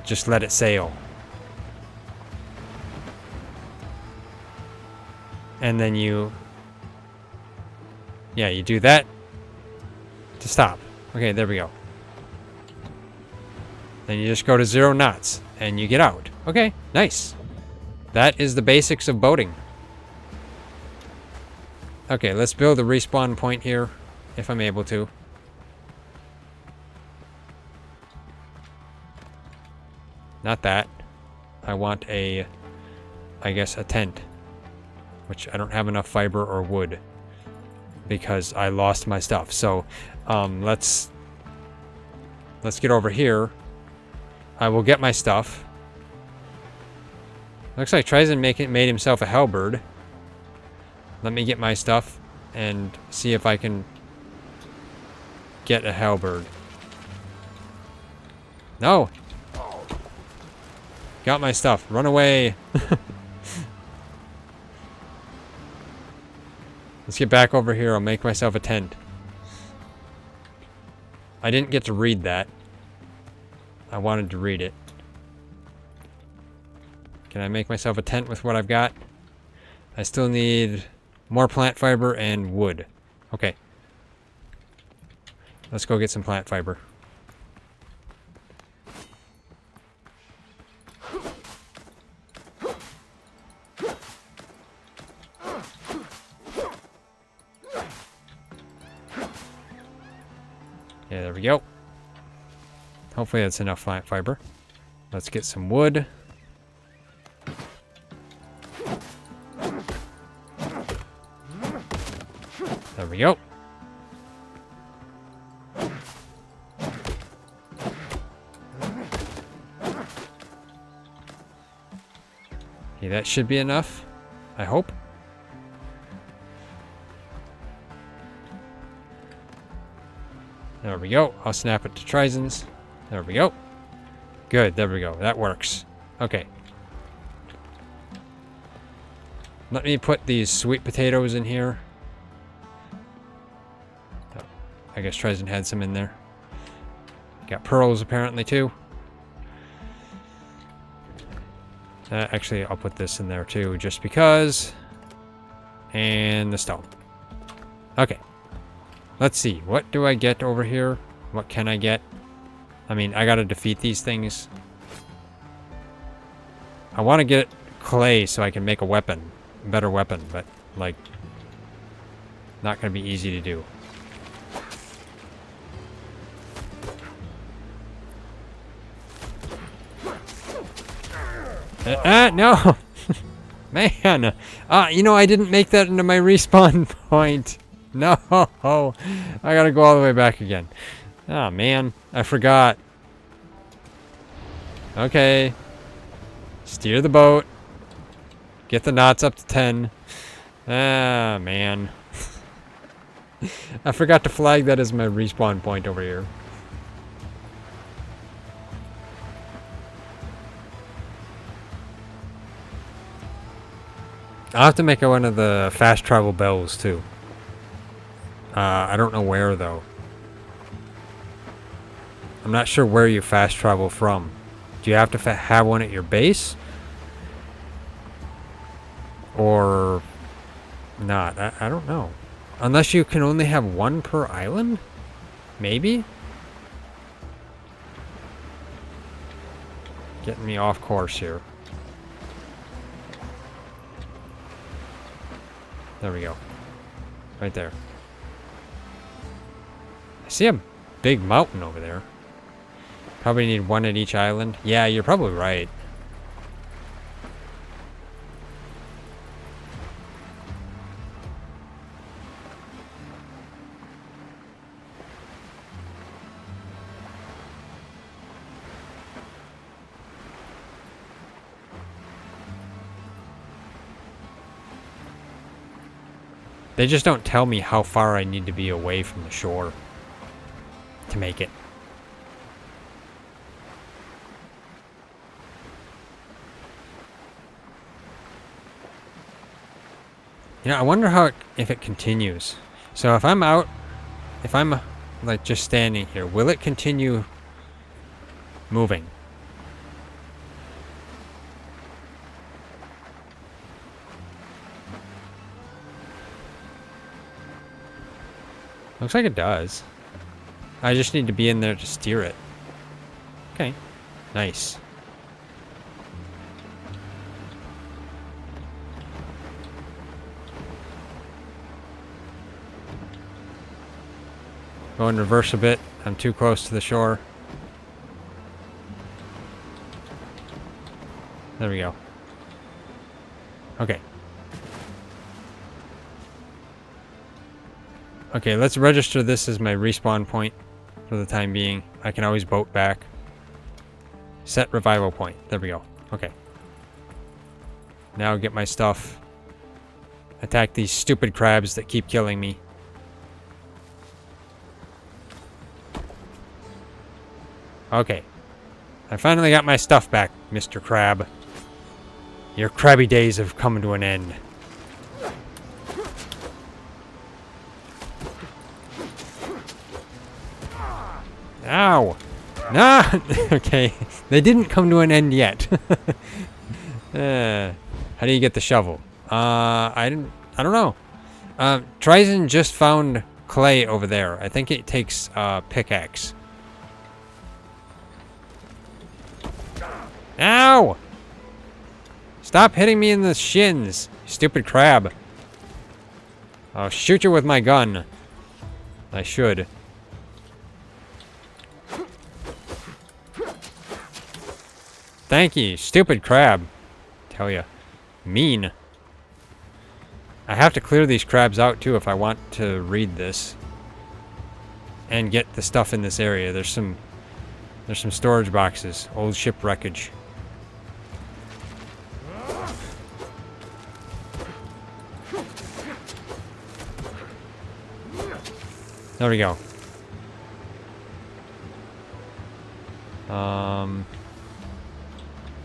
just let it sail. And then you... Yeah, you do that. to stop. Okay, there we go. Then you just go to 0 knots and you get out. Okay, nice. That is the basics of boating. Okay, let's build a respawn point here, if I'm able to. Not that. I want a, I guess, a tent. Which I don't have enough fiber or wood. Because I lost my stuff. So, let's get over here. I will get my stuff. Looks like TriZon made himself a halberd. Let me get my stuff and see if I can get a halberd. No! Got my stuff. Run away! Let's get back over here. I'll make myself a tent. I didn't get to read that. I wanted to read it. Can I make myself a tent with what I've got? I still need more plant fiber and wood. Okay. Let's go get some plant fiber. Yeah, there we go. Hopefully that's enough plant fiber. Let's get some wood. There we go. Okay, that should be enough. I hope. There we go. I'll snap it to TriZon's. There we go. Good, there we go. That works. Okay. Let me put these sweet potatoes in here. Oh, I guess TriZon had some in there. Got pearls apparently too. Actually, I'll put this in there too, just because. And the stone. Okay. Let's see. What do I get over here? What can I get? I mean, I gotta defeat these things. I want to get clay so I can make a weapon. A better weapon, but, like, not gonna be easy to do. No! Man! You know, I didn't make that into my respawn point. No! I gotta go all the way back again. Oh, man. I forgot. Okay. Steer the boat. Get the knots up to 10. Ah, man. I forgot to flag that as my respawn point over here. I'll have to make one of the fast travel bells, too. I don't know where, though. I'm not sure where you fast travel from. Do you have to have one at your base? Or not? I don't know. Unless you can only have one per island? Maybe? Getting me off course here. There we go. Right there. I see a big mountain over there. Probably need one at each island. Yeah, you're probably right. They just don't tell me how far I need to be away from the shore to make it. You know, I wonder how if it continues. So if I'm out, if I'm like just standing here, will it continue moving? Looks like it does. I just need to be in there to steer it. Okay. Nice. Go in reverse a bit. I'm too close to the shore. There we go. Okay. Okay, let's register this as my respawn point for the time being. I can always boat back. Set revival point. There we go. Okay. Now get my stuff. Attack these stupid crabs that keep killing me. Okay. I finally got my stuff back, Mr. Crab. Your crabby days have come to an end. Ow! No! Okay. They didn't come to an end yet. How do you get the shovel? I don't know. TriZon just found clay over there. I think it takes pickaxe. Ow! Stop hitting me in the shins, stupid crab. I'll shoot you with my gun. I should. Thank you, stupid crab. Tell ya. Mean. I have to clear these crabs out too if I want to read this. And get the stuff in this area. There's some storage boxes. Old ship wreckage. There we go.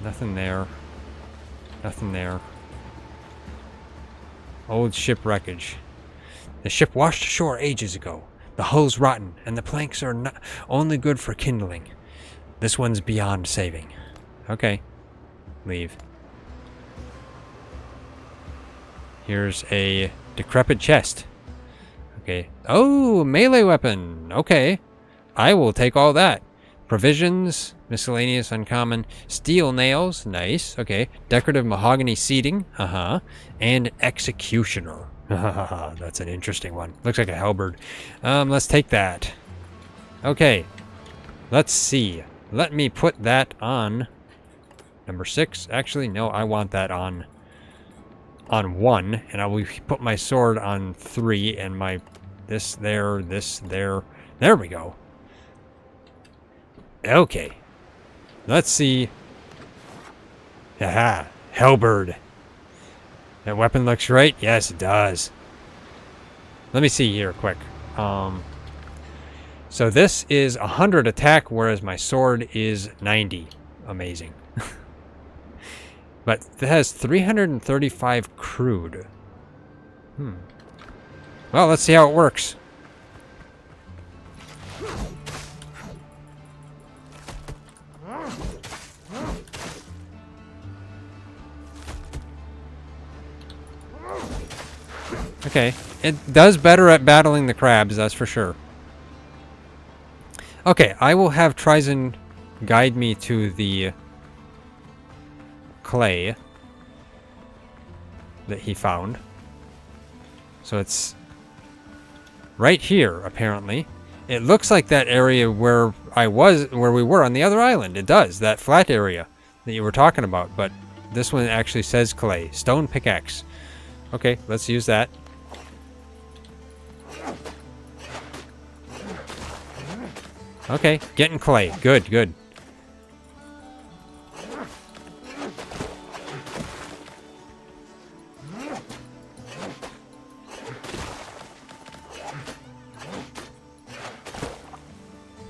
Nothing there. Nothing there. Old ship wreckage. The ship washed ashore ages ago. The hull's rotten, and the planks are not only good for kindling. This one's beyond saving. Okay. Leave. Here's a decrepit chest. Okay. Oh, melee weapon. Okay. I will take all that. Provisions, miscellaneous, uncommon, steel nails, nice, okay, decorative mahogany seating, and executioner. That's an interesting one. Looks like a halberd. Let's take that. Okay, let's see. Let me put that on number 6. Actually, no, I want that on 1, and I will put my sword on 3, and my this there. There we go. Okay. Let's see. Haha. Halberd. That weapon looks right? Yes, it does. Let me see here quick. So this is 100 attack, whereas my sword is 90. Amazing. But it has 335 crude. Well, let's see how it works. Okay, it does better at battling the crabs, that's for sure. Okay, I will have TriZon guide me to the clay that he found. So it's right here, apparently. It looks like that area where we were on the other island. It does, that flat area that you were talking about, but this one actually says clay. Stone pickaxe. Okay, let's use that. Okay, getting clay. Good, good.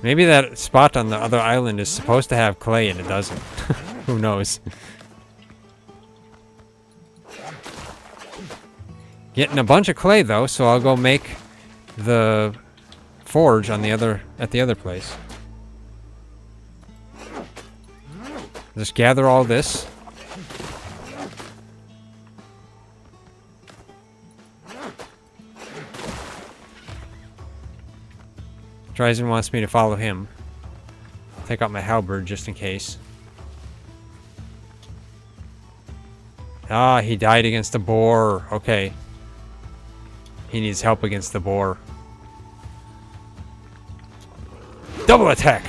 Maybe that spot on the other island is supposed to have clay and it doesn't. Who knows? Getting a bunch of clay though, so I'll go make the forge on at the other place. Just gather all this. TriZon wants me to follow him. Take out my halberd just in case. Ah, he died against the boar. Okay. He needs help against the boar. Double attack!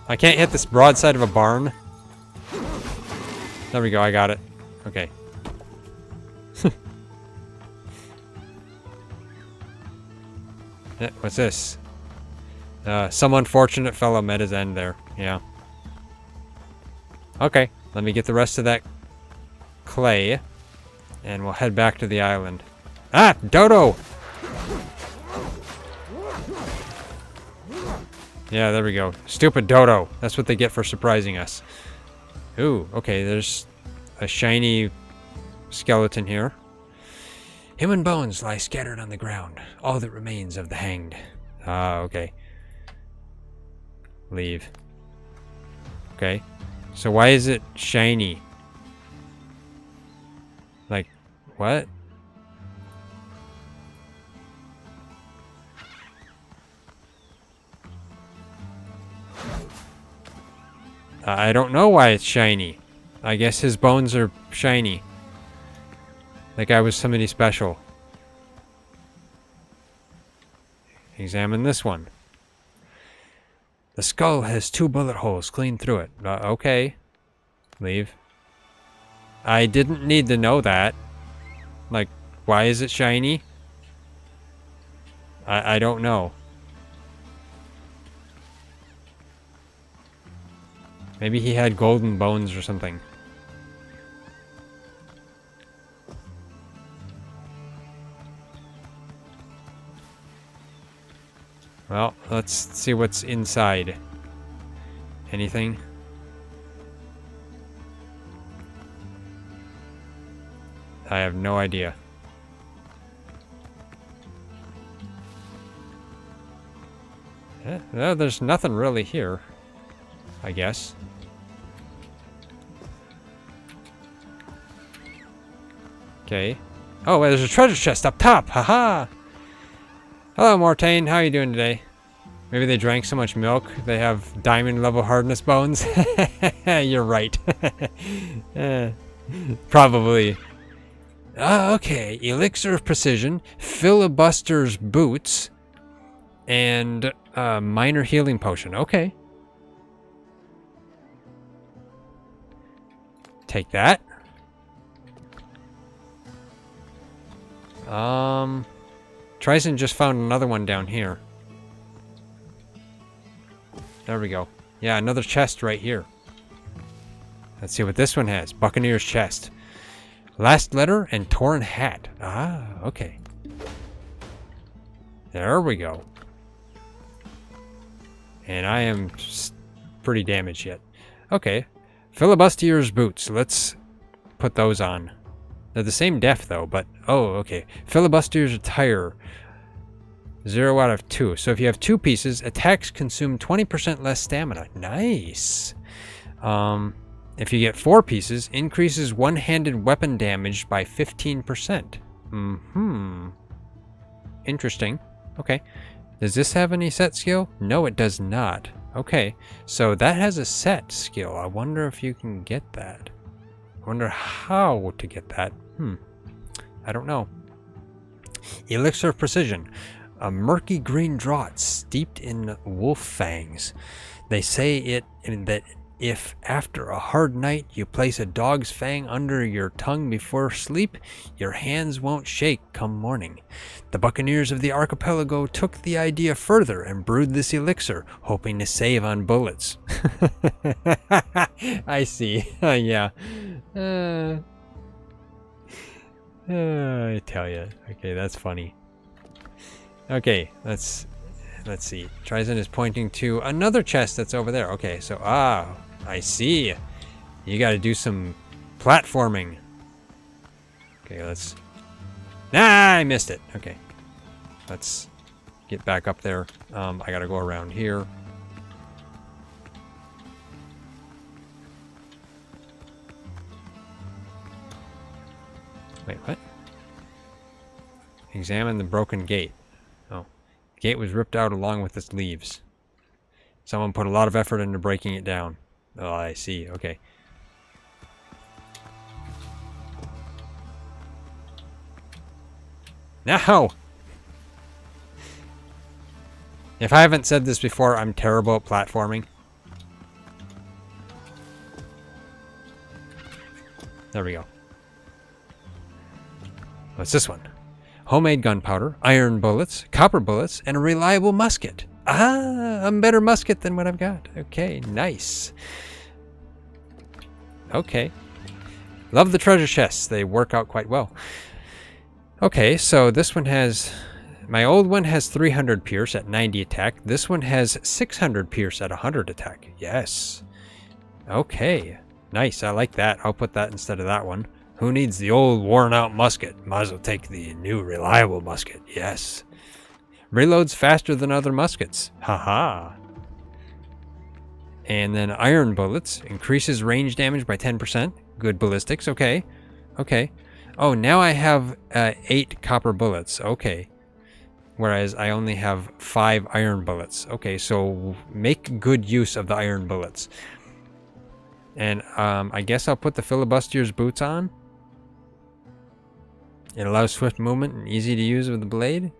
I can't hit this broadside of a barn. There we go, I got it. Okay. What's this? Some unfortunate fellow met his end there. Yeah. Okay, let me get the rest of that clay. And we'll head back to the island. Ah! Dodo! Yeah, there we go. Stupid Dodo. That's what they get for surprising us. Ooh, okay, there's a shiny skeleton here. Human bones lie scattered on the ground. All that remains of the hanged. Ah, okay. Leave. Okay. So why is it shiny? Like, what? I don't know why it's shiny. I guess his bones are shiny. Like I was somebody special. Examine this one. The skull has 2 bullet holes clean through it. Okay. Leave. I didn't need to know that. Like, why is it shiny? I don't know. Maybe he had golden bones or something. Well, let's see what's inside. Anything? I have no idea. No, there's nothing really here, I guess. Okay. Oh, there's a treasure chest up top. Haha. Hello, Mortain. How are you doing today? Maybe they drank so much milk they have diamond level hardness bones. You're right. Probably. Okay. Elixir of Precision, Filibuster's Boots, and Minor Healing Potion. Okay. Take that. TriZon just found another one down here. There we go. Yeah, another chest right here. Let's see what this one has. Buccaneer's chest. Last letter and torn hat. Ah, okay. There we go. And I am pretty damaged yet. Okay. Filibuster's boots. Let's put those on. They're the same def though, but oh, okay. Filibuster's attire. 0 out of 2. So if you have 2 pieces, attacks consume 20% less stamina. Nice. If you get 4 pieces, increases one-handed weapon damage by 15%. Interesting. Okay. Does this have any set skill? No, it does not. Okay. So that has a set skill. I wonder if you can get that. I wonder how to get that. I don't know. Elixir of Precision. A murky green draught steeped in wolf fangs. They say that if after a hard night you place a dog's fang under your tongue before sleep, your hands won't shake come morning. The buccaneers of the archipelago took the idea further and brewed this elixir, hoping to save on bullets. I see. Yeah. I tell you. Okay, that's funny. Okay, let's see. TriZon is pointing to another chest that's over there. Okay, so I see. You got to do some platforming. Okay, let's. I missed it. Okay, let's get back up there. I got to go around here. Wait, what? Examine the broken gate. Oh. The gate was ripped out along with its leaves. Someone put a lot of effort into breaking it down. Oh, I see. Okay. Now! If I haven't said this before, I'm terrible at platforming. There we go. What's this one? Homemade gunpowder, iron bullets, copper bullets, and a reliable musket. Ah, a better musket than what I've got. Okay, nice. Okay. Love the treasure chests. They work out quite well. Okay, so this one has... My old one has 300 pierce at 90 attack. This one has 600 pierce at 100 attack. Yes. Okay. Nice, I like that. I'll put that instead of that one. Who needs the old worn-out musket? Might as well take the new reliable musket. Yes. Reloads faster than other muskets. Haha. And then iron bullets. Increases range damage by 10%. Good ballistics. Okay. Okay. Oh, now I have 8 copper bullets. Okay. Whereas I only have 5 iron bullets. Okay, so make good use of the iron bullets. And I guess I'll put the filibuster's boots on. It allows swift movement and easy to use with the blade,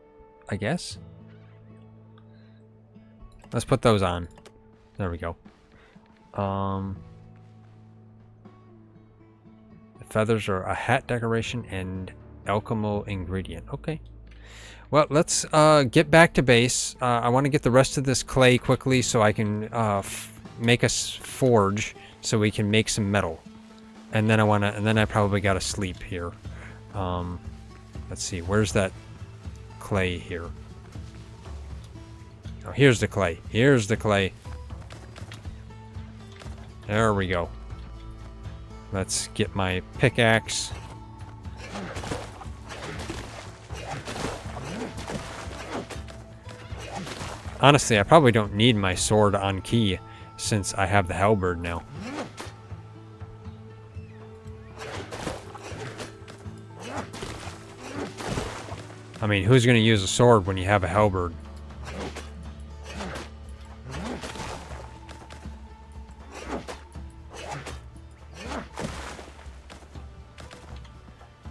I guess. Let's put those on. There we go. The feathers are a hat decoration and alchemical ingredient. Okay. Well, let's get back to base. I want to get the rest of this clay quickly so I can make a forge so we can make some metal. And then I probably gotta sleep here. Let's see, where's that clay here? Oh, here's the clay. Here's the clay. There we go. Let's get my pickaxe. Honestly, I probably don't need my sword on key since I have the halberd now. I mean, who's going to use a sword when you have a halberd?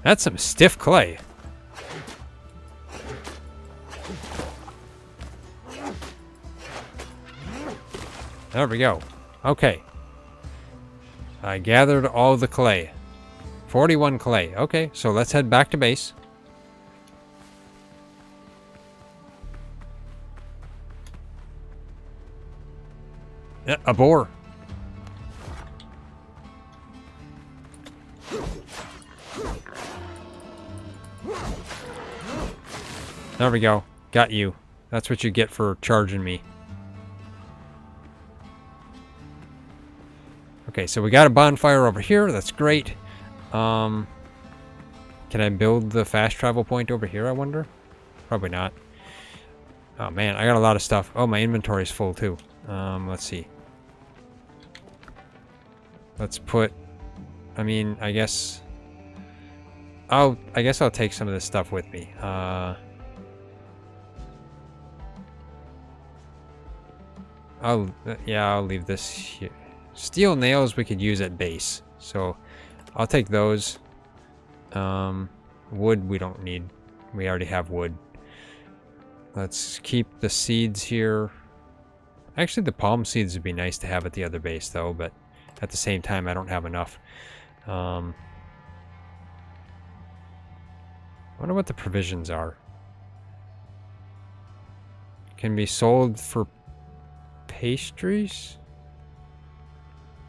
That's some stiff clay. There we go. Okay. I gathered all the clay. 41 clay. Okay, so let's head back to base. Yeah, a boar. There we go. Got you. That's what you get for charging me. Okay, so we got a bonfire over here. That's great. Can I build the fast travel point over here, I wonder? Probably not. Oh, man, I got a lot of stuff. Oh, my inventory's full, too. Let's see. Let's put... I mean, I guess I'll take some of this stuff with me. I'll leave this here. Steel nails we could use at base, so I'll take those. Wood we don't need. We already have wood. Let's keep the seeds here. Actually, the palm seeds would be nice to have at the other base, though, but at the same time, I don't have enough. I wonder what the provisions are. Can be sold for pastries?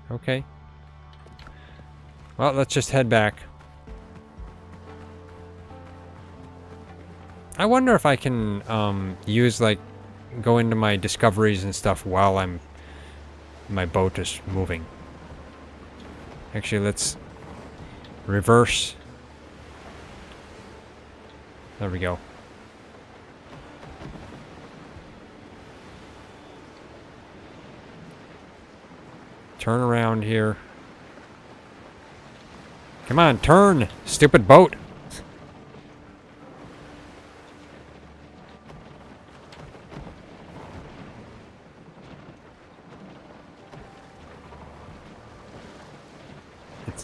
Okay. Well, let's just head back. I wonder if I can use, like, go into my discoveries and stuff while my boat is moving. Actually, let's reverse. There we go. Turn around here. Come on, turn, stupid boat.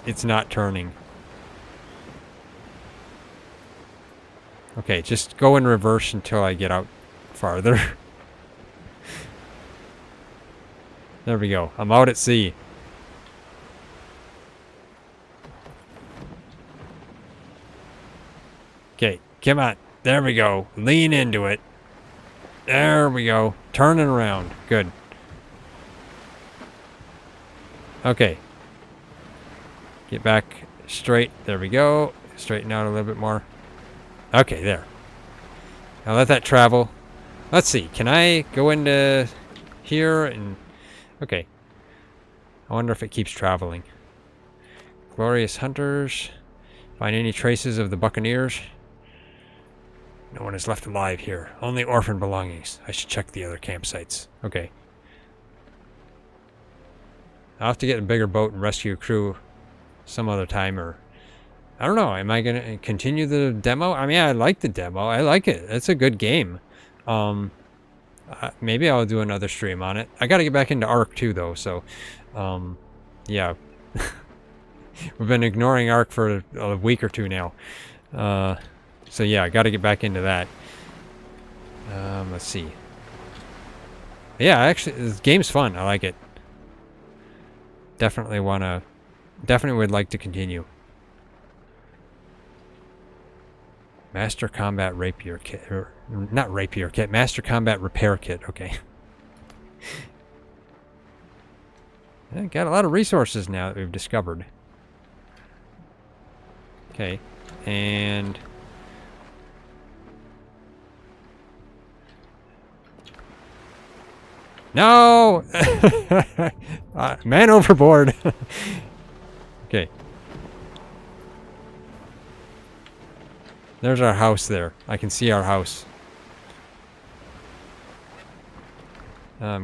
It's not turning. Okay, just go in reverse until I get out farther. There we go. I'm out at sea. Okay, come on. There we go. Lean into it. There we go. Turning around. Good. Okay. Get back straight. There we go. Straighten out a little bit more. Okay, there. Now let that travel. Let's see. Can I go into here and... Okay. I wonder if it keeps traveling. Glorious hunters. Find any traces of the buccaneers. No one is left alive here. Only orphan belongings. I should check the other campsites. Okay. I'll have to get a bigger boat and rescue a crew some other time, or... I don't know. Am I going to continue the demo? I mean, I like the demo. I like it. It's a good game. Maybe I'll do another stream on it. I got to get back into Ark too, though. So, yeah. We've been ignoring Ark for a week or two now. So yeah, I got to get back into that. Let's see. Yeah, actually, this game's fun. I like it. Definitely would like to continue. Master Combat Rapier Kit. Or, not Rapier Kit. Master Combat Repair Kit. Okay. Got a lot of resources now that we've discovered. Okay. And... No! Man overboard. Okay. There's our house there. I can see our house.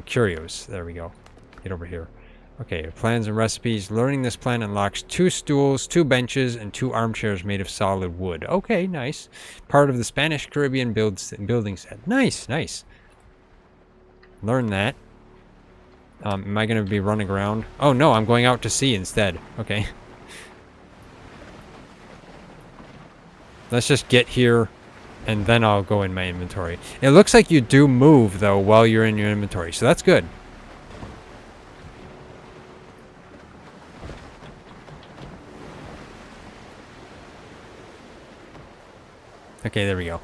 Curios. There we go. Get over here. Okay, plans and recipes. Learning this plan unlocks 2 stools, 2 benches, and 2 armchairs made of solid wood. Okay, nice. Part of the Spanish Caribbean building set. Nice, nice. Learn that. Am I going to be running around? Oh, no, I'm going out to sea instead. Okay. Let's just get here, and then I'll go in my inventory. It looks like you do move, though, while you're in your inventory, so that's good. Okay, there we go.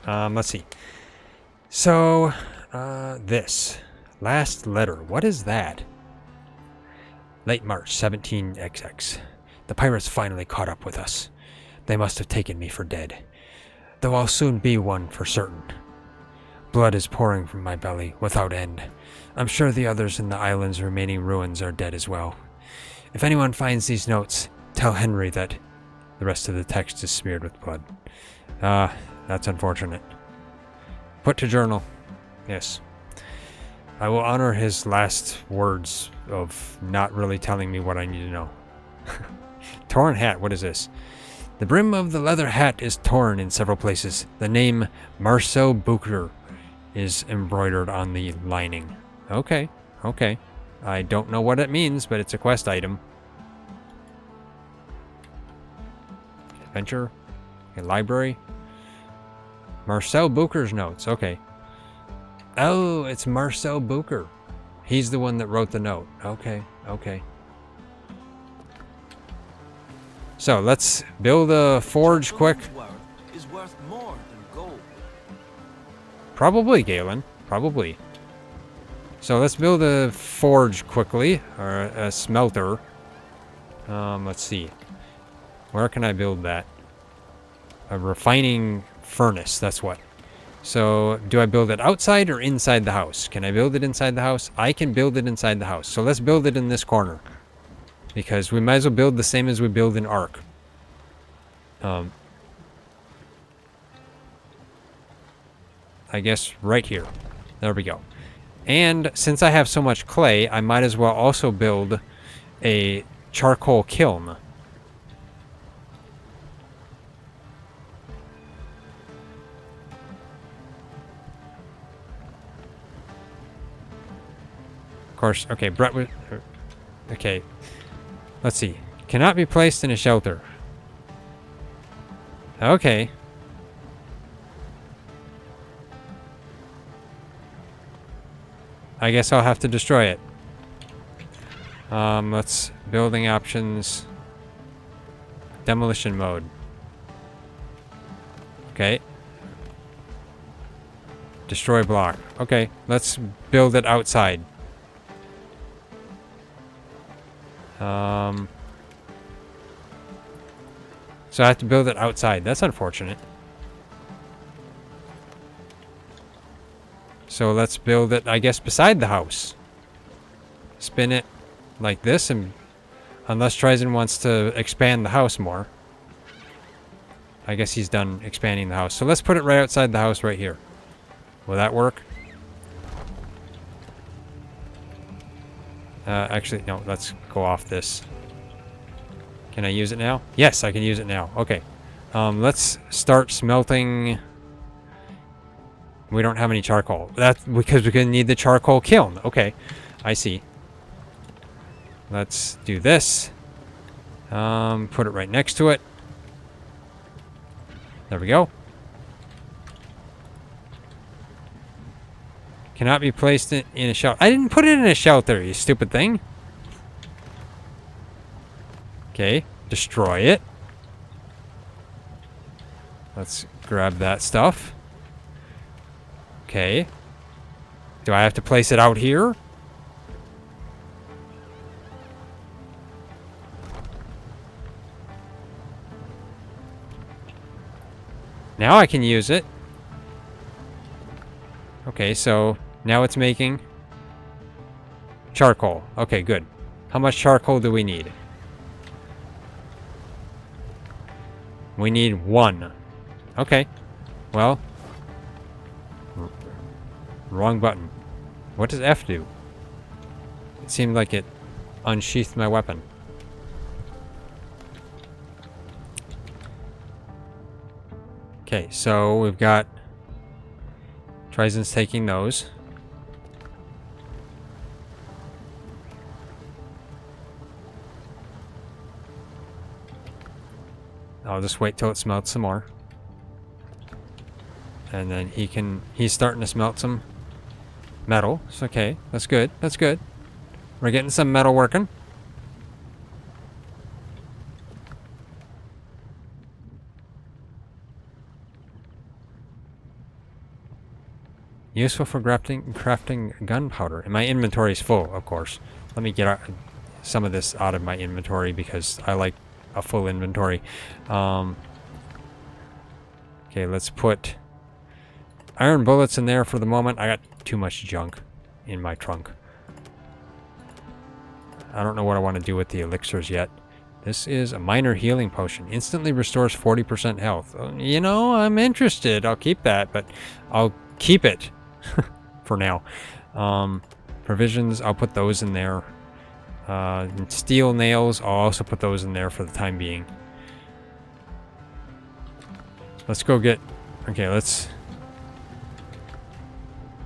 Let's see. So, this. Last letter. What is that? Late March, 17XX. The pirates finally caught up with us. They must have taken me for dead. Though I'll soon be one for certain. Blood is pouring from my belly, without end. I'm sure the others in the island's remaining ruins are dead as well. If anyone finds these notes, tell Henry that the rest of the text is smeared with blood. That's unfortunate. Put to journal. Yes. I will honor his last words of not really telling me what I need to know. Torn hat, what is this? The brim of the leather hat is torn in several places. The name Marcel Bucher is embroidered on the lining. Okay, okay. I don't know what it means, but it's a quest item. Adventure. Okay, library. Marcel Bucher's notes. Okay. Oh, it's Marcel Bucher. He's the one that wrote the note. Okay, okay. So let's build a forge quick. Is worth more than gold. Probably, Galen. Probably. So let's build a forge quickly, or a smelter. Let's see. Where can I build that? A refining furnace, that's what. So, do I build it outside or inside the house? Can I build it inside the house? I can build it inside the house. So let's build it in this corner. Because we might as well build the same as we build in Ark. I guess right here. There we go. And since I have so much clay, I might as well also build a charcoal kiln. Of course, okay, Brett was... Okay. Let's see. Cannot be placed in a shelter. Okay. I guess I'll have to destroy it. Let's... Building options. Demolition mode. Okay. Destroy block. Okay, let's build it outside. So I have to build it outside. That's unfortunate. So let's build it, I guess, beside the house. Spin it like this, and unless TriZon wants to expand the house more. I guess he's done expanding the house. So let's put it right outside the house right here. Will that work? Actually, no, let's go off this. Can I use it now? Yes, I can use it now. Okay. Let's start smelting. We don't have any charcoal. That's because we're going to need the charcoal kiln. Okay, I see. Let's do this. Put it right next to it. There we go. Cannot be placed in a shelter. I didn't put it in a shelter, you stupid thing. Okay, destroy it. Let's grab that stuff. Okay. Do I have to place it out here? Now I can use it. Okay, so now it's making charcoal. Okay, good. How much charcoal do we need? We need 1. Okay. Well. Wrong button. What does F do? It seemed like it unsheathed my weapon. Okay, so we've got TriZon's taking those. I'll just wait till it smelts some more. And then he's starting to smelt some metal. It's okay. That's good. That's good. We're getting some metal working. Useful for crafting gunpowder. And my inventory is full, of course. Let me get some of this out of my inventory because I like a full inventory. Okay, let's put iron bullets in there for the moment. I got too much junk in my trunk. I don't know what I want to do with the elixirs yet. This is a minor healing potion. Instantly restores 40% health. You know, I'm interested. I'll keep that, but I'll keep it for now. Provisions, I'll put those in there. Steel nails, I'll also put those in there for the time being. Let's go get... Okay,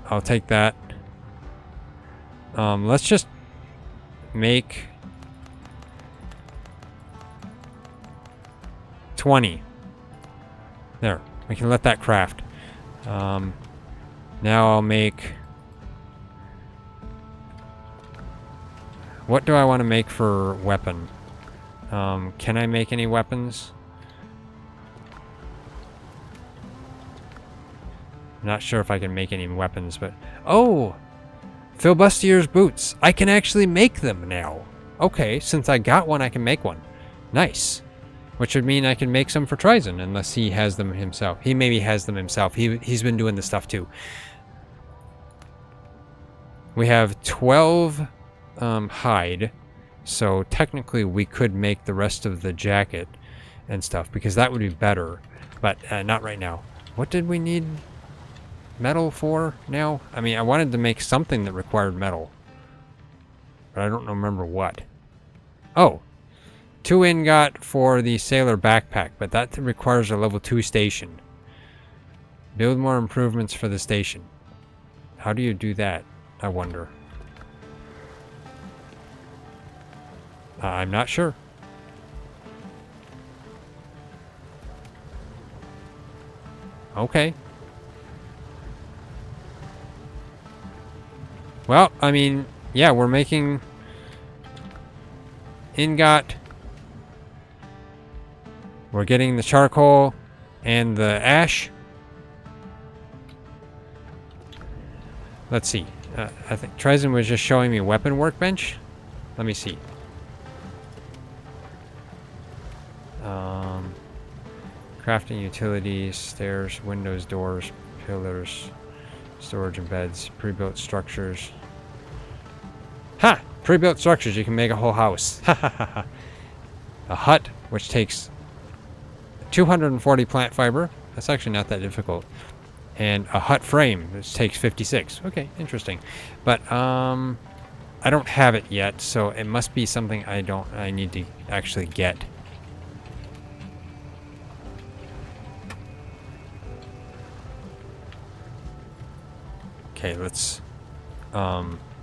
I'll take that. Let's just make 20. There, we can let that craft. Now I'll make... What do I want to make for weapon? Can I make any weapons? Not sure if I can make any weapons, but... Oh! Filibustier's boots. I can actually make them now. Okay, since I got one, I can make one. Nice. Which would mean I can make some for TriZon, unless he has them himself. He maybe has them himself. He's been doing this stuff too. We have 12 hide, so technically we could make the rest of the jacket and stuff, because that would be better, but not right now. What did we need metal for now? I mean, I wanted to make something that required metal, but I don't remember what. Oh, 2 ingot for the sailor backpack, but that requires a level 2 station. Build more improvements for the station. How do you do that, I wonder? I'm not sure. Okay. Well, I mean, yeah, we're making ingot. We're getting the charcoal and the ash. Let's see. I think TriZon was just showing me weapon workbench. Let me see. Crafting utilities, stairs, windows, doors, pillars, storage and beds, pre-built structures. Ha! Pre-built structures, you can make a whole house. A hut, which takes 240 plant fiber. That's actually not that difficult. And a hut frame, which takes 56. Okay, interesting. But I don't have it yet, so it must be something I need to actually get. Okay, let's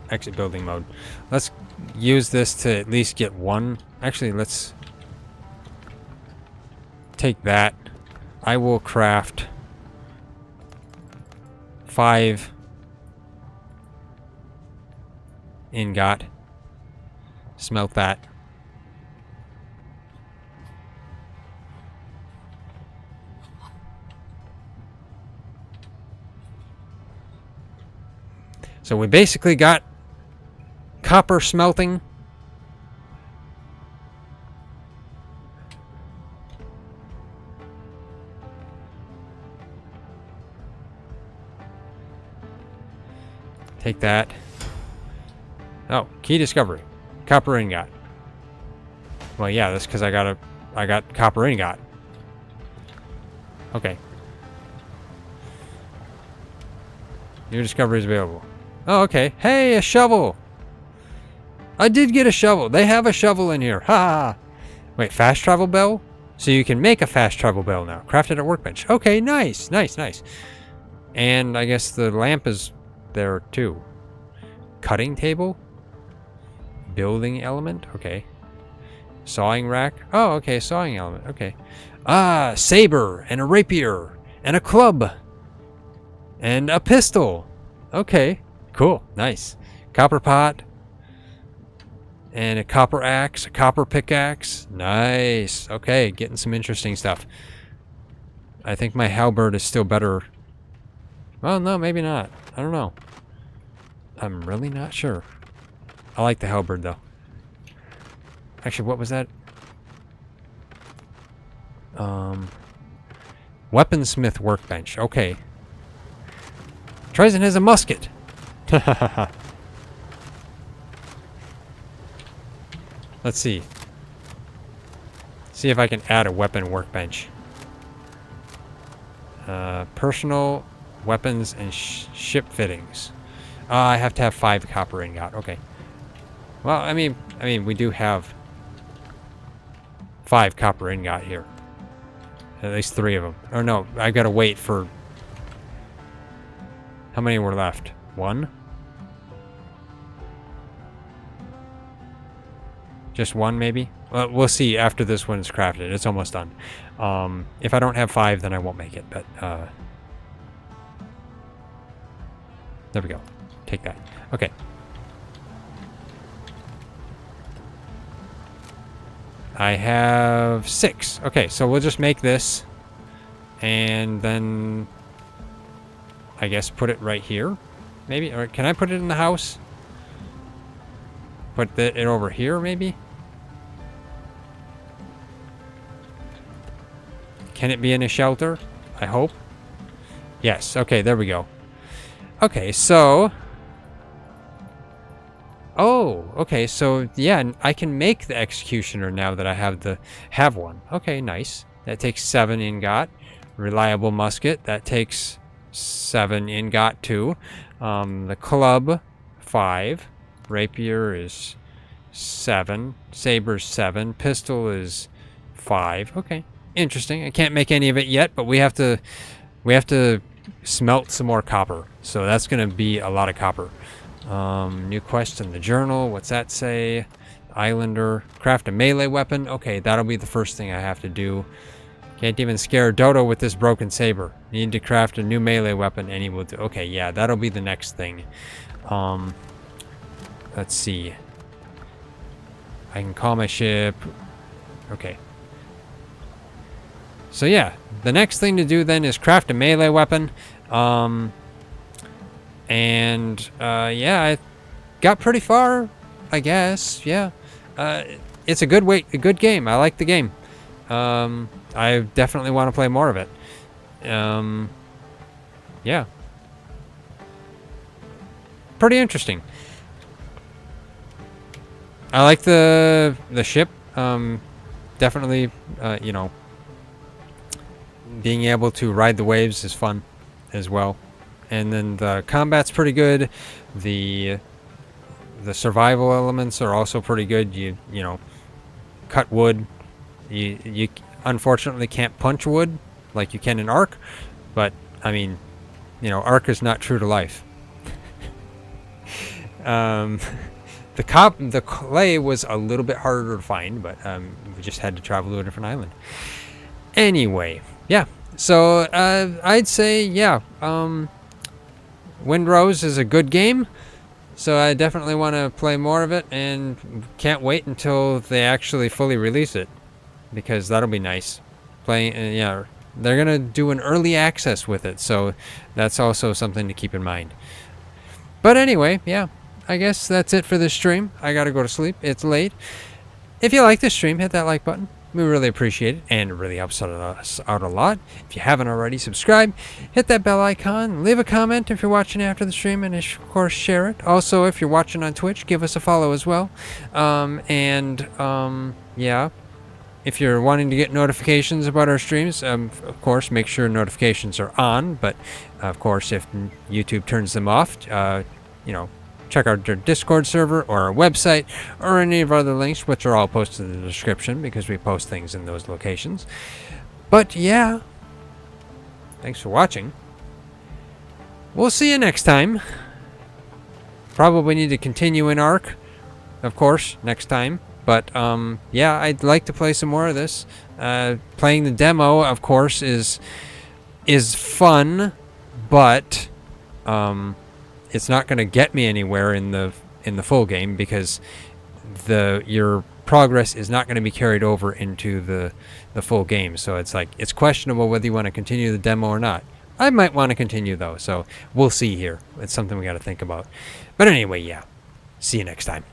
exit building mode. Let's use this to at least get one. Actually, let's take that. I will craft 5 ingot. Smelt that. So we basically got copper smelting. Take that. Oh, key discovery. Copper ingot. Well, yeah, that's because I got copper ingot. Okay. New discovery is available. Oh, okay. Hey, a shovel! I did get a shovel. They have a shovel in here. Ha! Wait, fast travel bell? So you can make a fast travel bell now. Crafted at workbench. Okay, nice, nice, nice. And I guess the lamp is there too. Cutting table? Building element? Okay. Sawing rack? Oh, okay, sawing element. Okay. Ah, saber and a rapier and a club and a pistol. Okay. Cool. Nice. Copper pot. And a copper axe. A copper pickaxe. Nice. Okay. Getting some interesting stuff. I think my halberd is still better. Well, no, maybe not. I don't know. I'm really not sure. I like the halberd, though. Actually, what was that? Weaponsmith workbench. Okay. TriZon has a musket. Let's see. See if I can add a weapon workbench. Personal weapons and ship fittings. I have to have 5 copper ingot. Okay. Well, I mean, we do have 5 copper ingot here. At least 3 of them. Or no, I gotta wait for. How many were left? 1? Just 1, maybe? Well, we'll see after this one's crafted. It's almost done. If I don't have 5, then I won't make it. But there we go. Take that. Okay. I have 6. Okay, so we'll just make this. And then I guess put it right here. Maybe? Or can I put it in the house? Put it over here, maybe? Can it be in a shelter? I hope. Yes. Okay, there we go. Okay, so. Oh, okay, so yeah, I can make the executioner now that I have one. Okay, nice. That takes 7 ingot. Reliable musket. That takes 7 ingot too. The club, 5. Rapier is 7. Saber's 7. Pistol is 5. Okay. Interesting. I can't make any of it yet, but we have to smelt some more copper. So that's going to be a lot of copper. New quest in the journal. What's that say? Islander. Craft a melee weapon. Okay, that'll be the first thing I have to do. Can't even scare Dodo with this broken saber. Need to craft a new melee weapon and he will do. Okay, yeah, that'll be the next thing. Let's see. I can call my ship. Okay. So yeah, the next thing to do then is craft a melee weapon. Yeah, I got pretty far, I guess. Yeah. It's a good game. I like the game. I definitely want to play more of it. Yeah. Pretty interesting. I like the ship. Definitely, you know, being able to ride the waves is fun as well. And then the combat's pretty good. The survival elements are also pretty good. You know, cut wood. You unfortunately can't punch wood like you can in Ark, but I mean, you know, Ark is not true to life. The clay was a little bit harder to find, but we just had to travel to a different island. Anyway, yeah. So I'd say, yeah, Windrose is a good game. So I definitely want to play more of it, and can't wait until they actually fully release it, because that'll be nice. Yeah, they're gonna do an early access with it, so that's also something to keep in mind. But anyway, yeah, I guess that's it for this stream. I gotta go to sleep. It's late. If you like this stream, hit that like button. We really appreciate it, and it really helps us out a lot. If you haven't already, subscribe, hit that bell icon, leave a comment if you're watching after the stream, and of course share it. Also, if you're watching on Twitch, give us a follow as well. Yeah, if you're wanting to get notifications about our streams, of course, make sure notifications are on. But of course, if YouTube turns them off, you know, check out our Discord server or our website or any of our other links, which are all posted in the description because we post things in those locations. But yeah, thanks for watching. We'll see you next time. Probably need to continue in Ark, of course, next time. But yeah, I'd like to play some more of this. Playing the demo, of course, is fun, but it's not going to get me anywhere in the full game, because your progress is not going to be carried over into the full game. So it's like, it's questionable whether you want to continue the demo or not. I might want to continue though, so we'll see here. It's something we got to think about. But anyway, yeah. See you next time.